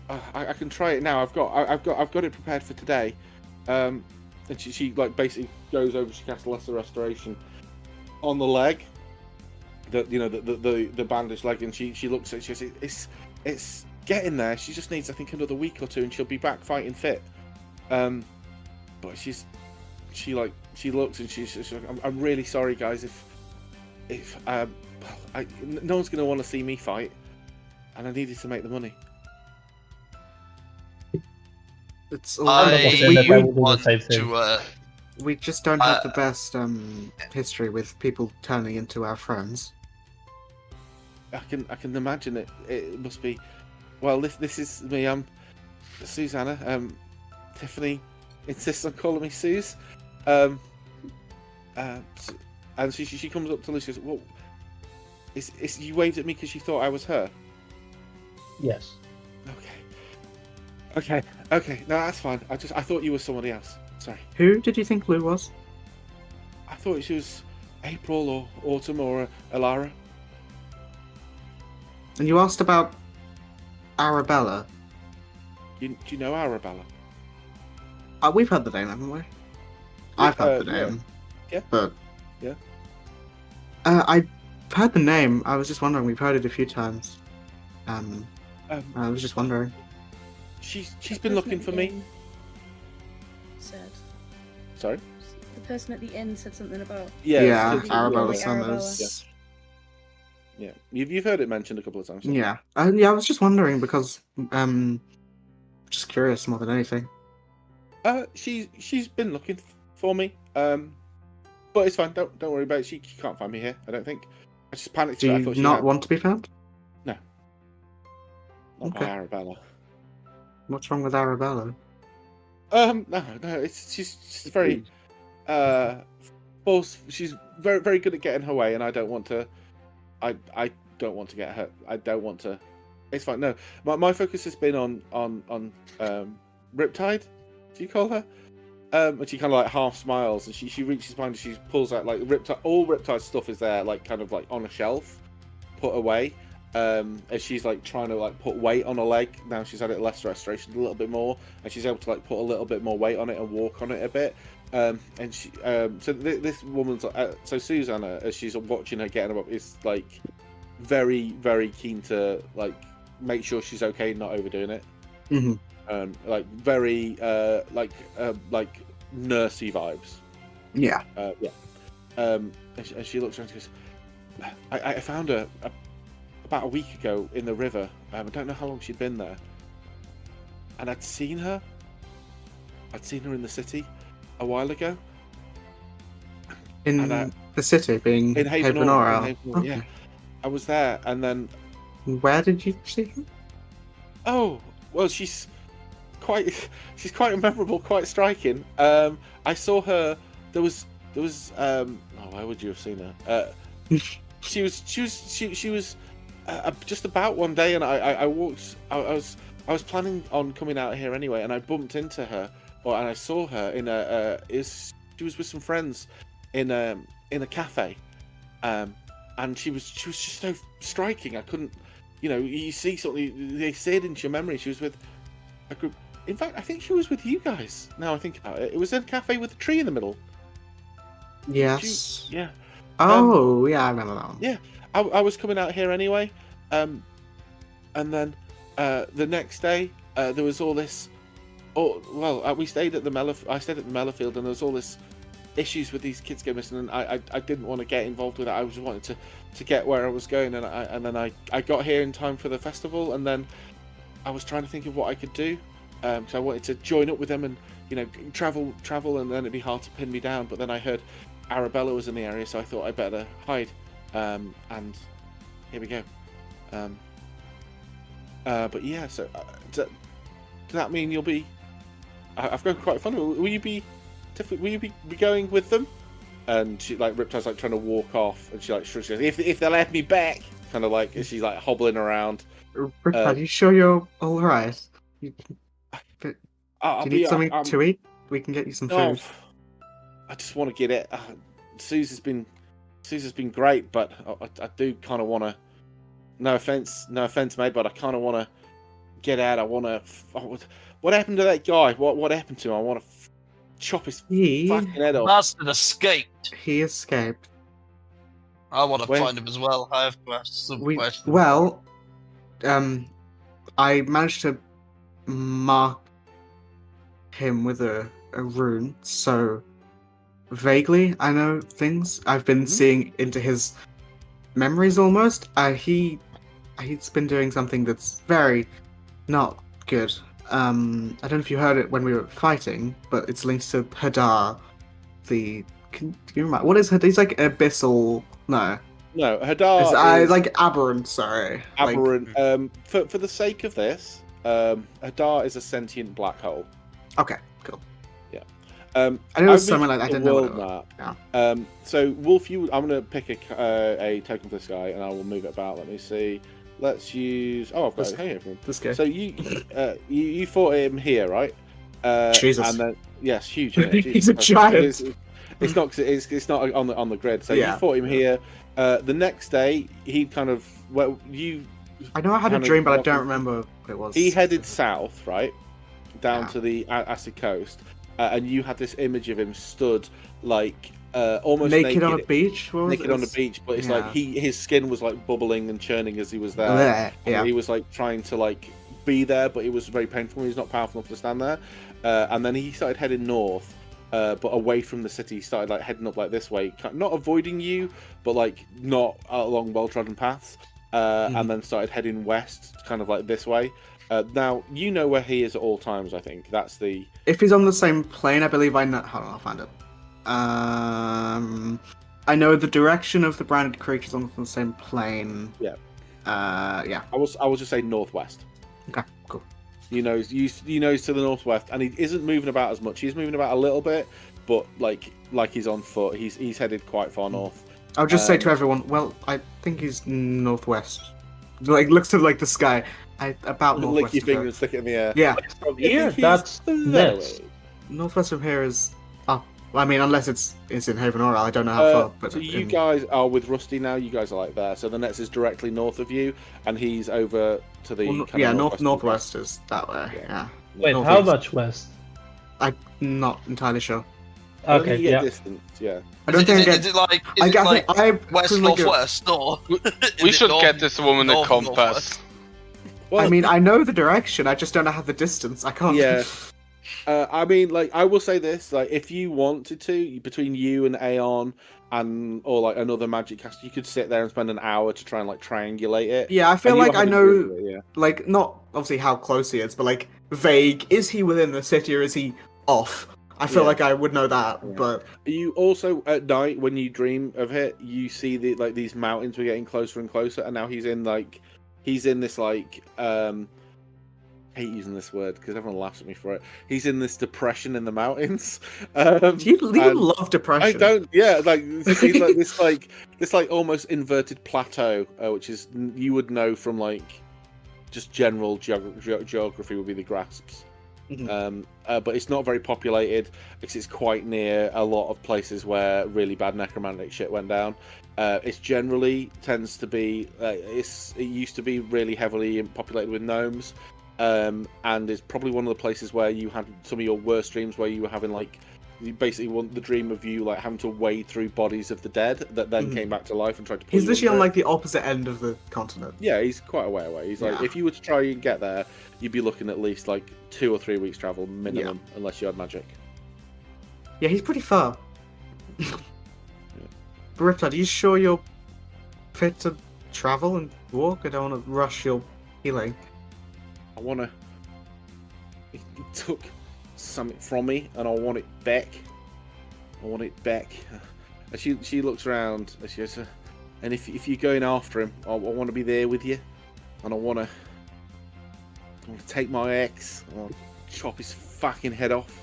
I can try it now. I've got it prepared for today. And she like basically goes over. She casts Lesser Restoration on the leg, the bandaged leg, and she looks at it. She says, it's getting there. She just needs, I think, another week or two, and she'll be back fighting fit. But she looks and she's like, I'm really sorry, guys. If no one's going to want to see me fight, and I needed to make the money. It's we just don't have the best history with people turning into our friends. I can imagine it. It must be. Well, this is me. I'm Susanna. Tiffany insists on calling me Suze. And she comes up to Lucy and says, "Well, is you waved at me because you thought I was her?" Yes. Okay. No, that's fine. I thought you were somebody else. Sorry. Who did you think Lou was? I thought she was April or Autumn or Alara. And you asked about Arabella. Do you know Arabella? We've heard the name, haven't we? I've heard the name. Yeah. But yeah. I've heard the name. I was just wondering. We've heard it a few times. I was just wondering. She's been looking for me. Said. Sorry? The person at the inn said something about. Yeah, Arabella Arabella. Summers. Yeah. You've heard it mentioned a couple of times. Yeah. I was just wondering because just curious more than anything. She's been looking for me. But it's fine. Don't worry about it. She can't find me here. I don't think. I just panicked. Do you not want to be found? No. Not by Arabella. What's wrong with Arabella? No. She's very false. She's very, very good at getting her way, and I don't want to. I don't want to get her. I don't want to. It's fine. No, my focus has been on Riptide. Do you call her? And she kind of like half smiles, and she reaches behind and she pulls out like Riptide. All Riptide's stuff is there, like kind of like on a shelf, put away. As she's like trying to like put weight on her leg. Now she's had it less restoration a little bit more, and she's able to like put a little bit more weight on it and walk on it a bit. And she, so this woman's so Susanna, as she's watching her getting up, is like very, very keen to like make sure she's okay, not overdoing it. Like very like nursey vibes. Yeah. Yeah. And she looks around and goes, I found her about a week ago in the river. I don't know how long she'd been there. And I'd seen her in the city a while ago. In the city, being in Haven Oral. Yeah. I was there, and then... Where did you see her? Oh, well, she's quite memorable, quite striking. I saw her. There was. Oh, why would you have seen her? She was just about one day, and I walked. I was planning on coming out here anyway, and I bumped into her, and I saw her in she was with some friends in a cafe, and she was just so striking. I couldn't, you see something, they say it into your memory. She was with a group. In fact, I think she was with you guys. Now I think about it, it was in a cafe with a tree in the middle. Yes. Yeah. Oh, yeah, I remember that one. Yeah, I was coming out here anyway, and then the next day there was all this. We stayed at the I stayed at the Mellorfield, and there was all this issues with these kids going missing, and I didn't want to get involved with it. I just wanted to get where I was going, and then I got here in time for the festival, and then I was trying to think of what I could do, because I wanted to join up with them and travel, and then it'd be hard to pin me down. But then I heard Arabella was in the area, so I thought I'd better hide, and here we go. But yeah, so does that mean you'll be? I've gone quite funny. Will you be going with them? And she Riptide's trying to walk off, and she shrugs. She goes, if they let me back, kind of like she's hobbling around. Riptide, you sure you're all right? Do you need something to eat? We can get you some food. I just want to get it. Suze has been great, but I do kind of want to. No offense mate, but I kind of want to get out. I want to. What happened to that guy? What happened to him? I want to chop his fucking head off. Bastard escaped. He escaped. I want to find him as well. I have some questions. Well, I managed to mark him with a rune, so vaguely I know things. I've been seeing into his memories almost. He's been doing something that's very not good. I don't know if you heard it when we were fighting, but it's linked to Hadar. Can you remember what is Hadar? He's like abyssal. No, Hadar. It's like aberrant. Sorry, aberrant. For the sake of this, Hadar is a sentient black hole. Okay, cool. Yeah. I know it was something like that. I didn't know what it was. Yeah. So Wolf, I'm gonna pick a token for this guy, and I will move it about. Let me see. Let's use. Oh, I've got it here. This guy. So you fought him here, right? Jesus. And then yes, huge. He's a giant. It's not. It's not on the grid. So yeah. You fought him here. The next day, he kind of. Well, you. I know I had a dream, but I don't remember what it was. He headed south, right, down to the Acid Coast, and you had this image of him stood almost naked on a beach. Naked on the beach, but it's his skin was bubbling and churning as he was there. Yeah. He was trying to be there, but it was very painful. He was not powerful enough to stand there. And then he started heading north, but away from the city. He started heading up this way, not avoiding you, but not along well-trodden paths. And then started heading west, kind of this way. Now you know where he is at all times. I think that's the. If he's on the same plane, I believe I know. Hold on, I'll find it. I know the direction of the branded creatures on the same plane. Yeah. Yeah. I will just say northwest. Okay, cool. You know he's to the northwest, and he isn't moving about as much. He's moving about a little bit, but like he's on foot. He's headed quite far north. I'll just say to everyone, well, I think he's northwest. Looks to the sky. About northwest. Lick your finger and stick it in the air. Yeah. Here, that's next. Northwest from here is up. I mean, unless it's in Haven Oral, I don't know how far. But so you guys are with Rusty now. You guys are there. So the Nets is directly north of you, and he's over to the northwest is that way. Yeah. Wait, how much west? I'm not entirely sure. I don't Okay, think you get yeah. distance. Yeah. I don't think I Is get. it like I guess I west couldn't look at- northwest or? We is it should north- get this woman a north, compass. northwest? Well, I mean, I know the direction. I just don't know how the distance. I can't. Yeah. I mean, like, I will say this: like, if you wanted to, between you and Aeon and or like another magic caster, you could sit there and spend an hour to try and like triangulate it. Yeah, I feel And you like I haven't know, driven it, yeah. like, not obviously how close he is, but like vague. Is he within the city or is he off? I feel Yeah. like I would know that, Yeah. but You also at night when you dream of it, you see the like these mountains were getting closer and closer, and now he's in this like I hate using this word because everyone laughs at me for it. He's in this depression in the mountains. you and love depression. I don't. Yeah, like he's like this like almost inverted plateau, which is you would know from like just general geography would be the grasps. Mhm. But it's not very populated because it's quite near a lot of places where really bad necromantic shit went down. It's generally tends to be it used to be really heavily populated with gnomes, and it's probably one of the places where you had some of your worst dreams where you were having like you basically want the dream of you like having to wade through bodies of the dead that then came back to life and tried to pull He's you literally on under it. like the opposite end of the continent. Yeah, he's quite a way away. He's like, Yeah. if you were to try and get there, you'd be looking at least like 2 or 3 weeks travel minimum, unless you had magic. Yeah, he's pretty far. Riptide, are you sure you're fit to travel and walk? I don't want to rush your healing. I want to. He took something from me, and I want it back. I want it back. And she looks around, and she goes, and if you're going after him, I want to be there with you, and I want to take my axe, and I'll chop his fucking head off.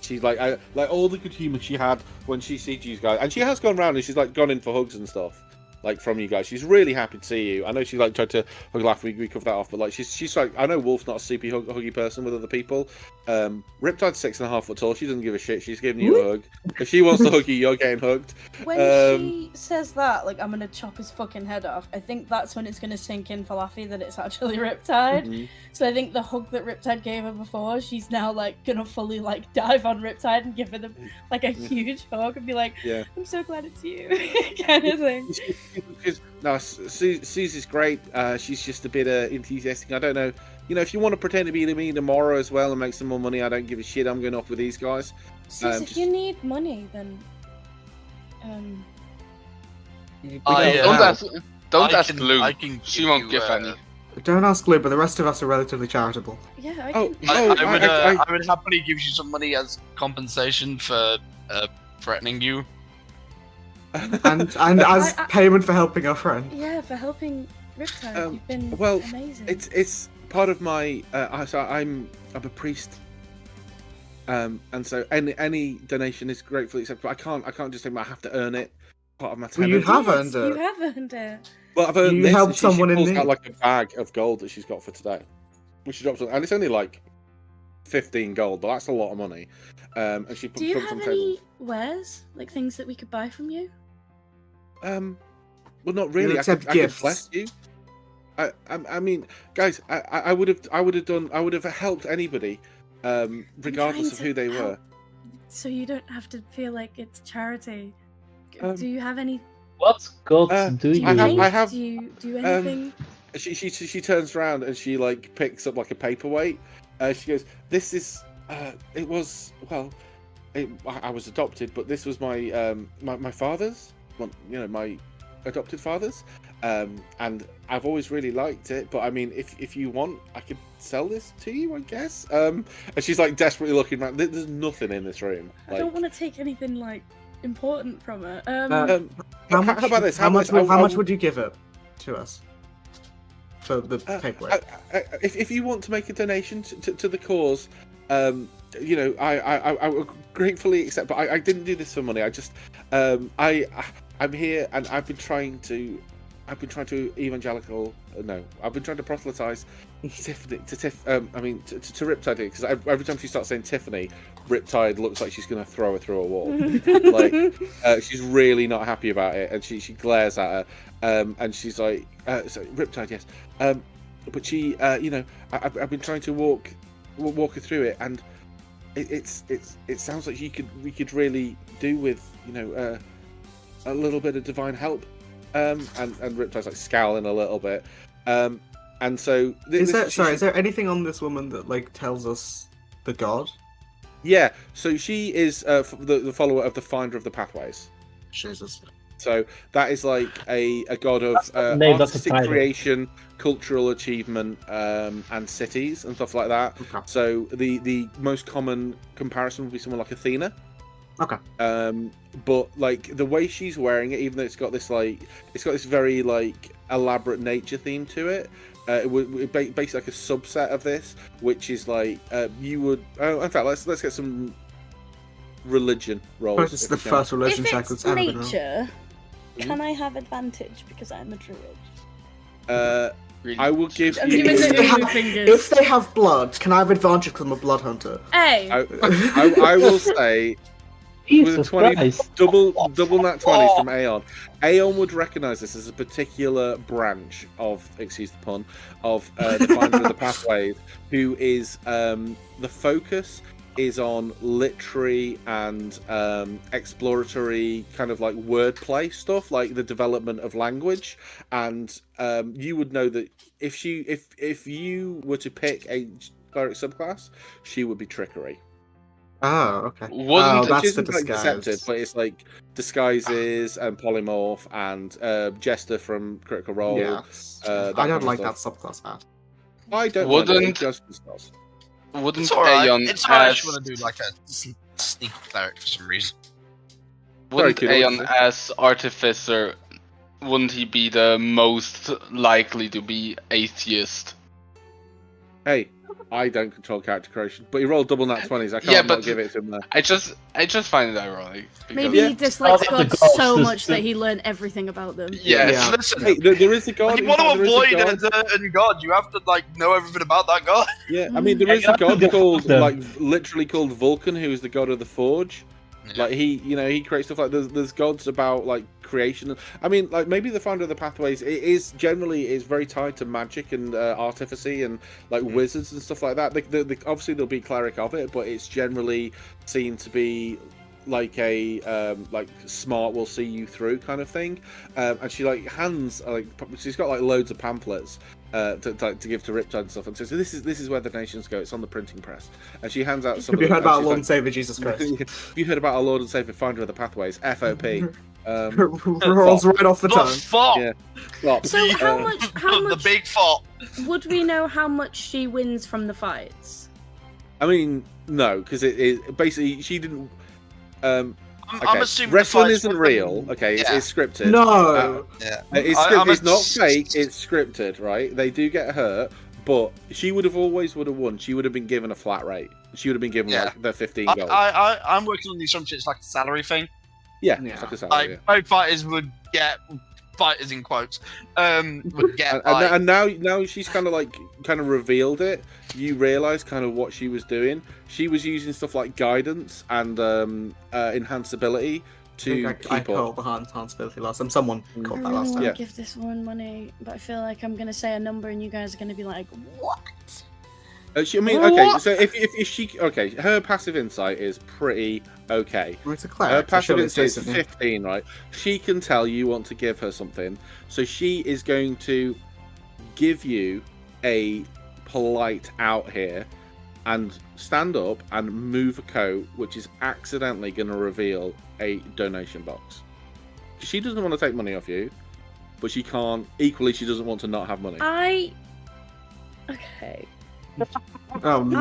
She's like, like all the good humour she had when she sees you guys, and she has gone round and she's like gone in for hugs and stuff, like from you guys. She's really happy to see you. I know she like tried to hug laugh. We covered that off, but like she's like, I know Wolf's not a super huggy person with other people. Riptide's 6.5 foot tall. She doesn't give a shit. She's giving you a hug. If she wants to hug you, you're getting hugged. When she says that, like, I'm gonna chop his fucking head off, I think that's when it's gonna sink in for Laffy that it's actually Riptide. Mhm. So I think the hug that Riptide gave her before, she's now, like, gonna fully, like, dive on Riptide and give her, like, a huge hug and be like, Yeah. I'm so glad it's you, kind of thing. No, Susie's great. She's just a bit enthusiastic. I don't know. You know, if you want to pretend to be me tomorrow as well and make some more money, I don't give a shit. I'm going off with these guys. Sis, if you need money, then... Don't ask Lou. I can She give won't you, give any. Don't ask Lou, but the rest of us are relatively charitable. Yeah, I Oh, can... I would happily give you some money as compensation for threatening you. And as payment for helping our friend. Yeah, for helping Riptide, you've been well, amazing. it's part of my. So I'm a priest, and so any donation is gratefully accepted. But I can't just say I have to earn it. Part of my Well, tenant. you have Yes, earned it. You have earned it. Well, I've earned You this. helped She someone in pulls need. out like a bag of gold that she's got for today, which she drops on, and it's only like 15 gold, but that's a lot of money. And she Do you puts have on any table. wares, like things that we could buy from you? Well, not really. accept I could gifts. bless you. I mean, guys, I would have helped anybody, regardless of trying who to they were. help. So you don't have to feel like it's charity. Do you have any? What gods do Do you? you I paint? have- Do you do anything? She turns around and she like picks up like a paperweight. She goes, "This is it was well, I was adopted, but this was my my father's, well, you know, my adopted father's, and I've always really liked it. But I mean, if you want, I could sell this to you, I guess." And she's like desperately looking around. There's nothing in this room. I don't want to take anything like important from it. How about this? How much I'll- would you give it to us for the paperwork? If you want to make a donation to the cause, you know, I would gratefully accept. But I didn't do this for money. I just I'm here and I've been trying to proselytize Tiffany to Riptide here, because every time she starts saying Tiffany, Riptide looks like she's going to throw her through a wall. Like she's really not happy about it, and she glares at her, and she's like, so Riptide, yes, but she, you know, I've been trying to walk her through it, and it sounds like we could really do with a little bit of divine help. And Riptide's like scowling a little bit. And so is there anything on this woman that like tells us the god? Yeah, so she is the follower of the Finder of the Pathways. Jesus. So that is like a god of artistic creation, cultural achievement, and cities and stuff like that. Okay. So the most common comparison would be someone like Athena. Okay. But like the way she's wearing it, even though it's got this very like elaborate nature theme to it. It would basically like a subset of this, which is like you would. Oh, in fact, let's get some religion rolls. This is the first religion check that's ever been rolled. Nature, can I have advantage because I'm a druid? I will give I'm you. giving the Umu fingers. If they have blood, can I have advantage because I'm a blood hunter? Hey, I will say. With a Jesus 20, Christ. double nat 20s from Aeon. Aeon would recognise this as a particular branch of, excuse the pun, of the Finder of the Pathways, who is the focus is on literary and exploratory kind of like wordplay stuff, like the development of language. And you would know that if you were to pick a cleric subclass, she would be trickery. Oh, okay. That's the like disguise. deceptive, but it's like disguises and polymorph and Jester from Critical Role. Yeah. I don't like that subclass bad. I don't. Wouldn't It's alright. Aeon It's alright as if you want to do like a sneaky cleric for some reason. wouldn't Sorry, Kid, what Aeon was as artificer? Wouldn't he be the most likely to be atheist? Hey, I don't control character creation, but he rolled double nat 20s. I can't Yeah, not but give it to him there. I just find it ironic. because- maybe Yeah. he dislikes Oh, the gods ghost so is much the- that he learned everything about them. Yes. Yeah. Listen, Hey, there is a god. when you in want fact, to there is a avoid god. a certain god, you have to like know everything about that god. Yeah, I mean, there is a god called, like, literally called Vulcan, who is the god of the Forge. Yeah. Like, he creates stuff like, there's gods about, like, creation. I mean, like, maybe the Finder of the Pathways, it is generally very tied to magic and artificy and, like, wizards and stuff like that. Obviously, there'll be cleric of it, but it's generally seen to be like a like smart will see you through kind of thing. And she like hands like she's got like loads of pamphlets to give to Riptide and stuff, and so this is where the nations go. It's on the printing press, and she hands out some. Have you of them, heard about she's Lord like, and Savior Jesus Christ? Have you heard about our Lord and Savior Finder of the Pathways, FOP? Rolls right off the The tongue. fop! Yeah. Flop. So how The much big fop! would we know how much she wins from the fights? I mean, no, because it basically she didn't. I'm Okay. assuming the Wrestling fights isn't were- real. Okay, Yeah. it's scripted. No. Yeah. It's I'm it's not fake. It's scripted, right? They do get hurt, but she would have won. She would have been given a flat rate. She would have been given Yeah. like the 15 gold. I'm working on the assumption it's like a salary thing. Yeah, Yeah. it's like a salary. Like both fighters would get fighters in quotes. Would get And, like, and now she's kind of revealed it. You realise kind of what she was doing. She was using stuff like guidance and enhance ability to I keep called up. the responsibility last time. Someone I called that really last want time. to Yeah. give this woman money, but I feel like I'm gonna say a number and you guys are gonna be like, "What?" Okay, so if she her passive insight is pretty okay. Well, it's a Her cleric. so passive surely it's insight is decent, yeah. 15, right? She can tell you want to give her something, so she is going to give you a polite out here and stand up and move a coat, which is accidentally going to reveal a donation box. She doesn't want to take money off you, but she can't. Equally, she doesn't want to not have money. Okay. Oh no.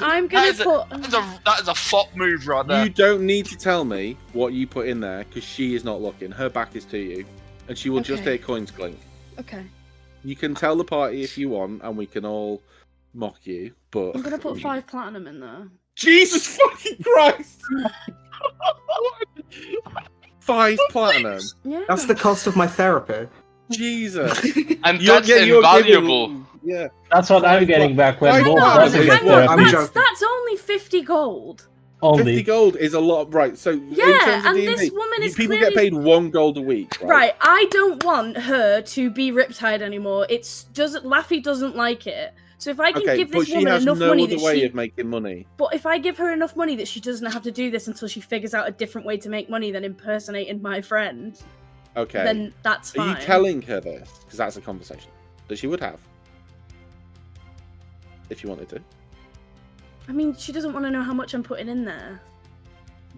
I'm gonna put. that is a fop move right there. You don't need to tell me what you put in there because she is not looking. Her back is to you, and she will just Okay. hear coins clink. Okay. You can tell the party if you want, and we can all mock you. But I'm gonna put 5 platinum in there. Jesus fucking Christ! 5 platinum. Yeah. That's the cost of my therapy. Jesus. And You're- that's yeah, you're invaluable. giving- yeah. That's what I'm getting back when Hang Wolf on, doesn't hang get on, therapy. I'm that's, joking. that's only 50 gold. Only. 50 gold is a lot, right? So in Yeah, terms of and D&D, this woman is people clearly... get paid 1 gold a week, right? Right, I don't want her to be Riptide anymore. Laffy doesn't like it. So if I can Okay, give but this she woman has enough no money other that way she... of making money. But if I give her enough money that she doesn't have to do this until she figures out a different way to make money than impersonating my friend, Okay. then that's fine. Are you telling her this? Because that's a conversation that she would have. If you wanted to. I mean, she doesn't want to know how much I'm putting in there.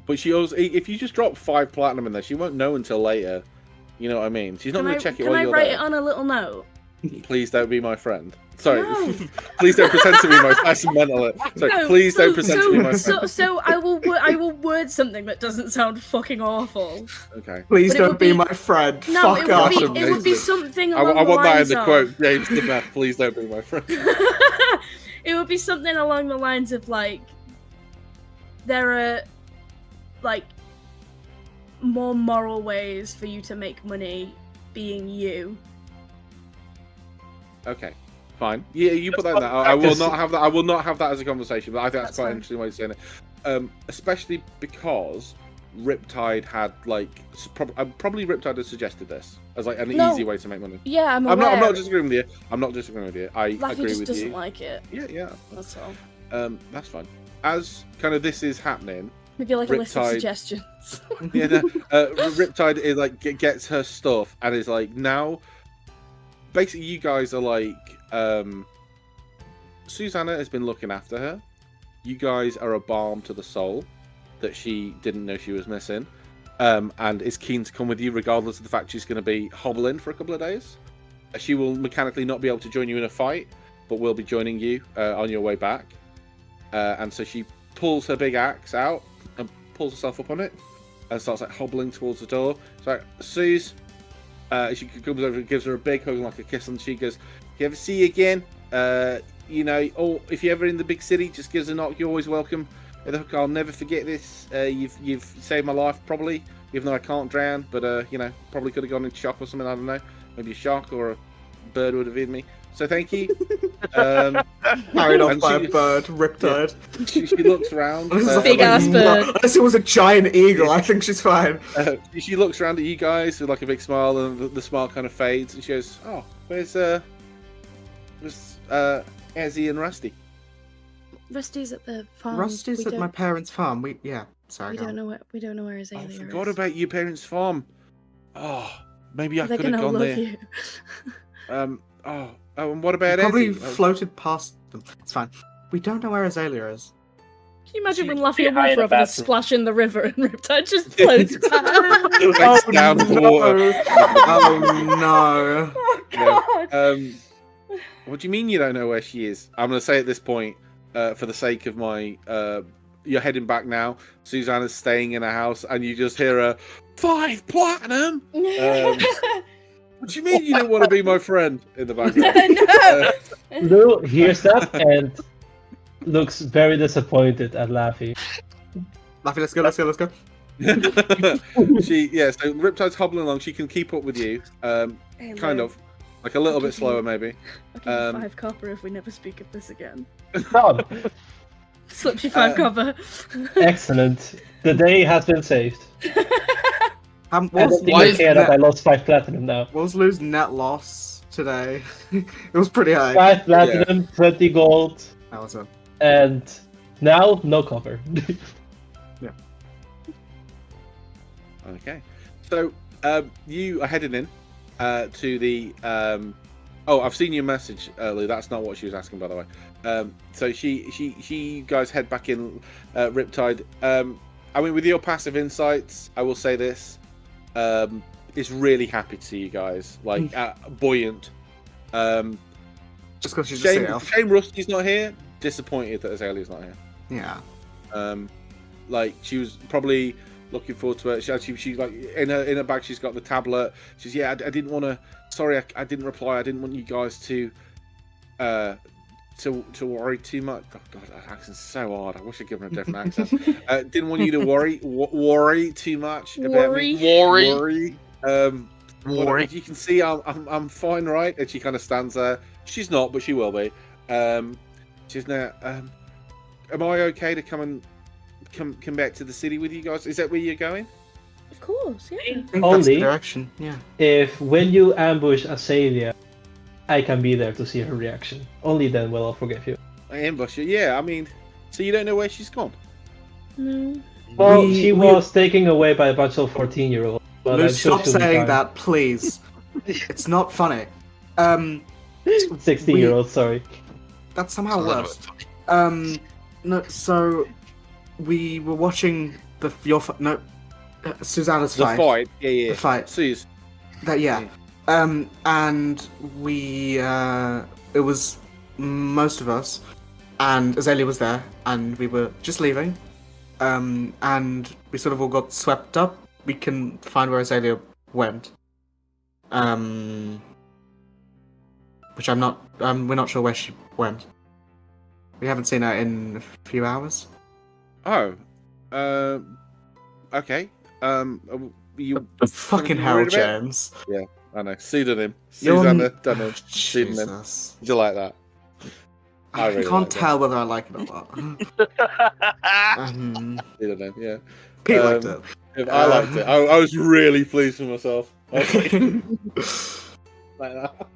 But she also, if you just drop 5 platinum in there, she won't know until later. You know what I mean? She's not going to check it while you're there. Can I write it on a little note? Please don't be my friend. Sorry. No. Please don't pretend to be my that's mental. Sorry. No, Please don't pretend to be my friend. So I will word something that doesn't sound fucking awful. Okay. Please But it don't would be be- my friend. No, Fuck it off. would be Amazing. something I along the want that in lines the of... quote. James the Beth. Please don't be my friend. It would be something along the lines of like, there are like more moral ways for you to make money being you. Okay. Fine. Yeah, you put that in there. I will not have that. I will not have that as a conversation. But I think that's quite an fine. interesting way of saying it. Especially because Riptide had like probably Riptide has suggested this as like an easy way to make money. Yeah, I'm not disagreeing with you. I'm not disagreeing with you. I Laffy agree just with doesn't you. like it. Yeah. That's all. That's fine. As kind of this is happening, Maybe like a list of Riptide- suggestions. yeah, no, Riptide is like gets her stuff and is like now. Basically, you guys are like Susanna has been looking after her. You guys are a balm to the soul that she didn't know she was missing, and is keen to come with you regardless of the fact she's going to be hobbling for a couple of days. She will mechanically not be able to join you in a fight, but will be joining you on your way back. And so she pulls her big axe out and pulls herself up on it and starts like hobbling towards the door. It's like, Suze, she comes over and gives her a big hug and like a kiss on the cheek. Goes, if you ever see you again, you know, or if you're ever in the big city, just give us a knock. You're always welcome. With a hook, I'll never forget this. You've saved my life, probably, even though I can't drown. But you know, probably could have gone in shock or something. I don't know. Maybe a shark or a bird would have eaten me. So thank you. Carried off by a bird, Riptide. Yeah. She looks around. Big ass bird. Unless it was a giant eagle, I think she's fine. She looks around at you guys with like a big smile, and the smile kind of fades, and she goes, "Oh, where's Ezzy and Rusty?" Rusty's at the farm. Rusty's at my parents' farm. Sorry. We don't know where his I alien is. forgot about your parents' farm. Oh, maybe I They're could have gonna gone love there. you. And what about Probably Ezzy? floated past them. It's fine. We don't know where Azalea is. Can you imagine She- when Laffy and Behind Wolf the are bathroom. splash in the river and Riptide just floats back? Like, down the water. Oh no. Oh Yeah. god! What do you mean you don't know where she is? I'm going to say at this point, for the sake of my, you're heading back now. Susanna's staying in a house, and you just hear a 5 platinum. What do you mean you don't want to be my friend in the background? No! Lou hears that and looks very disappointed at Laffy. Laffy, let's go. So Riptide's hobbling along. She can keep up with you, Hey, kind Lou, of, like a little I'll bit give slower you- maybe. I'll give you 5 copper if we never speak of this again. Come. Slips you 5 copper. Excellent. The day has been saved. What I don't was, think Why I is care that I lost 5 platinum now. what was Lou's net loss today? It was pretty high. 5 platinum, 20 gold, That was it. and now no cover. Okay, so you are heading in to the. Oh, I've seen your message, Lou. That's not what she was asking, by the way. So she guys head back in. Riptide. I mean, with your passive insights, I will say this: is really happy to see you guys, like buoyant. Just because she's a sea elf. Shame Rusty's not here. Disappointed that Azalea's not here. Yeah. Like she was probably looking forward to it. She like in her bag. She's got the tablet. She's I didn't want to. Sorry, I didn't reply. I didn't want you guys to worry too much. Oh god, that accent's so hard. I wish I'd given her a different accent. Didn't want you to worry too much about me. Worry. Worry. You can see I'm fine, right? And she kind of stands there. She's not, but she will be. She's now. Am I okay to come and come back to the city with you guys? Is that where you're going? Of course, yeah. I think that's Only- the direction. Yeah. If when you ambush Azalea, I can be there to see her reaction. Only then will I forgive you. Ambush her? Yeah, I mean, so you don't know where she's gone? No. Well, We- she we- was taken away by a bunch of 14-year-olds. But Lou, I'm sure stop she'll be saying fine. that, please. It's not funny. 16-year-olds, sorry. That's It's somehow a little worse. bit funny. No, so we were watching Susanna's The fight. fight? Yeah. The fight. Suze. Yeah. And we it was most of us, and Azalea was there, and we were just leaving, and we sort of all got swept up. We can find where Azalea went, which we're not sure where she went. We haven't seen her in a few hours. Oh. Okay. You. Fucking you hell, worried about? James. I know. Pseudonym. You're- Susanna Dunham. Pseudonym. Jesus. Did you like that? I I really can't like that. tell whether I like it or not. Pseudonym, yeah. Pete liked it. I liked it. I was really pleased with myself. I was like, like that.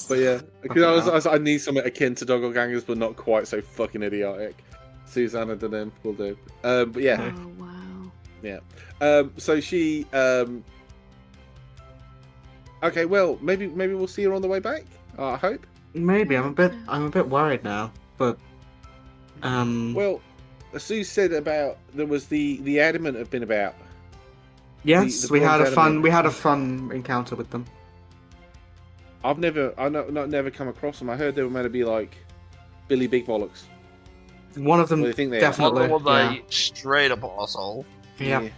But yeah, because I need something akin to Doppelgangers, but not quite so fucking idiotic. Susanna Dunham will do. But yeah, Oh wow. so she. Okay, well, maybe we'll see her on the way back. I hope. Maybe I'm a bit worried now, but Well, Sue said about there was the adamant have been about. yes, the we had a bronze fun encounter with them. I've never come across them. I heard they were meant to be like Billy Big Bollocks. One of them What do you think they are? definitely. Another one Yeah. they straight up arsehole. Yeah.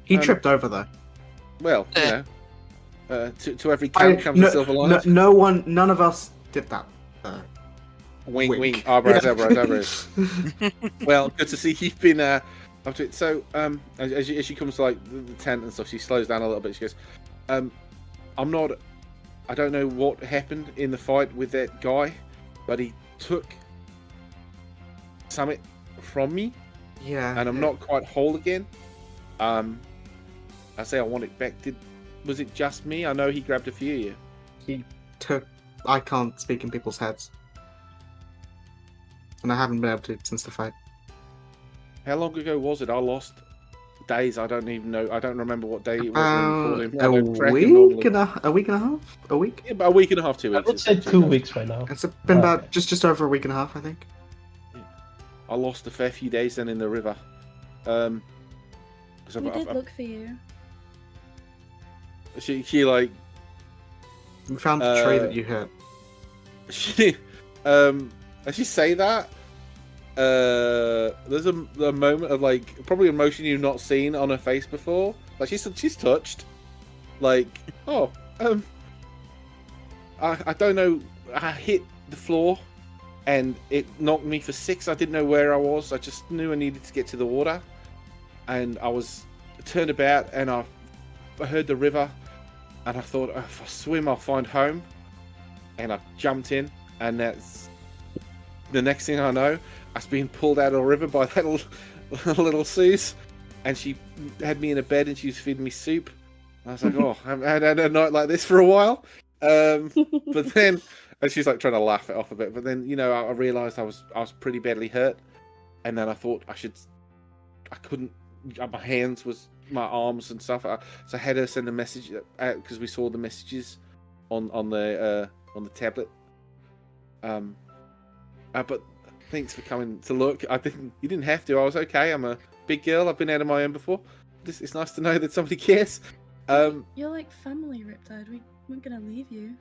He tripped over though. Well, you know, to every camp comes a silver lining. None of us did that. Wink, wink. wink. Eyebrows, Yeah. eyebrows. Well, good to see you've been up to it. So, as she comes to like the tent and stuff, she slows down a little bit. She goes, I don't know what happened in the fight with that guy, but he took something from me, Yeah. and I'm not quite whole again. I say I want it back. Was it just me? I know he grabbed a few of you. He took. I can't speak in people's heads, and I haven't been able to since the fight. How long ago was it? I lost days. I don't even know. I don't remember what day it was when we fought him. I don't track him normally. a week and a half. A week. Yeah, about a week and a half, 2 I weeks. would say 2 weeks right now. It's been about Okay. just over a week and a half, I think. I lost a fair few days then in the river. 'Cause We I've- did look for you. she like We found the tree that you hit. she as you say that there's a moment of like probably emotion you've not seen on her face before. Like she's touched. Like I don't know. I hit the floor and it knocked me for 6. I didn't know where I was. I just knew I needed to get to the water, and I was turned about and I heard the river, and I thought, oh, if I swim I'll find home, and I jumped in, and that's the next thing I know, I was being pulled out of the river by that little Suze, and she had me in a bed and she was feeding me soup. I was like, oh, I haven't had a night like this for a while. But then, and she's like trying to laugh it off a bit. But then, you know, I realised I was pretty badly hurt, and then I thought I couldn't. My hands was my arms and stuff. So I had her send a message out because we saw the messages on the tablet. But thanks for coming to look. You didn't have to. I was okay. I'm a big girl. I've been out on my own before. It's nice to know that somebody cares. You're like family, Riptide. We weren't gonna leave you.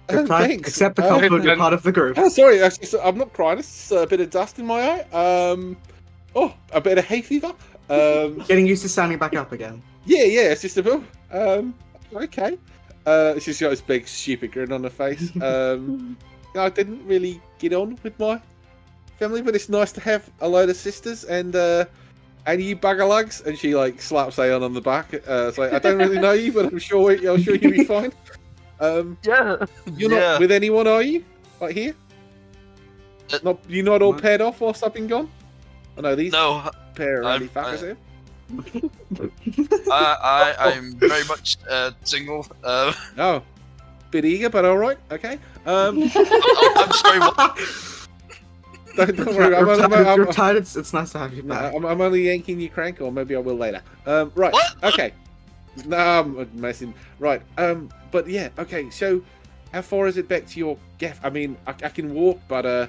Thanks. Accept the compliment. You're part of the group. Oh, sorry, I'm not crying. It's a bit of dust in my eye. Oh, a bit of hay fever. Getting used to standing back up again. Yeah, it's just a bit. Okay. She's got this big stupid grin on her face. I didn't really get on with my family, but it's nice to have a load of sisters and you bugger lugs. And she like slaps Aeon on the back. It's like, I don't really know you, but I'm sure you'll be fine. Yeah. You're not with anyone, are you? Like here? You're not all paired off whilst I've been gone? Oh no, these pair are really fat, here. I'm very much single. Oh, bit eager, but all right. Okay. I'm sorry. What? Don't worry. I'm retired. It's nice to have you back. I'm only yanking your crank, or maybe I will later. Right. What? Okay. No, I'm messing. Right. But yeah. Okay. So, how far is it back to your gaff? I mean, I can walk, but I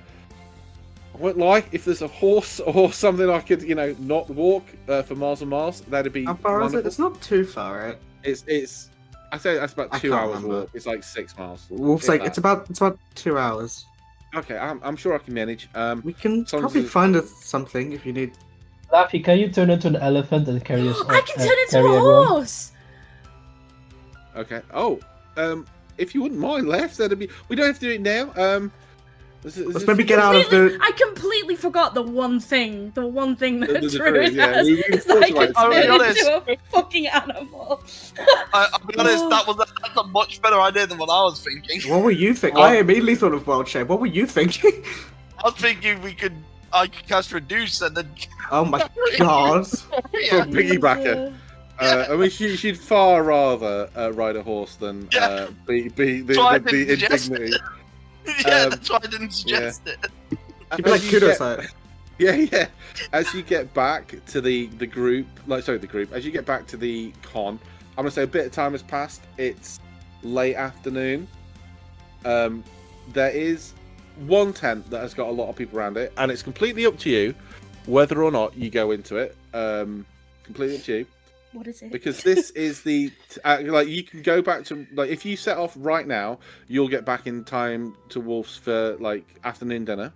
won't lie. If there's a horse or something, I could, not walk for miles and miles. That'd be. How far is it? It's not too far, right? It's. I say that's about 2 hours walk. It's like 6 miles. Wolf's like it's about 2 hours. Okay, I'm sure I can manage. We can probably find something if you need. Laffy, can you turn into an elephant and carry us? I can turn into a horse. Okay. Oh, if you wouldn't mind, Left, that'd be. We don't have to do it now. Let's maybe get out of the. I completely forgot the one thing that Druid has is that I can turn into a fucking animal. I'll be honest, that's a much better idea than what I was thinking. What were you thinking? I immediately thought of world shape. What were you thinking? I was thinking I could cast reduce and then. Oh my god! Yeah. Piggybacker. I mean, she'd far rather ride a horse than be the indignity. Yeah, that's why I didn't suggest it. You'd be like kudos. Yeah. As you get back to the group, as you get back to the con, I'm gonna say a bit of time has passed. It's late afternoon. There is one tent that has got a lot of people around it, and it's completely up to you whether or not you go into it. Completely up to you. What is it? Because this is the you can go back to if you set off right now, you'll get back in time to Wolf's for afternoon dinner.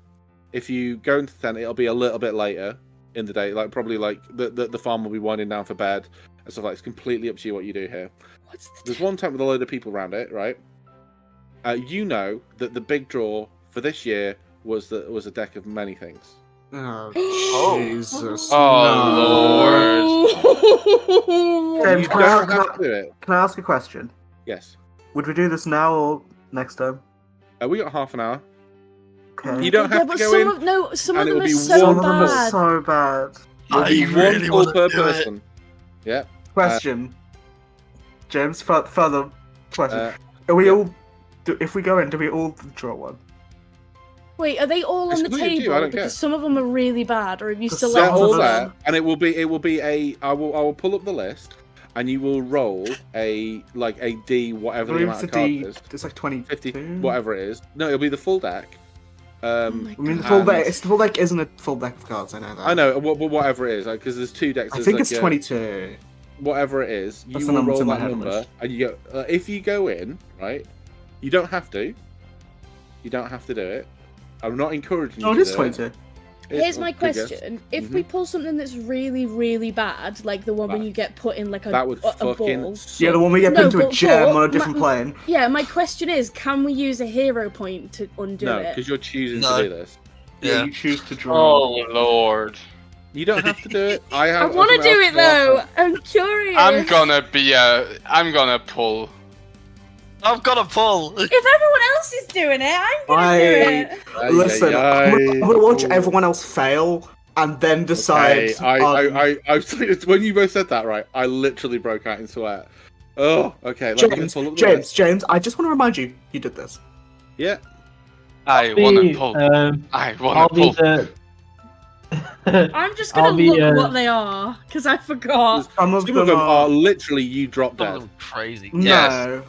If you go into the tent, it'll be a little bit later in the day. Probably the farm will be winding down for bed and stuff. It's completely up to you what you do here. There's one tent with a load of people around it, right? You know that the big draw for this year was a deck of many things. Oh, Jesus. Oh, Lord. James, can I ask a question? Yes. Would we do this now or next time? We got half an hour. Okay. You don't have to go in. Some of them are so bad. It'll be one call per person. Yeah. Question. James, further question. Are we all... If we go in, do we all draw one? Wait, are they all on the table? Because some of them are really bad, or have you selected them? They're all there, them? and it will be a. I will pull up the list, and you will roll a D, whatever the amount of cards is. It's like 20, 50, whatever it is. No, it'll be the full deck. I mean, the full deck. The full deck isn't a full deck of cards. I know that. I know, but whatever it is, because there's 2 decks. I think it's 22. Whatever it is, you will roll that number, and you go. If you go in, right, you don't have to. You don't have to do it. I'm not encouraging you. Oh, it is 22. Here's my question: if we pull something that's really, really bad, like the one when you get put in that would fucking ball. Yeah, the one we get put into a gem on a different plane. Yeah, my question is, can we use a hero point to undo it? No, because you're choosing to do this. Yeah, you choose to draw. Oh Lord! You don't have to do it. I want to do it though. I'm curious. I'm gonna pull. I've got to pull. If everyone else is doing it, I'm gonna do it. Listen, I'm gonna watch everyone else fail and then decide. I when you both said that, right, I literally broke out in sweat. Oh, okay. James, I just want to remind you, you did this. Yeah. I wanna pull. I wanna pull. I'm just gonna look what they are because I forgot. Some of them are literally you drop dead. Crazy. No.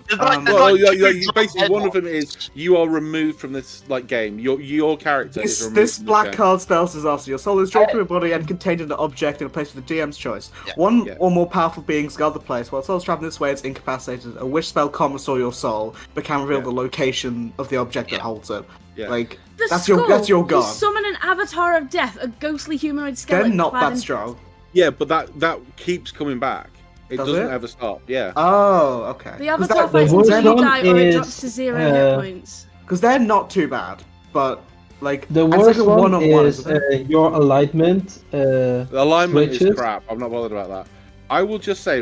Basically, one of them is you are removed from this game. Your character is removed. This black card spell says after your soul is drawn from your body and contained in an object in a place with the DM's choice. Yeah. One or more powerful beings guard the place. While soul is traveling this way, it's incapacitated. A wish spell can't restore your soul, but can reveal the location of the object that holds it. Yeah. That's your guard. Summon an avatar of death, a ghostly humanoid skeleton. They're not that strong. Yeah, but that keeps coming back. It doesn't ever stop. Yeah. Oh, okay. The avatar fights until you die, or it drops to 0 hit points. Because they're not too bad, but the worst one is your alignment. The alignment switches. Is crap. I'm not bothered about that. I will just say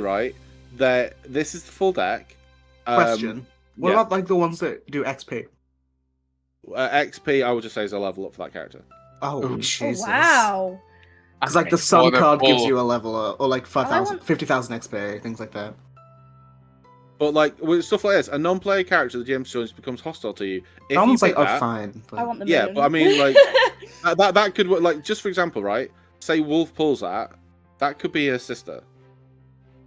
that this is the full deck. Question. What about like the ones that do XP? XP, I would just say is a level up for that character. Oh, Ooh. Oh, Jesus. wow. Because like the sun Wanna card gives pull- you a level up, or like 5,000, want- 50,000 XP, things like that. But like with stuff like this, a non-player character the GM joins becomes hostile to you. If That you one's pick like, that, oh, fine. But... I want the yeah, moon. but I mean, like that could like just for example, right? Say Wolf pulls that could be her sister.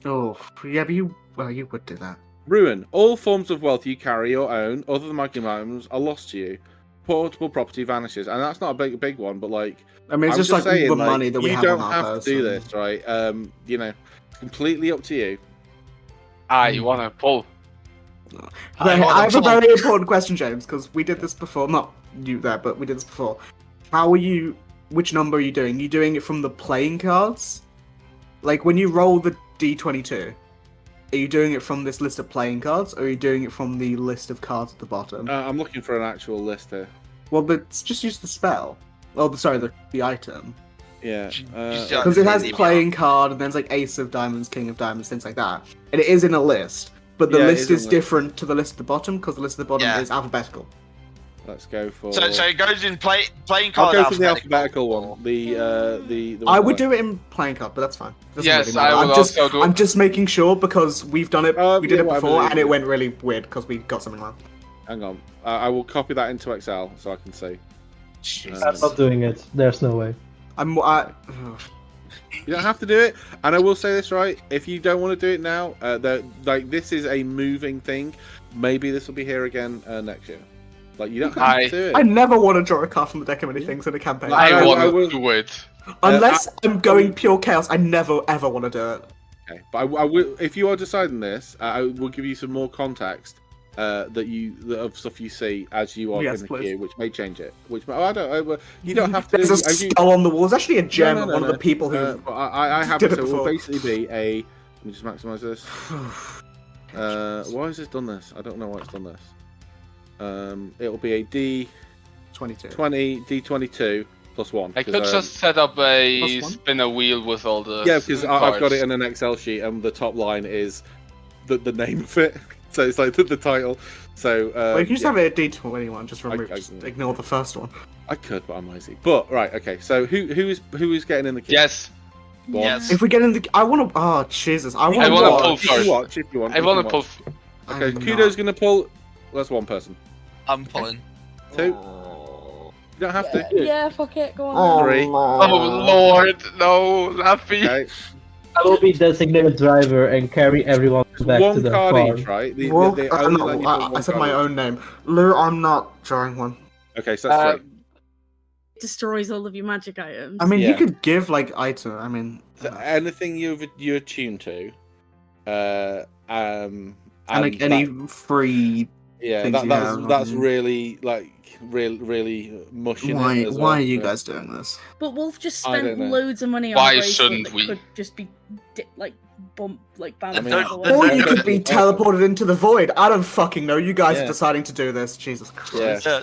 Oh, yeah, but you would do that. Ruin. All forms of wealth you carry or own, other than marking items, are lost to you. Portable property vanishes, and that's not a big one, but like I mean, it's I'm just like saying, the money that we you have don't on our have person. to do this, right? You know, it's completely up to you. You wanna pull? I have a very important question, James, because we did this before. Not you there, but we did this before. How are you? Which number are you doing? You doing it from the playing cards? Like when you roll the D22, are you doing it from this list of playing cards, or are you doing it from the list of cards at the bottom? I'm looking for an actual list here. Well, but just use the spell. Oh, sorry, the item. Yeah, Because it has playing card, and then it's like Ace of Diamonds, King of Diamonds, things like that. And it is in a list, but the Yeah, it list is in is a list. different to the list at the bottom, because the list at the bottom Yeah. is alphabetical. let's go for. So it goes in playing I'll card. go for the alphabetical one. The I one would that- do it in playing card, but that's fine. Doesn't Yes, really matter. I will also do it. I'm just making sure because we've done it. We did yeah, it whatever before, it and is. it went really weird because we got something wrong. Hang on, I will copy that into Excel so I can see. I'm not doing it. There's no way. You don't have to do it, and I will say this right: if you don't want to do it now, like this is a moving thing. Maybe this will be here again next year. Like you don't have to do it. I never want to draw a card from the deck of many things in a campaign. I I wanna will- do it. Unless I'm going pure chaos, I never ever want to do it. Okay, but I will. If you are deciding this, I will give you some more context of stuff you see as you are Yes, in the please. queue, which may change it. You don't have to. There's a as you- skull on the wall. It's actually a gem No, of no, one no. of the people who. But I have did it. it So it will before. basically be a. Let me just maximize this. Why has this done this? I don't know why it's done this. It'll be a D 22. 20 D22 plus one. I could 'cause, just set up a plus one? spinner wheel with all the. yeah, because I've got cards. it in an Excel sheet, and the top line is the name of it. So it's like the title. So Well, you can just yeah, have it at D21. Just remove. I- Just ignore the first one. I could, but I'm lazy. But right, okay. So who is getting in the queue? Yes, Go on. Yes. If we get in the, I want to. Oh Jesus! I I want wanna to pull If you first. watch, if you want. I you want to can pull. watch. Okay, Kudo's gonna pull. That's one person. I'm pulling. Two. You don't have to. Yeah, fuck it, go on. Three. Oh Lord, no, Laffy. Okay. I will be designated driver and carry everyone back to One the card farm. each, right? Well, They I, only no, let you put I one said card my each. own name. Lou, I'm not drawing one. Okay, so that's three. Destroys all of your magic items. I mean, you Yeah. could give like item. I mean, So anything you're tuned to, and like any that- free. yeah, things you that's have, that's mhm. really like really mushing Why? it. As Why well. are you Yeah. guys doing this? But Wolf just I spent don't know. loads of money on Why a bracelet shouldn't that we? could just be banned I mean, out of the don't- Or way. you could be teleported into the void. I don't fucking know. You guys Yeah. are deciding to do this. Jesus Christ. Yeah.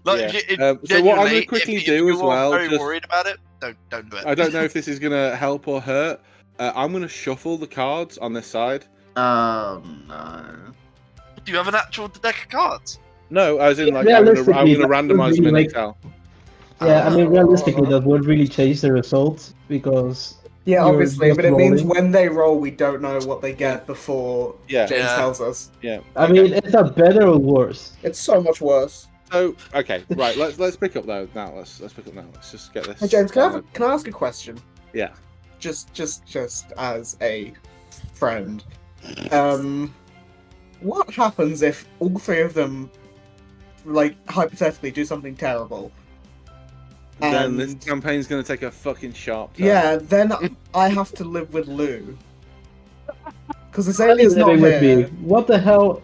Look, Yeah. it- So what I'm genuinely, gonna quickly if do you as well, are very just- worried about it, don't do it. I don't know if this is gonna help or hurt. I'm gonna shuffle the cards on this side. Oh no. Do you have an actual deck of cards? No, as in like Yeah, I'm gonna realistically, that would randomize them be in like- Excel. Yeah, I mean, realistically, that would really change the result because Yeah, You're obviously, just but it means rolling. when they roll, we don't know what they get before Yeah. James Yeah. tells us. Yeah. I okay. mean, it's not better or worse. It's so much worse. So okay, right. Let's pick up though. Now let's pick up now. Let's just get this. Hey James, can I ask a question? Yeah. Just as a friend. What happens if all three of them, like hypothetically, do something terrible? Then this And- campaign's gonna take a fucking sharp turn. Yeah, then I have to live with Lou. Because Azalea's not Living with me. here. What the hell?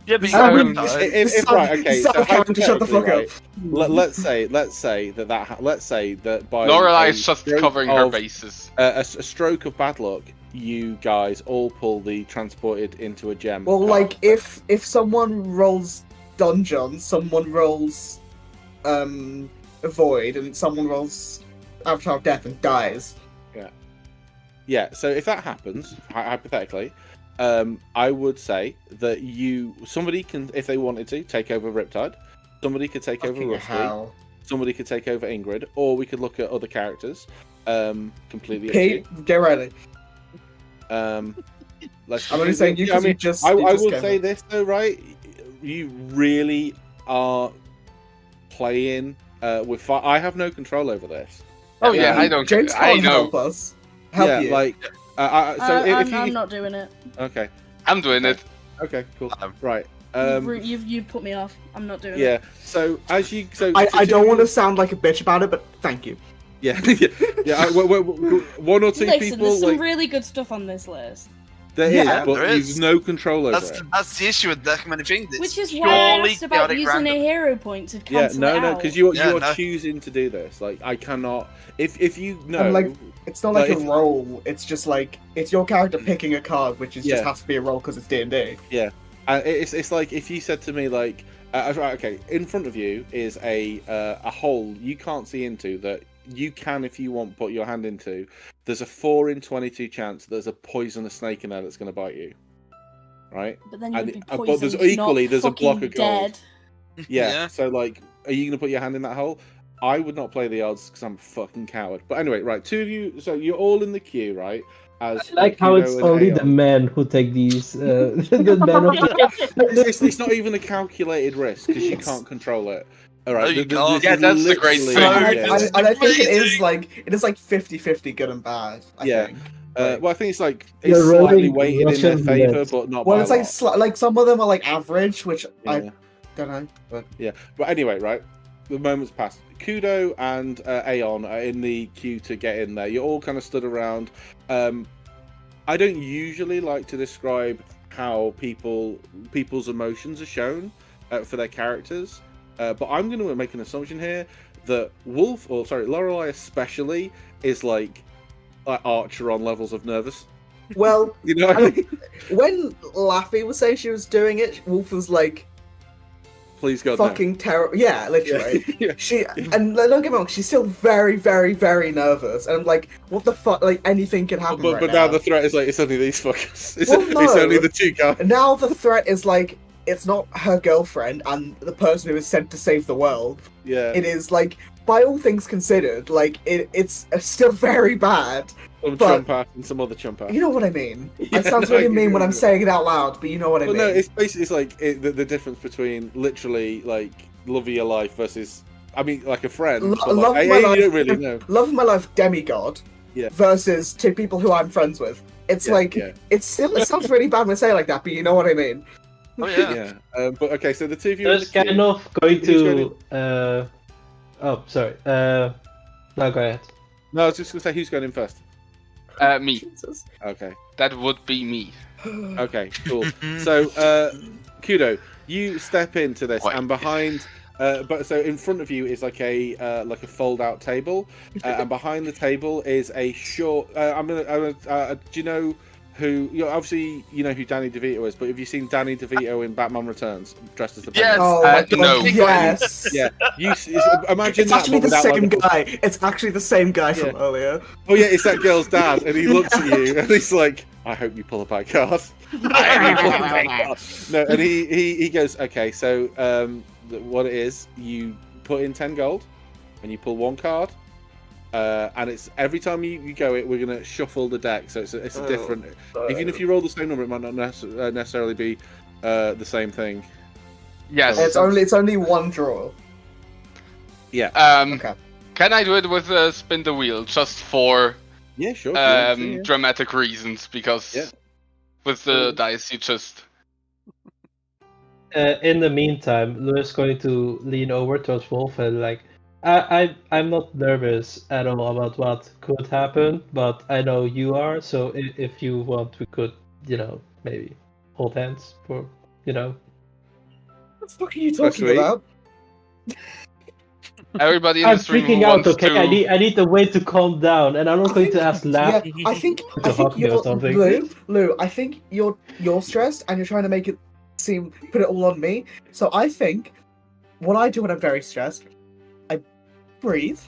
Yeah, but you I don't would- know. Right, okay. Stop So having to shut the fuck up. hypothetically, let's say that by Lorelei's a just stroke covering her of- bases. a stroke of bad luck, you guys all pull the transported into a gem. Well, card. like if someone rolls dungeon, someone rolls a void, and someone rolls Avatar of Death and dies. Yeah. Yeah, so if that happens, hypothetically, I would say that somebody can, if they wanted to, take over Riptide. Somebody could take over Fucking Rusty. hell. Somebody could take over Ingrid, or we could look at other characters. Completely up to you. Pete, get ready. Let's I'm only saying you because you just. I you just will came say up. this though, right? You really are playing with fire. I have no control over this. Oh yeah, I don't. James I can't know. help us. Help yeah, you. like I'm not doing it. Okay, I'm doing it. okay, cool. Um, Right. You've put me off. I'm not doing it. Yeah. So as you I don't want to sound like a bitch about it, but thank you. Yeah, yeah. One or two Listen, people. there's some Like, really good stuff on this list. there Yeah, is, but there is. you've no control over it. That's the issue with that many things. It's Which is why I purely asked about chaotic using random. a hero point to Yeah, cancel it no, out. because you're Yeah, no. choosing to do this. Like, I cannot. If you know, And, like, it's not like Like, a if- roll. It's just like it's your character picking a card, which is Yeah. just has to be a roll because it's D&D. it's like if you said to me like, right, okay, in front of you is a hole you can't see into that you can, if you want, put your hand into. There's a 4 in 22 chance there's a poisonous snake in there that's going to bite you. Right? But then you would and- be but poisoned, there's equally- not there's a block fucking of gold. dead. Yeah. So like, are you going to put your hand in that hole? I would not play the odds because I'm a fucking coward. But anyway, right, two of you. So you're all in the queue, right? As I like how Kudo it's and only Aeon. the men who take these. The men of the... It's not even a calculated risk because you can't control it. All right. No, you can't. this Yeah, is that's the great literally- thing. yeah. And I think it is amazing. like 50-50 good and bad. I Yeah. think. Well, I think it's like You're it's slightly rolling weighted in their Russian favor, roulette. but not Well, by it's a like lot. like some of them are like average, which I Yeah. don't know. But But anyway, right. The moment's passed. Kudo and Aeon are in the queue to get in there. You're all kind of stood around. I don't usually like to describe how people's emotions are shown for their characters, but I'm going to make an assumption here that Lorelei especially is like Archer on levels of nervous. well, You know what I mean? when Laffy was saying she was doing it, Wolf was like Please God, no. fucking terrible. Yeah, literally. Yeah. She and don't get me wrong, she's still very, very, very nervous. And I'm like, what the fuck? Like anything can happen. But right now now. the threat is like it's only these fuckers. It's, Well, it's no. only the two guys. Now the threat is like it's not her girlfriend and the person who is sent to save the world. Yeah. It is like, by all things considered, like it's still very bad. Some but- chump ass and some other chump ass. You know what I mean? Yeah, It sounds no, really I mean get when I'm it. saying it out loud, but you know what I Well, mean. no, it's basically the difference between literally like love of your life versus, I mean, like a friend. Lo- but, love like, of my you life- don't really know. Love of my life, demigod. Yeah. Versus two people who I'm friends with. It's Yeah, like yeah. it sounds really bad when I say it like that, but you know what I mean. Oh yeah. Yeah. But okay, so the two of you. in Just the queue- kind of going Who's going to. Oh, sorry. No, go ahead. No, I was just gonna say who's going in first. Me. Jesus. Okay. That would be me. Okay. Cool. So, Kudo, you step into this, Wait. and behind. But so in front of you is like a fold-out table, and behind the table is a short. Do you know who? Obviously, you know who Danny DeVito is, but have you seen Danny DeVito in Batman Returns dressed as the Yes. Penguin? Oh my god, no. yes. Yeah. Imagine It's that. actually but the without, same like, guy. It's actually the same guy from Yeah. earlier. Oh yeah, it's that girl's dad, and he looks at you, and he's like, "I hope you pull a bad card." I hope you pull a bad card. No, and he goes, "Okay, so what it is, you put in 10 gold, and you pull one card, and it's every time you go it, we're gonna shuffle the deck, so it's a different. Even if you roll the same number, it might not necessarily be the same thing. Yes. It's only one draw. Yeah. Okay. Can I do it with spin the wheel just for Yeah, sure. if you want to, yeah. dramatic reasons? Because Yeah. with the dice, you just In the meantime, Louis going to lean over towards Wolf and like, I'm not nervous at all about what could happen, but I know you are. So if you want, we could, maybe hold hands for, What the fuck are you That's talking sweet. about? everybody in I'm this room who freaking out. wants Okay, to. I need a way to calm down, and I'm not going to ask laugh. Yeah, I think To hug me or you're something. Lou. I think you're stressed and you're trying to make it put it all on me. So I think what I do when I'm very stressed, I breathe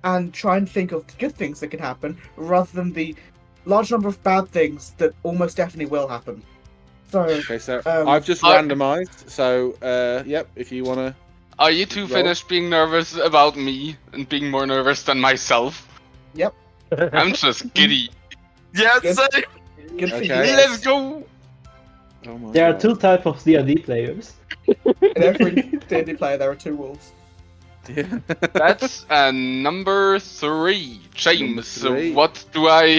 and try and think of good things that can happen rather than the large number of bad things that almost definitely will happen. So, Okay, so Um, I've just I- randomized. So, yep, if you wanna. Are you two Roll. finished being nervous about me and being more nervous than myself? Yep. I'm just giddy. Yeah, Good. same. good for Okay. you. Let's go! Oh my There are God. two types of D&D players. In every D&D player, there are 2 wolves. Yeah. That's number 3. James, Number 3. what does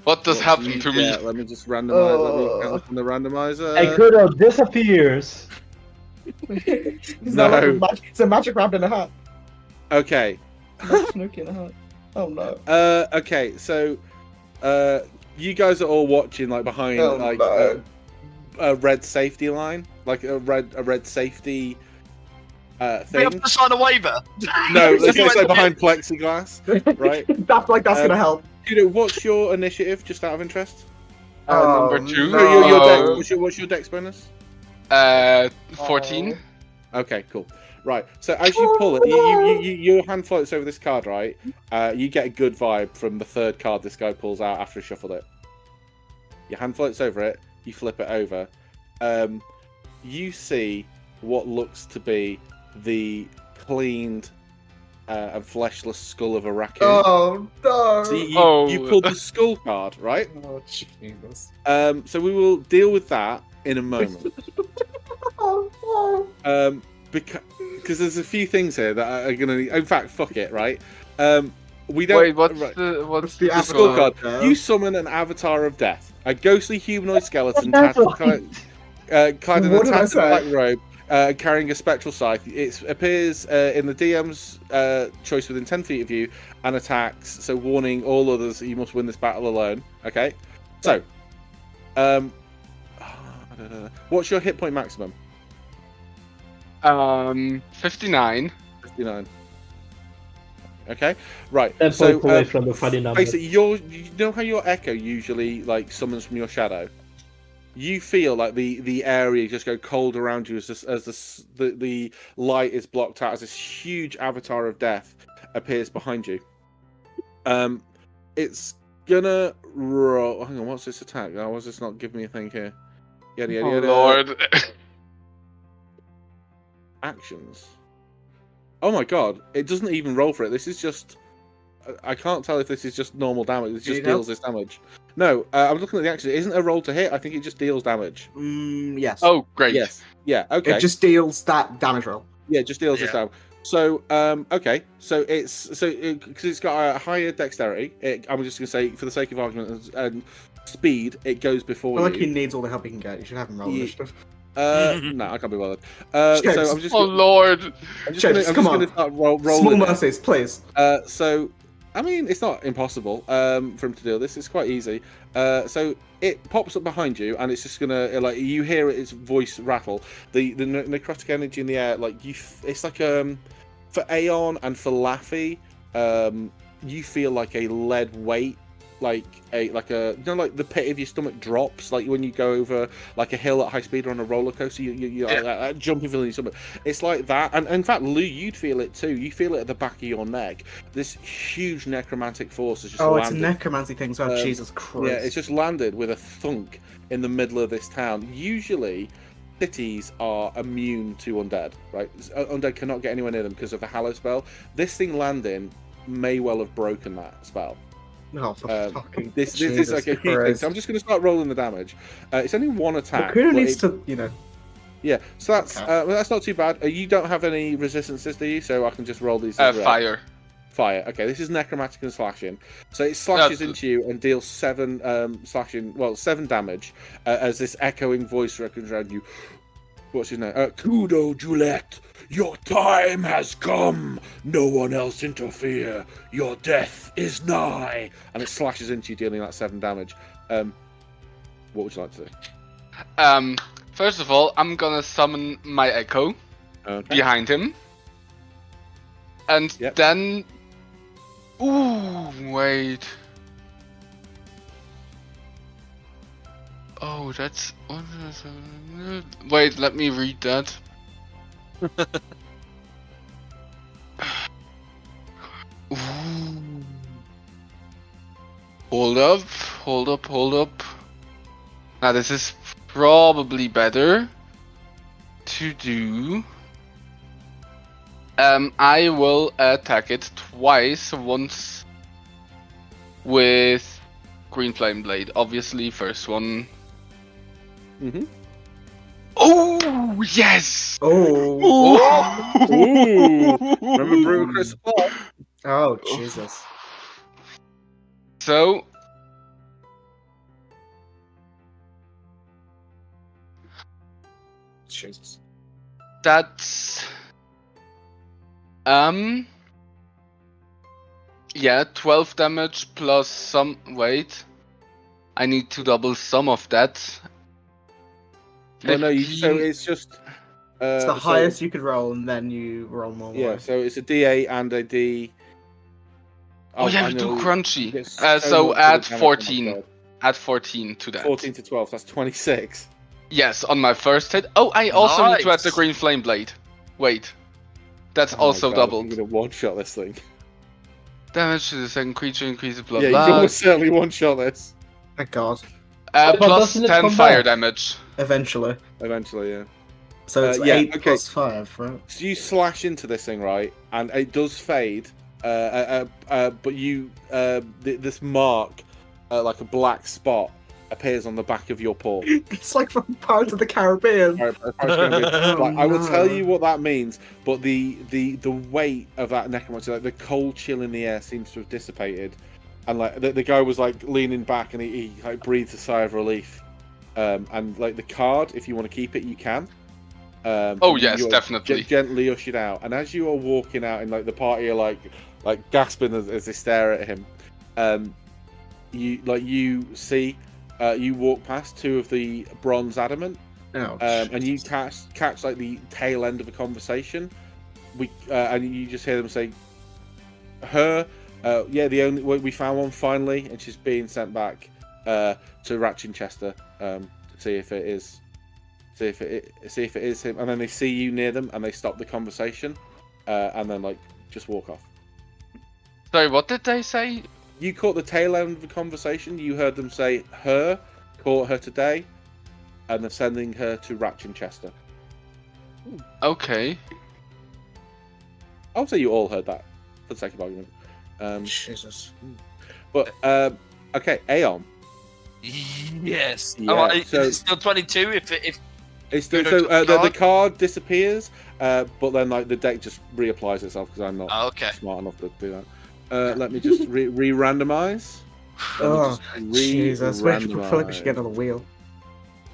What do happen you to me? get? Let me just randomize. Let me Oh. open the randomizer. Akudo disappears. It's not like No. it's a magic rabbit in a hat. Okay. Magic snooki in a hat. Oh no. Okay. So, you guys are all watching like behind Oh, like no. a red safety line, like a red safety We thing. have to sign a waiver. No, You it's went- like behind plexiglass, right? That's Um, gonna help. What's your initiative? Just out of interest. Number Oh, 2. no. Your Oh. dex, what's your dex bonus? 14. Okay, cool. Right. So as you pull it, your hand floats over this card, right? You get a good vibe from the third card this guy pulls out after he shuffled it. Your hand floats over it. You flip it over. You see what looks to be the cleaned and fleshless skull of a raccoon. Oh no. So you Oh. pulled the skull card, right? Oh Jesus. So we will deal with that in a moment. Oh, Because there's a few things here that are gonna. In fact, fuck it, right? We don't. Wait, what's right. what's the The avatar skull card. of death? You summon an avatar of death, a ghostly humanoid skeleton That's clad in a What did I tattered say? black robe, carrying a spectral scythe. It appears in the DM's choice within 10 feet of you and attacks. So, warning all others that you must win this battle alone. Okay. So, what's your hit point maximum? 59. 59. Okay, right. 10 So points away from the funny number. basically, you know how your echo usually like summons from your shadow. You feel like the area just go cold around you as the light is blocked out as this huge avatar of death appears behind you. It's gonna roll. Hang on, what's this attack? Oh, was this not giving me a thing here? Yada yada Oh yada. lord. Actions. Oh my god! It doesn't even roll for it. This is just. I can't tell if this is just normal damage. It just deals this damage. No, I'm looking at the action. It isn't a roll to hit. I think it just deals damage. Yes. Oh great. Yes. Yeah. Okay. It just deals that damage roll. Yeah, just deals this damage. So, okay. So because it's got a higher dexterity. I'm just gonna say, for the sake of argument and speed, it goes before I feel like he you. needs all the help he can get. You should have him roll Yeah. initiative. No, I can't be bothered. So James. I'm just. Oh lord. I'm just James, come on. gonna start rolling. Small it. mercies, please. So, I mean, it's not impossible for him to do this. It's quite easy. So it pops up behind you, and it's just gonna like you hear its voice rattle. The necrotic energy in the air, like it's like for Aeon and for Laffy, you feel like a lead weight, like like the pit of your stomach drops, like when you go over like a hill at high speed or on a roller coaster, you like jumping feeling in your stomach. It's like that, and in fact, Lou, you'd feel it too. You feel it at the back of your neck. This huge necromantic force has just Oh, landed. it's a necromancy thing as well. Jesus Christ. Yeah, it's just landed with a thunk in the middle of this town. Usually, cities are immune to undead, right? Undead cannot get anywhere near them because of the Hallow spell. This thing landing may well have broken that spell. Oh, for fucking This is like a huge thing. Christ. So I'm just going to start rolling the damage. It's only one attack. Kuno but needs it- to, you know. Yeah, so that's Okay. well, that's not too bad. You don't have any resistances, do you? So I can just roll these. as well. Fire. Fire. Okay, this is necromantic and slashing. So it slashes into you and deals 7 7 damage as this echoing voice reckons around you. What's his name? Kudo, Juliet, your time has come. No one else interfere. Your death is nigh. And it slashes into you, dealing that 7 damage. What would you like to do? First of all, I'm gonna summon my echo Okay. behind him. And Yep. then... Ooh, wait. Oh, that's... Wait, let me read that. Ooh. Hold up. Hold up. Now this is probably better to do. I will attack it twice. Once with Green Flame Blade, obviously. First one. Mm-hmm. Oh yes! Oh. Ooh. Remember Brutal Crystal Ball? Oh, Jesus. So Jesus. that's yeah, 12 damage plus some. Wait, I need to double some of that. Well, no, so 15. it's just. It's the highest you could roll, and then you roll more. Yeah, so it's a D8 and a D. Oh yeah, I we do know, you crunchy. get So much add damage, oh my 14. God. Add 14 to that. 14 to 12, that's 26. Yes, on my first hit. Oh, I also need to add the Nice. Green Flame Blade. Wait, that's Oh my also God, doubled. I'm gonna one-shot this thing. Damage to the second creature increases blah Yeah, you blah. can almost certainly one-shot this. Thank God. But Plus doesn't it 10 come fire back? damage. Eventually. Eventually, yeah. So it's yeah, 8 okay. plus 5, right? So you slash into this thing, right? And it does fade. But you, this mark, like a black spot, appears on the back of your paw. It's like from Pirates of the Caribbean. Like, I will no. tell you what that means, but the weight of that necromancy, like the cold chill in the air, seems to have dissipated, and like the guy was like leaning back, and he like breathes a sigh of relief. And like the card, if you want to keep it, you can. Oh yes, you're definitely. Gently ushered out, and as you are walking out, and like the party are like gasping as they stare at him. You see. You walk past two of the bronze adamant, Oh, and you catch like the tail end of a conversation. And you just hear them say, "Her, we found one finally, and she's being sent back to Ratchinchester to see if it is him." And then they see you near them, and they stop the conversation, and then like just walk off. Sorry, what did they say? You caught the tail end of the conversation. You heard them say, "Her, caught her today," and they're sending her to Ratchinchester. Okay. I'll say you all heard that, for the sake of argument. Jesus. But okay, Aeon. Yes. Yeah, Oh, so- is it still 22? If It's You the, know, so the the card disappears, but then like the deck just reapplies itself because I'm not oh, okay. smart enough to do that. Let me just re-randomize. Oh, Jesus. I feel like we should get on the wheel.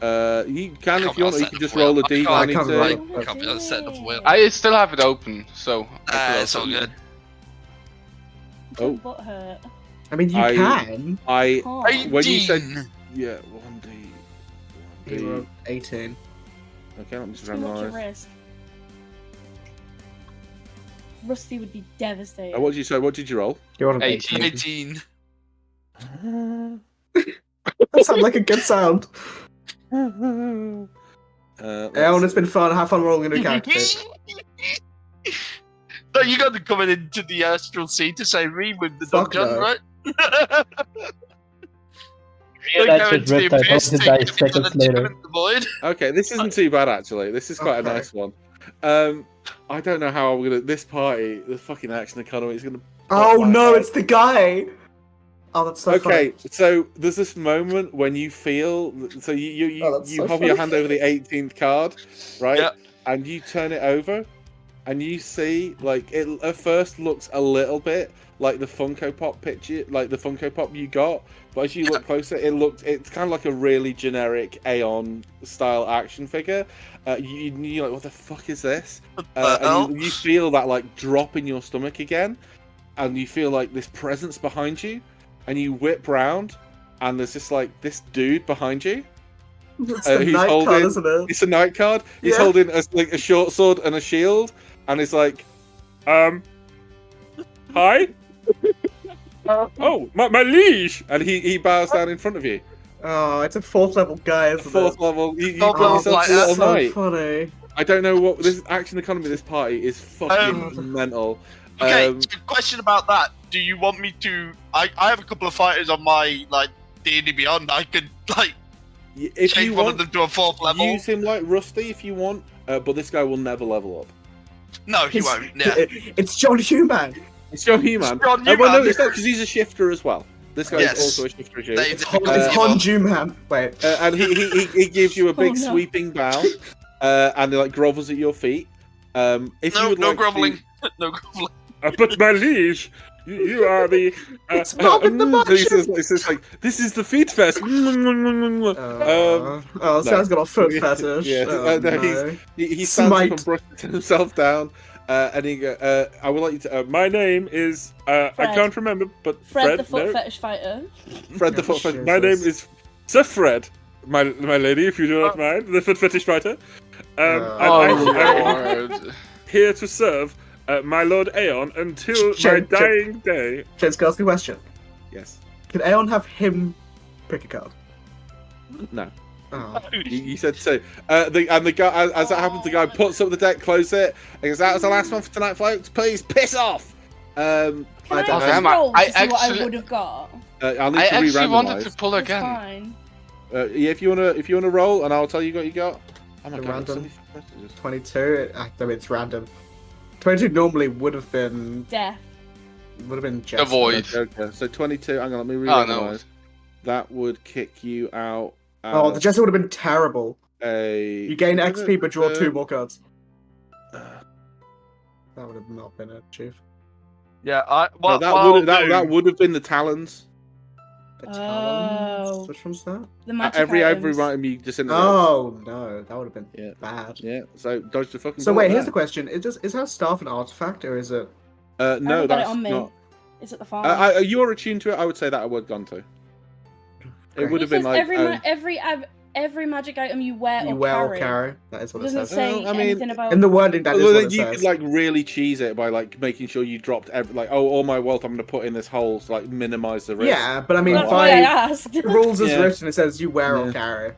You can if you want, or you can just Well, roll a I can't- I can't roll D20. it. Can't be set of will. I still have it open, so I could It's all open it. good. Oh. Butt hurt. I mean, you can. I Can't. when you said 18. yeah, 1D. You rolled 18. Okay, let me just Too much at randomize. risk. Rusty would be devastated. What did you say? What did you roll? You rolled an 18. 18. 18. That sounds like a good sound. Let's Alan, it's been fun. Have fun rolling a new character. No, you got to come into the astral sea to save me with the Fuck dungeon, no. right? Real Don't that's go with into the Rift, I hope abyss, to take die it into seconds the later. gem in the void. Okay, this isn't too bad actually. This is quite a Okay. nice one. I don't know how I'm gonna. This party, the fucking action economy is gonna. Oh my no, head. it's the guy! Oh, that's so Okay, funny. so there's this moment when you feel. So you Oh, that's so hover your funny. hand over the 18th card, right? Yeah. And you turn it over, and you see like it at first looks a little bit like the Funko Pop picture, like the Funko Pop you got. But as you look closer, it's kind of like a really generic Aeon style action figure. You're like, what the fuck is this? And you feel that like drop in your stomach again, and you feel like this presence behind you, and you whip round, and there's this like this dude behind you. It's the who's night card, holding- isn't it? It's a knight card. He's Yeah. holding a short sword and a shield, and he's like, hi. Oh, my liege! And he bows down in front of you. Oh, it's a 4th level guy, isn't Fourth it? level. You Fourth got level, yourself like, a little That's so knight. funny. I don't know what this action economy. This party is fucking mental. Okay, so question about that. Do you want me to? I have a couple of fighters on my D&D Beyond, I could like If change you one want, of them to a 4th level. use him like Rusty if you want, but this guy will never level up. No, he It's- won't. Yeah. It's John Human. It's John Human. It's John Well, no, Human. it's not because he's a shifter as well. This guy Yes. is also a shifter as you. They- It's they- Hon, it's Hon Juman. Wait. And he gives you a big Oh, no. sweeping bow, and he like grovels at your feet. If you No, would no like groveling. To, No groveling. But my liege, you are the. It's Marvin the Martian. He says like, this is the feet fest. Oh, this guy's got a foot fetish. Yeah, Oh, no, no. He stands up Smite. and brushes himself down, and he go, I would like you to. My name is. I Fred. can't remember, but Fred the foot no. fetish fighter. Fred the Oh, foot fetish. shit. My name is Sir Fred, my lady, if you do not mind, the foot fetish fighter. And I'm Lord. here to serve my Lord Aeon until my Check. dying day. James, can I ask you a question? Yes. Can Aeon have him pick a card? No. Oh. You said so. The guy, as that happens, the guy puts up the deck, closes it, and goes, "That was the last one for tonight, folks. Please piss off." Can I, I don't just know. roll I to see what I actually- would have got? I'll need I to actually wanted re-randomize. to pull That's again. fine. Yeah, if you wanna roll, and I'll tell you what you got. Oh my The god, random. so many messages. 22. I mean, it's random. 22 normally would have been Death. Jester. Avoid. Okay, so 22. Hang on, let me Oh, no. re-randomize. That would kick you out. Oh, the Jester would have been terrible. A You gain XP but draw 2 more cards. That would have not been it, Chief. Yeah, No, what that I'll would do- that would have been the talons. The Oh. Talons? Which one's that? The magic Every items. item you just in the Oh, no. That would have been Yeah. bad. Yeah, so dodge the fucking. So bullet wait, here's there. the question. Is her staff an artifact or is it... No, I haven't got it that's on me. not. It's at the farm. You are attuned to it. I would say that I would have gone to. It Great. would It have been says like every magic item you wear You or wear or carry. carry? That is It what it doesn't says. say Well, I mean, anything about. In the wording, that is Although what then it you says. could like really cheese it by like making sure you dropped like all my wealth I'm going to put in this hole to like minimize the risk. Yeah, but I mean, That's why I by asked. the rules as Yeah. written, it says you wear or Yeah. carry.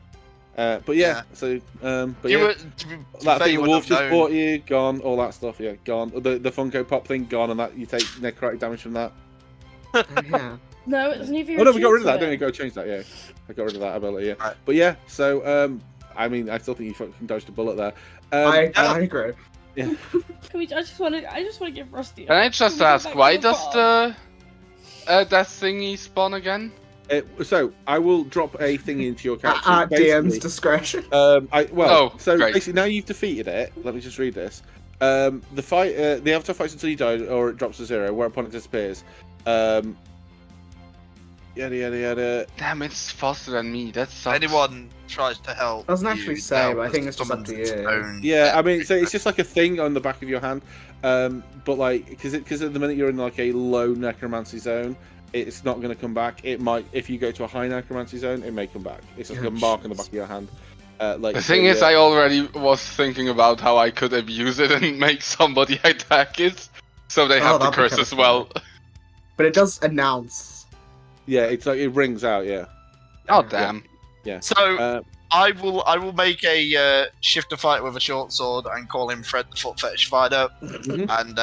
But yeah, so but You yeah, were, to be that fair, thing you Wolf wouldn't just have known. bought you gone, all that stuff, yeah, gone. The Funko Pop thing gone, and that you take necrotic damage from that. Oh, yeah. No, it doesn't even. Oh no, we got rid of that. Don't we go change that? Yeah, I got rid of that ability. Yeah, Right. but yeah, so I mean, I still think you fucking dodged a bullet there. I agree. Can we? I just want to give Rusty. Can I just Can we go ask, back why to the does farm? the that thingy spawn again? So I will drop a thing into your character. At DM's Basically, discretion. Oh, so great. basically now you've defeated it. Let me just read this. The fight, the avatar fights until you die, or it drops to 0, whereupon it disappears. Yada yada yada. Damn, it's faster than me. That sucks. Anyone tries to help. Doesn't actually you, say, they'll but I think it's just up summon to its you. own- Yeah, I mean, so it's just like a thing on the back of your hand. But like, because at the minute you're in like a low necromancy zone, it's not going to come back. It might, if you go to a high necromancy zone, it may come back. It's just like a mark on the back of your hand. Like The thing is, I already was thinking about how I could abuse it and make somebody attack it, so they have the that'd be curse kinda as well. But it does announce. yeah, it's like it rings out. Yeah. Oh damn! So Uh, I will make a shifter fight with a short sword and call him Fred the Foot Fetish Fighter. Mhm. And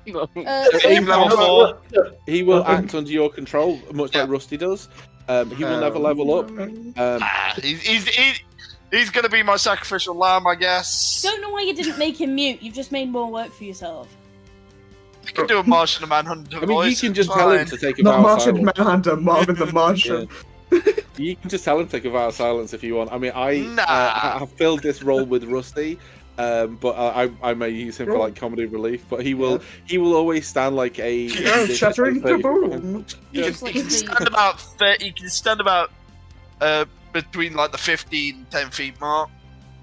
No. aim level 4. He will act under your control, much like Rusty does. He will never level up. He's gonna be my sacrificial lamb, I guess. Don't know why you didn't make him mute. You've just made more work for yourself. I can do a Martian and Manhunter I mean, you voice. can just it's tell him fine. to take a Not vow of Martian silence. Manhunter, Marvin the Martian. You can just tell him to take a vow of silence if you want. I mean, I Nah. have filled this role with Rusty, but I may use him for like comedy relief. But he will always stand like a Shattering kaboom. You Just can, like you can the- stand about 30. You can stand about between like the 15 and 10 feet mark.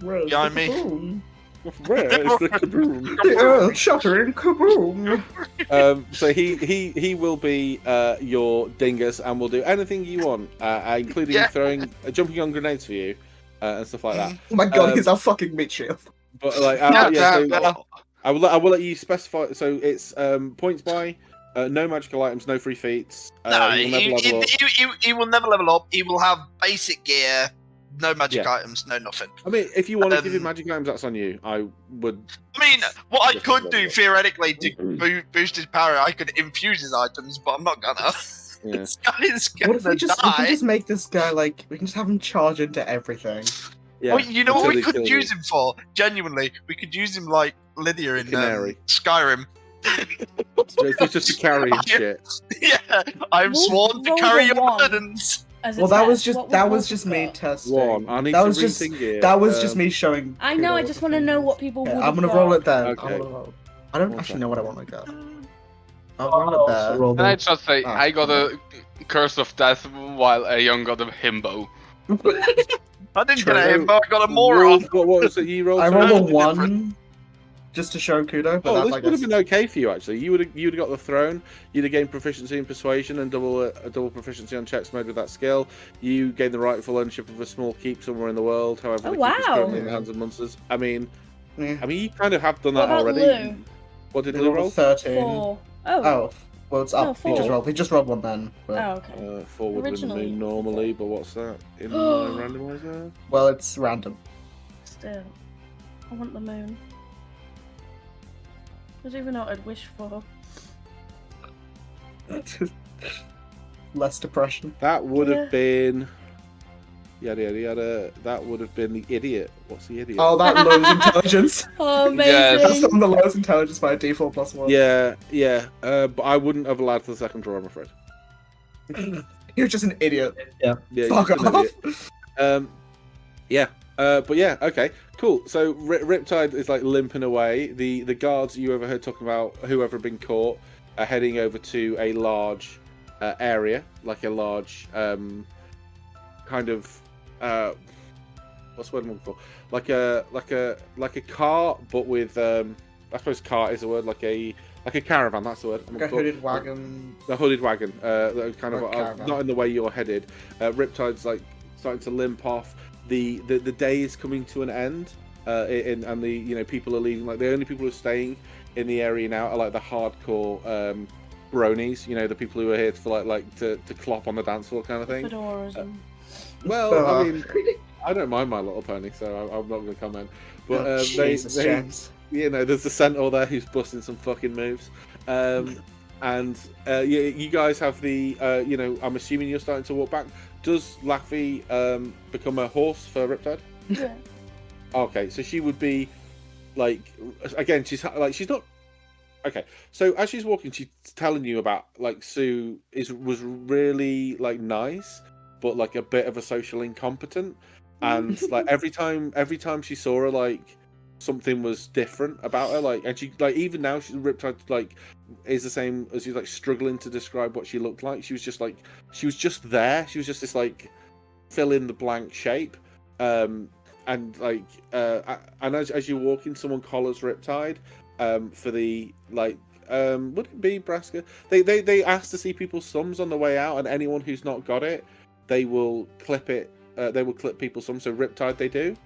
Behind me. Where is the kaboom? The earth shattering kaboom. So he will be your dingus and will do anything you want, including Yeah. jumping on grenades for you and stuff like that. Oh my god, Um, he's our fucking meat shield. But like, Yeah, yeah, yeah, so yeah. I will let you specify. So it's points by, no magical items, no free feats. No, you will never level up. he will never level up. He will have basic gear, no magic Yeah. items, no nothing. I mean, if you want to give him Um, magic items, that's on you. I would. I mean, what I Just could level do up. theoretically to boost his power, I could infuse his items, but I'm not gonna. Yeah. This guy is What if gonna we just make this guy like we can just have him charge into everything? Yeah. Well, you know what until we they could kill use him for? Genuinely, we could use him like Lydia in Canary. Skyrim. It's just to carry and shit. Yeah, I'm Wolf sworn to rolled carry a your one. burdens. As a Well, that was test. just What that would was just Wolf me got? testing. One. I need That to was just rethink it. that was just me showing. I know. I kudos just to want to know things. what people would Yeah, have I'm gonna got. roll it then. Okay. I'm gonna roll. I don't One actually know what I want to go. I'll Oh, roll it also there. rolled Can I it. just say, I got a curse of death while Aeon got a himbo. I didn't True. get a him, but I got a Wolf, moron. what was it you rolled? I sorry? rolled a Totally one, just to show kudo. But Oh, that's this I would have guess. been okay for you actually. You'd have got the throne. You'd have gained proficiency in persuasion and double proficiency on checks made with that skill. You gained the rightful ownership of a small keep somewhere in the world. However, Oh, the keep is wow. currently in the hands of monsters. I mean, Yeah. you kind of have done What that about already. Lou? What did They Lou rolled a roll? 13. 4. Oh. Oh, well, it's No, up. He just 4. rolled. He just rolled one then. But, Oh, okay. 4 would have been the Originally, moon normally, but what's that in my randomizer? well, it's random. Still. I want the moon. I don't even know what I'd wish for. Less depression. That would Yeah. have been. Yada yada yada. That would have been the idiot. What's the idiot? Oh, that lowers intelligence. Oh, Yes. That's amazing! on the lowest intelligence by a default +1. Yeah. But I wouldn't have allowed for the second draw, I'm afraid. You're just an idiot. Yeah, Fuck you're just an off. idiot. Yeah. But yeah, okay, cool. So Riptide is like limping away. The guards you overheard talking about whoever had been caught are heading over to a large area, like a large kind of what's the word I'm looking for? Like a cart, but with I suppose cart is a word, like a caravan. That's the word. I'm Like a looking for. hooded wagon. The hooded wagon, kind Or of caravan. not in the way you're headed. Riptide's like starting to limp off. The day is coming to an end, and the people are leaving. Like the only people who are staying in the area now are like the hardcore bronies. The people who are here for like to clop on the dance floor kind of thing. Fedoras and... Well, I mean, I don't mind My Little Pony, so I'm not going to comment. But Oh, Jesus, James. there's the centaur there who's busting some fucking moves. And you guys have the, I'm assuming you're starting to walk back. Does Laffy become a horse for Riptide? Yeah. Okay, so she would be like, again, she's not. Okay, so as she's walking, she's telling you about like Sue was really like nice, but like a bit of a social incompetent, and like every time she saw her, like something was different about her, like, and she like even now she's Riptide like is the same as she's like struggling to describe what she looked like. She was just there. She was just this like fill in the blank shape, and like and as you're walking, someone collars Riptide. For the like, would it be Braska? They ask to see people's thumbs on the way out, and anyone who's not got it, they will clip it. They will clip people's thumbs. So Riptide, they do.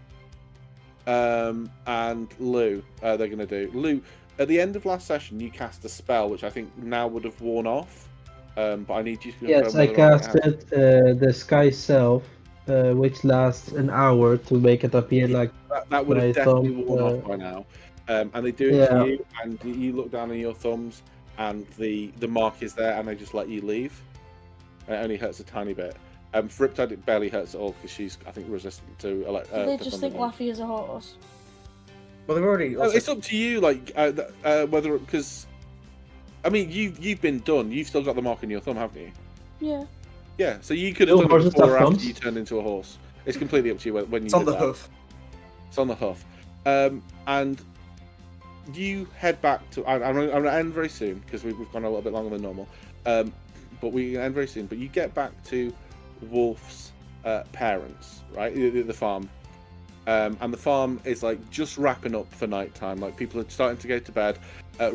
And Lou, they're gonna do. Lou, at the end of last session, you cast a spell, which I think now would have worn off. But I need you to confirm Yes, I whether or not it has. casted the Sky Self, which lasts an hour to make it appear like That would have my definitely thumb, worn off by now. And they do it Yeah. to you, and you look down on your thumbs, and the mark is there, and they just let you leave. And it only hurts a tiny bit. For Riptide, it barely hurts at all because she's, I think, resistant to. Do they just think Laffy is a horse? Well, they've already. No, it's up to you, like whether, because I mean you've been done. You've still got the mark on your thumb, haven't you? Yeah. Yeah. So you could have No done it horses before or have after thumbs? you turned into a horse. It's completely up to you when you. It's on did the that. hoof. It's on the hoof. And you head back to. I'm going to end very soon because we've gone a little bit longer than normal. But we end very soon. But you get back to Wolf's parents, right? The farm. And the farm is like just wrapping up for night time. Like people are starting to go to bed.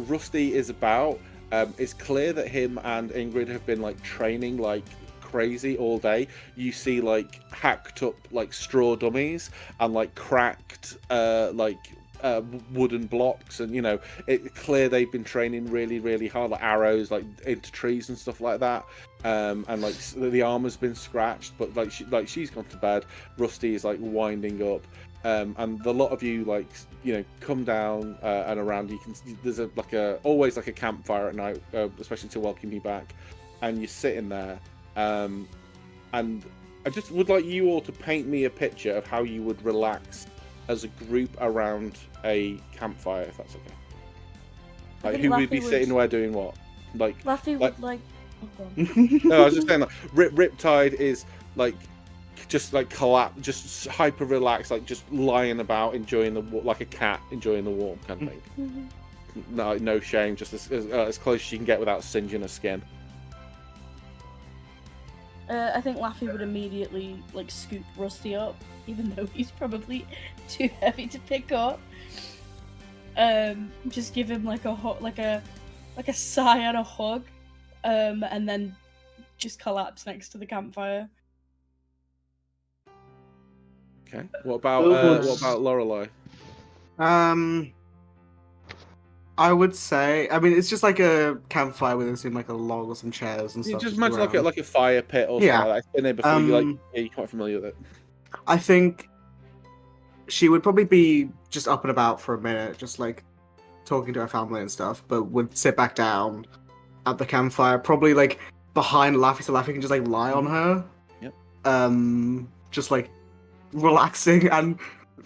Rusty is about. It's clear that him and Ingrid have been like training like crazy all day. You see like hacked up like straw dummies and like cracked wooden blocks, and it's clear they've been training really, really hard, like arrows like into trees and stuff like that. And like the armor's been scratched, but she's gone to bed. Rusty is like winding up. And the lot of you come down and around. There's always like a campfire at night, especially to welcome you back. and you're sitting there, and I just would like you all to paint me a picture of how you would relax as a group around a campfire, if that's okay. Like, who would be sitting where doing what? Like, Laffy would like. Oh, go on. no, I was just saying, like, Riptide is like just like collapse, just hyper relaxed, like just lying about, enjoying like a cat enjoying the warmth kind of thing. No shame, just as close as you can get without singeing her skin. I think Laffy would immediately like scoop Rusty up, even though he's probably too heavy to pick up. Just give him like a sigh and a hug, and then just collapse next to the campfire. Okay. What about Lorelei? I would say, I mean, it's just like a campfire with like a log or some chairs and You stuff. just imagine like a fire pit or something like that. It's been there before. You're quite familiar with it. I think she would probably be just up and about for a minute, just like talking to her family and stuff, but would sit back down at the campfire, probably like behind Laffy, so Laffy can just like lie on her. Yep. Just like relaxing and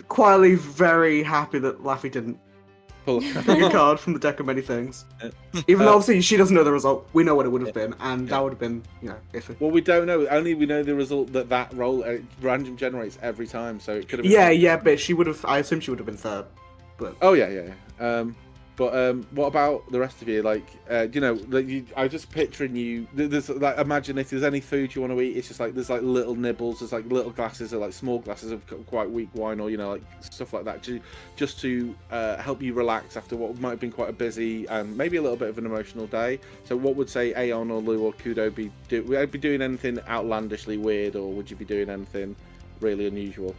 quietly very happy that Laffy didn't Pull pick a card from the deck of many things. Even though obviously she doesn't know the result, we know what it would have been, and that would have been, iffy. Well, we don't know. Only we know the result that roll random generates every time, so it could have been. Yeah, but she would have. I assume she would have been third. But Oh yeah. But what about the rest of you? Like, I just picturing you. There's like, imagine if there's any food you want to eat. It's just like there's like little nibbles. There's like little glasses, or like small glasses of quite weak wine, or like stuff like that, just to help you relax after what might have been quite a busy and maybe a little bit of an emotional day. So, what would say Aeon or Lou or Kudo be do? Would I be doing anything outlandishly weird, or would you be doing anything really unusual?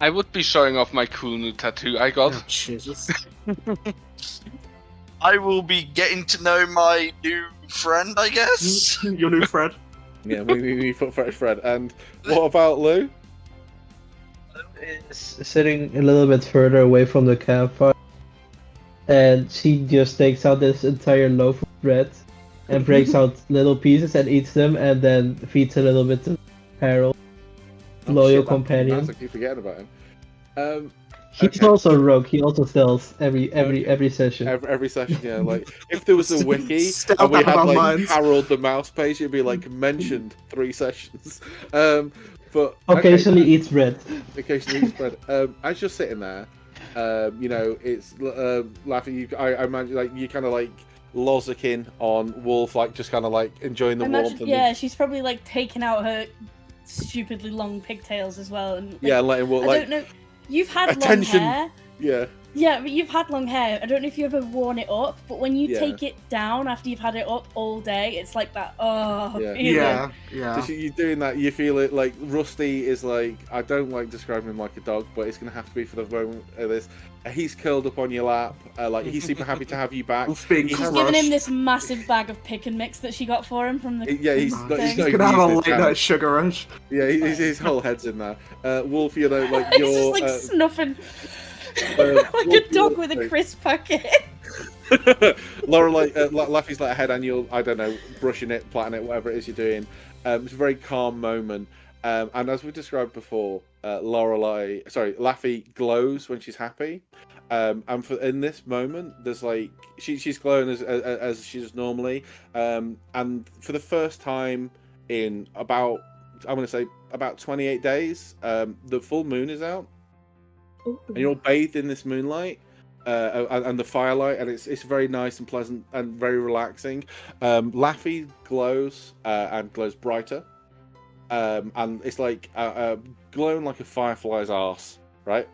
I would be showing off my cool new tattoo I got. oh, Jesus. I will be getting to know my new friend, I guess. Your new Fred. Yeah, we put fresh Fred. And what about Lou? Is sitting a little bit further away from the campfire, and she just takes out this entire loaf of bread and breaks out little pieces and eats them, and then feeds a little bit to Harold, loyal companion. I keep forgetting about him. He's also a rogue. He also steals every session. Every session, yeah. Like if there was a wiki Stealth and we out of had our like minds. Harold the mouse page, it'd be like mentioned 3 sessions. But Occasionally eats bread. occasionally eats bread. As you're sitting there, it's laughing. I imagine like you kind of like lozzicking on Wolf, like just kind of like enjoying the warmth. And she's probably like taking out her stupidly long pigtails as well, and letting Wolf I like don't know. You've had attention. long hair. Yeah. Yeah, but you've had long hair. I don't know if you've ever worn it up, but when you Yeah. take it down after you've had it up all day, it's like that. Oh, Yeah. feeling. Yeah. So you're doing that, you feel it like Rusty is like, I don't like describing him like a dog, but it's going to have to be for the moment of this. He's curled up on your lap, like he's super happy to have you back. Wolf being He's She's crushed. giving him this massive bag of pick and mix that she got for him from the. Yeah, he's He's not gonna even have a using his late hand. night sugar rush. Yeah, his whole head's in there. Wolf, like He's you're just like snuffing Wolf, like a dog you're- with a crisp packet. Lorelei, Laffy's like head, and you're, I don't know, brushing it, plaiting it, whatever it is you're doing. It's a very calm moment. And as we described before, Laffy glows when she's happy. And in this moment, there's like she's glowing as she does normally. And for the first time in about 28 days, the full moon is out, and you're all bathed in this moonlight. And the firelight, and it's very nice and pleasant and very relaxing. Laffy glows and glows brighter, and it's like glowing like a firefly's arse, right?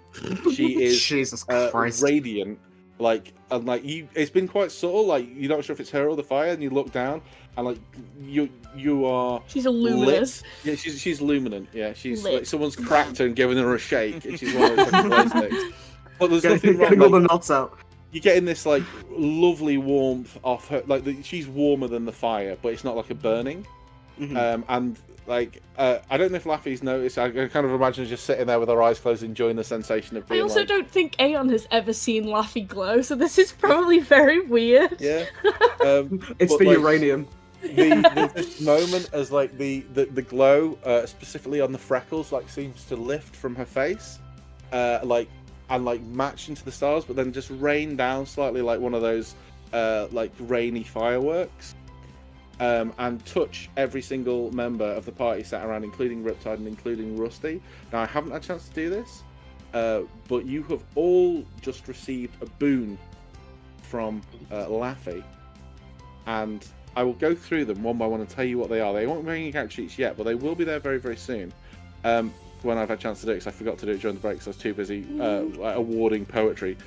She is Jesus Christ. radiant, and you. It's been quite subtle, like you're not sure if it's her or the fire, and you look down, and like you are. She's a luminous. Lit. Yeah, she's luminant. Yeah, she's Lit. like someone's cracked her and given her a shake, and she's one of those fucking glow sticks. But there's nothing wrong. Getting all the Like, knots out. you're getting this like lovely warmth off her. Like she's warmer than the fire, but it's not like a burning. Mhm. And like I don't know if Laffy's noticed. I kind of imagine her just sitting there with her eyes closed, enjoying the sensation of I being. also like, don't think Aeon has ever seen Laffy glow, so this is probably very weird. Yeah. It's but, the like, uranium. There's this moment as like the glow, specifically on the freckles, like seems to lift from her face, like match into the stars, but then just rain down slightly like one of those like rainy fireworks, and touch every single member of the party sat around, including Riptide and including Rusty. Now I haven't had a chance to do this, but you have all just received a boon from Laffy, and I will go through them one by one and tell you what they are. They won't be making character sheets yet, but they will be there very, very soon. When I've had a chance to do it, because I forgot to do it during the break, because I was too busy awarding poetry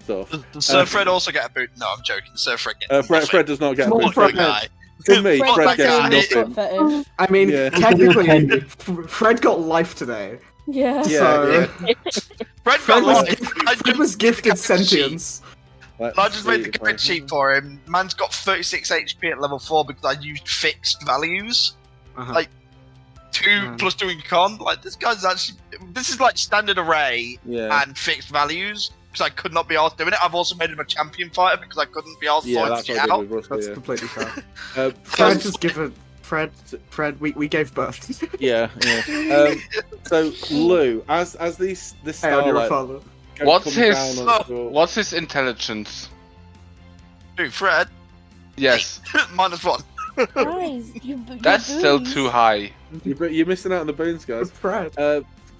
stuff. Does Sir Fred also get a boot? No, I'm joking. Sir Fred gets Fred does not get a Small boot. Fred. guy. For me, Fred Fred gets gets nothing. nothing. I mean, Yeah. technically, Fred got life today. Yeah. So Fred Fred got was, life. Fred was gifted sentience. I just made the character sheet for him. Man's got 36 HP at level 4 because I used fixed values. Uh-huh. Like, 2 plus 2 in con. Like, this guy's actually... This is like standard array and fixed values, because I could not be asked doing it. I've also made him a champion fighter because I couldn't be asked sorting it out. That's completely fair. Fred Fred just give a... Fred, we gave birth. Yeah. So Lou, as this Hey, on your starlight father. What's comes his down on your- What's his intelligence? Dude, Fred, Yes, -1. Guys, that's still too high. You're missing out on the boons, guys. Fred.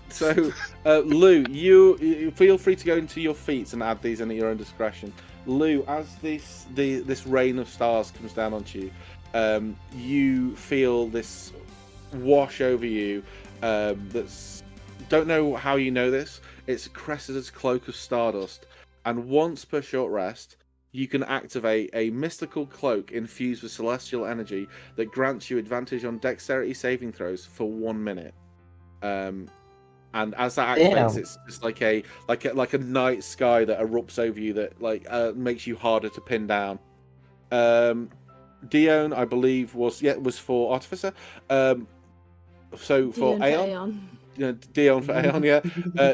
So, Lou, you feel free to go into your feats and add these in at your own discretion. Lou, as this rain of stars comes down onto you, you feel this wash over you. That's don't know how you know this. It's Cressida's cloak of stardust, and once per short rest, you can activate a mystical cloak infused with celestial energy that grants you advantage on dexterity saving throws for 1 minute. And as that activates, it's just like a night sky that erupts over you that makes you harder to pin down. Dion, I believe, was for Artificer. So for Aeon. Dion for Aeon, yeah.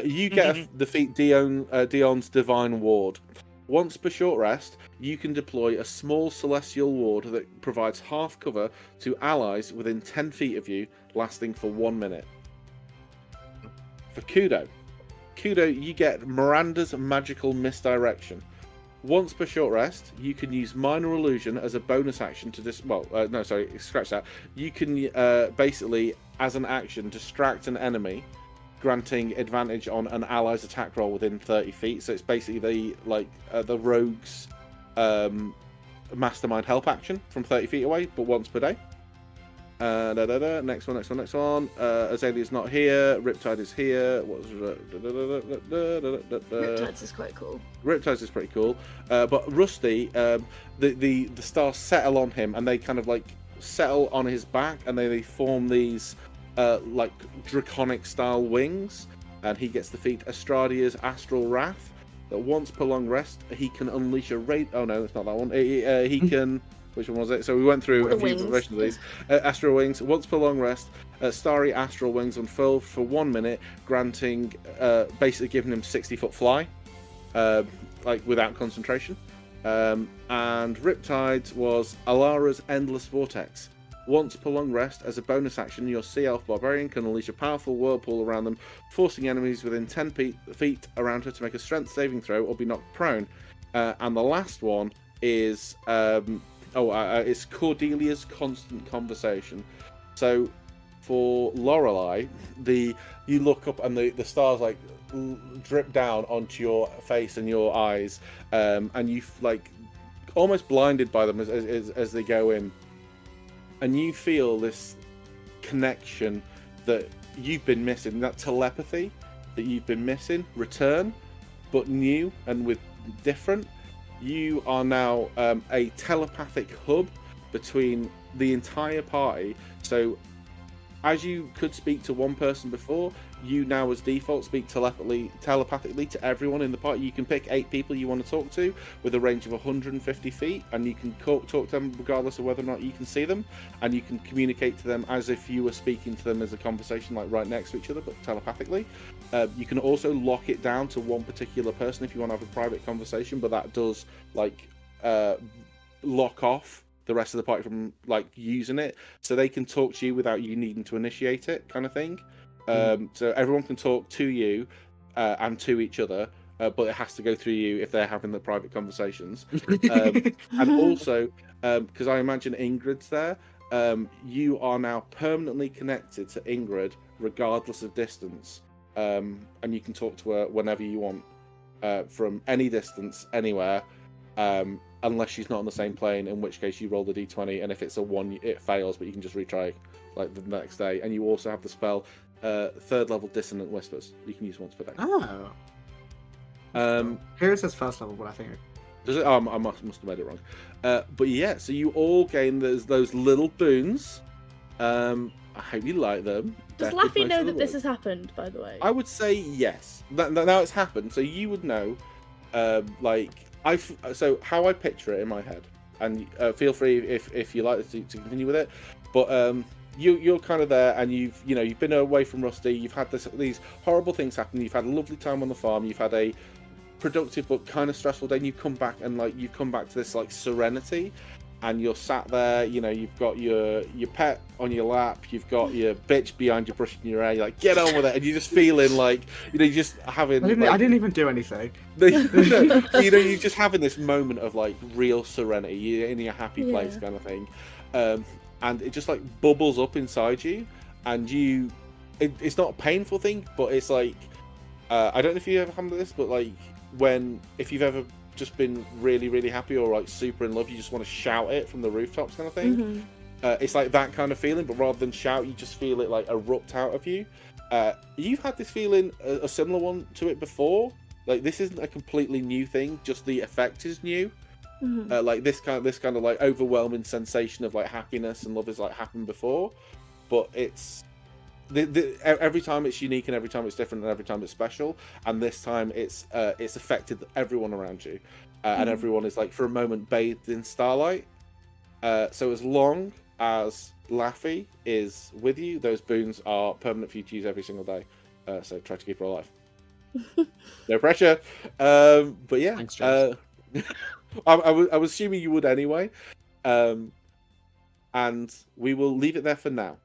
You get the feat Dion's Divine Ward. Once per short rest, you can deploy a small celestial ward that provides half cover to allies within 10 feet of you, lasting for 1 minute. For Kudo, you get Miranda's Magical Misdirection. Once per short rest, you can use Minor Illusion as a bonus action to scratch that. You can basically, as an action, distract an enemy, granting advantage on an ally's attack roll within 30 feet. So it's basically the rogue's mastermind help action from 30 feet away, but once per day. Next one. Azalea's not here. Riptide is here. Riptides is quite cool. Riptides is pretty cool. But Rusty, the stars settle on him, and they kind of settle on his back, and they form these draconic style wings. And he gets the feat Astradia's Astral Wrath. That once per long rest, he can unleash a raid. Oh no, it's not that one. He can. Which one was it? So we went through a few versions of these. Astral Wings. Once per long rest, starry Astral Wings unfurl for 1 minute, granting, basically giving him 60-foot fly, without concentration. And Riptides was Alara's Endless Vortex. Once per long rest, as a bonus action, your Sea Elf Barbarian can unleash a powerful whirlpool around them, forcing enemies within 10 feet around her to make a strength saving throw or be knocked prone. And the last one is... it's Cordelia's Constant Conversation. So for Lorelei, you look up and the stars drip down onto your face and your eyes, and you almost blinded by them as they go in, and you feel this connection that you've been missing, that telepathy that you've been missing, return, but new and with different. You are now a telepathic hub between the entire party. So, as you could speak to one person before, you now, as default, speak telepathically to everyone in the party. You can pick 8 people you want to talk to with a range of 150 feet, and you can talk to them regardless of whether or not you can see them, and you can communicate to them as if you were speaking to them as a conversation, right next to each other, but telepathically. You can also lock it down to one particular person if you want to have a private conversation, but that does lock off the rest of the party from like using it, so they can talk to you without you needing to initiate it, kind of thing. So everyone can talk to you and to each other, but it has to go through you if they're having the private conversations. And also, because I imagine Ingrid's there, you are now permanently connected to Ingrid regardless of distance, and you can talk to her whenever you want, from any distance, anywhere, unless she's not on the same plane, in which case you roll the d20, and if it's a 1, it fails, but you can just retry like the next day. And you also have the spell third level Dissonant Whispers. You can use once per day. Oh. Here it says first level, but I think. Does it? I must have made it wrong. But yeah, so you all gain those little boons. I hope you like them. Does They're Laffy most know of the that this way. has happened, by the way? I would say yes. Now it's happened, so you would know. So how I picture it in my head, and feel free if you like to continue with it. But you're kind of there, and you've been away from Rusty. You've had these horrible things happen. You've had a lovely time on the farm. You've had a productive but kind of stressful day. And you've come back, and you've come back to this like serenity. And you're sat there, you've got your pet on your lap, you've got your bitch behind you brushing your hair, you're like, get on with it, and you're just feeling like, you're just having... I didn't even do anything. You're just having this moment of like real serenity, you're in your happy place kind of thing. And it just like bubbles up inside you, and it's not a painful thing, but it's like, I don't know if you ever handled this, but like, if you've ever just been really, really happy or like super in love, you just want to shout it from the rooftops kind of thing. Mm-hmm. It's like that kind of feeling, but rather than shout, you just feel it like erupt out of you. You've had this feeling, a similar one to it before. Like, this isn't a completely new thing, just the effect is new. Mm-hmm. Like this kind of like overwhelming sensation of like happiness and love has like happened before, but it's every time it's unique, and every time it's different, and every time it's special. And this time it's affected everyone around you, and everyone is like for a moment bathed in starlight. So as long as Laffy is with you, those boons are permanent for you to use every single day. So try to keep her alive. No pressure. But yeah, Thanks, James. I was assuming you would anyway. And we will leave it there for now.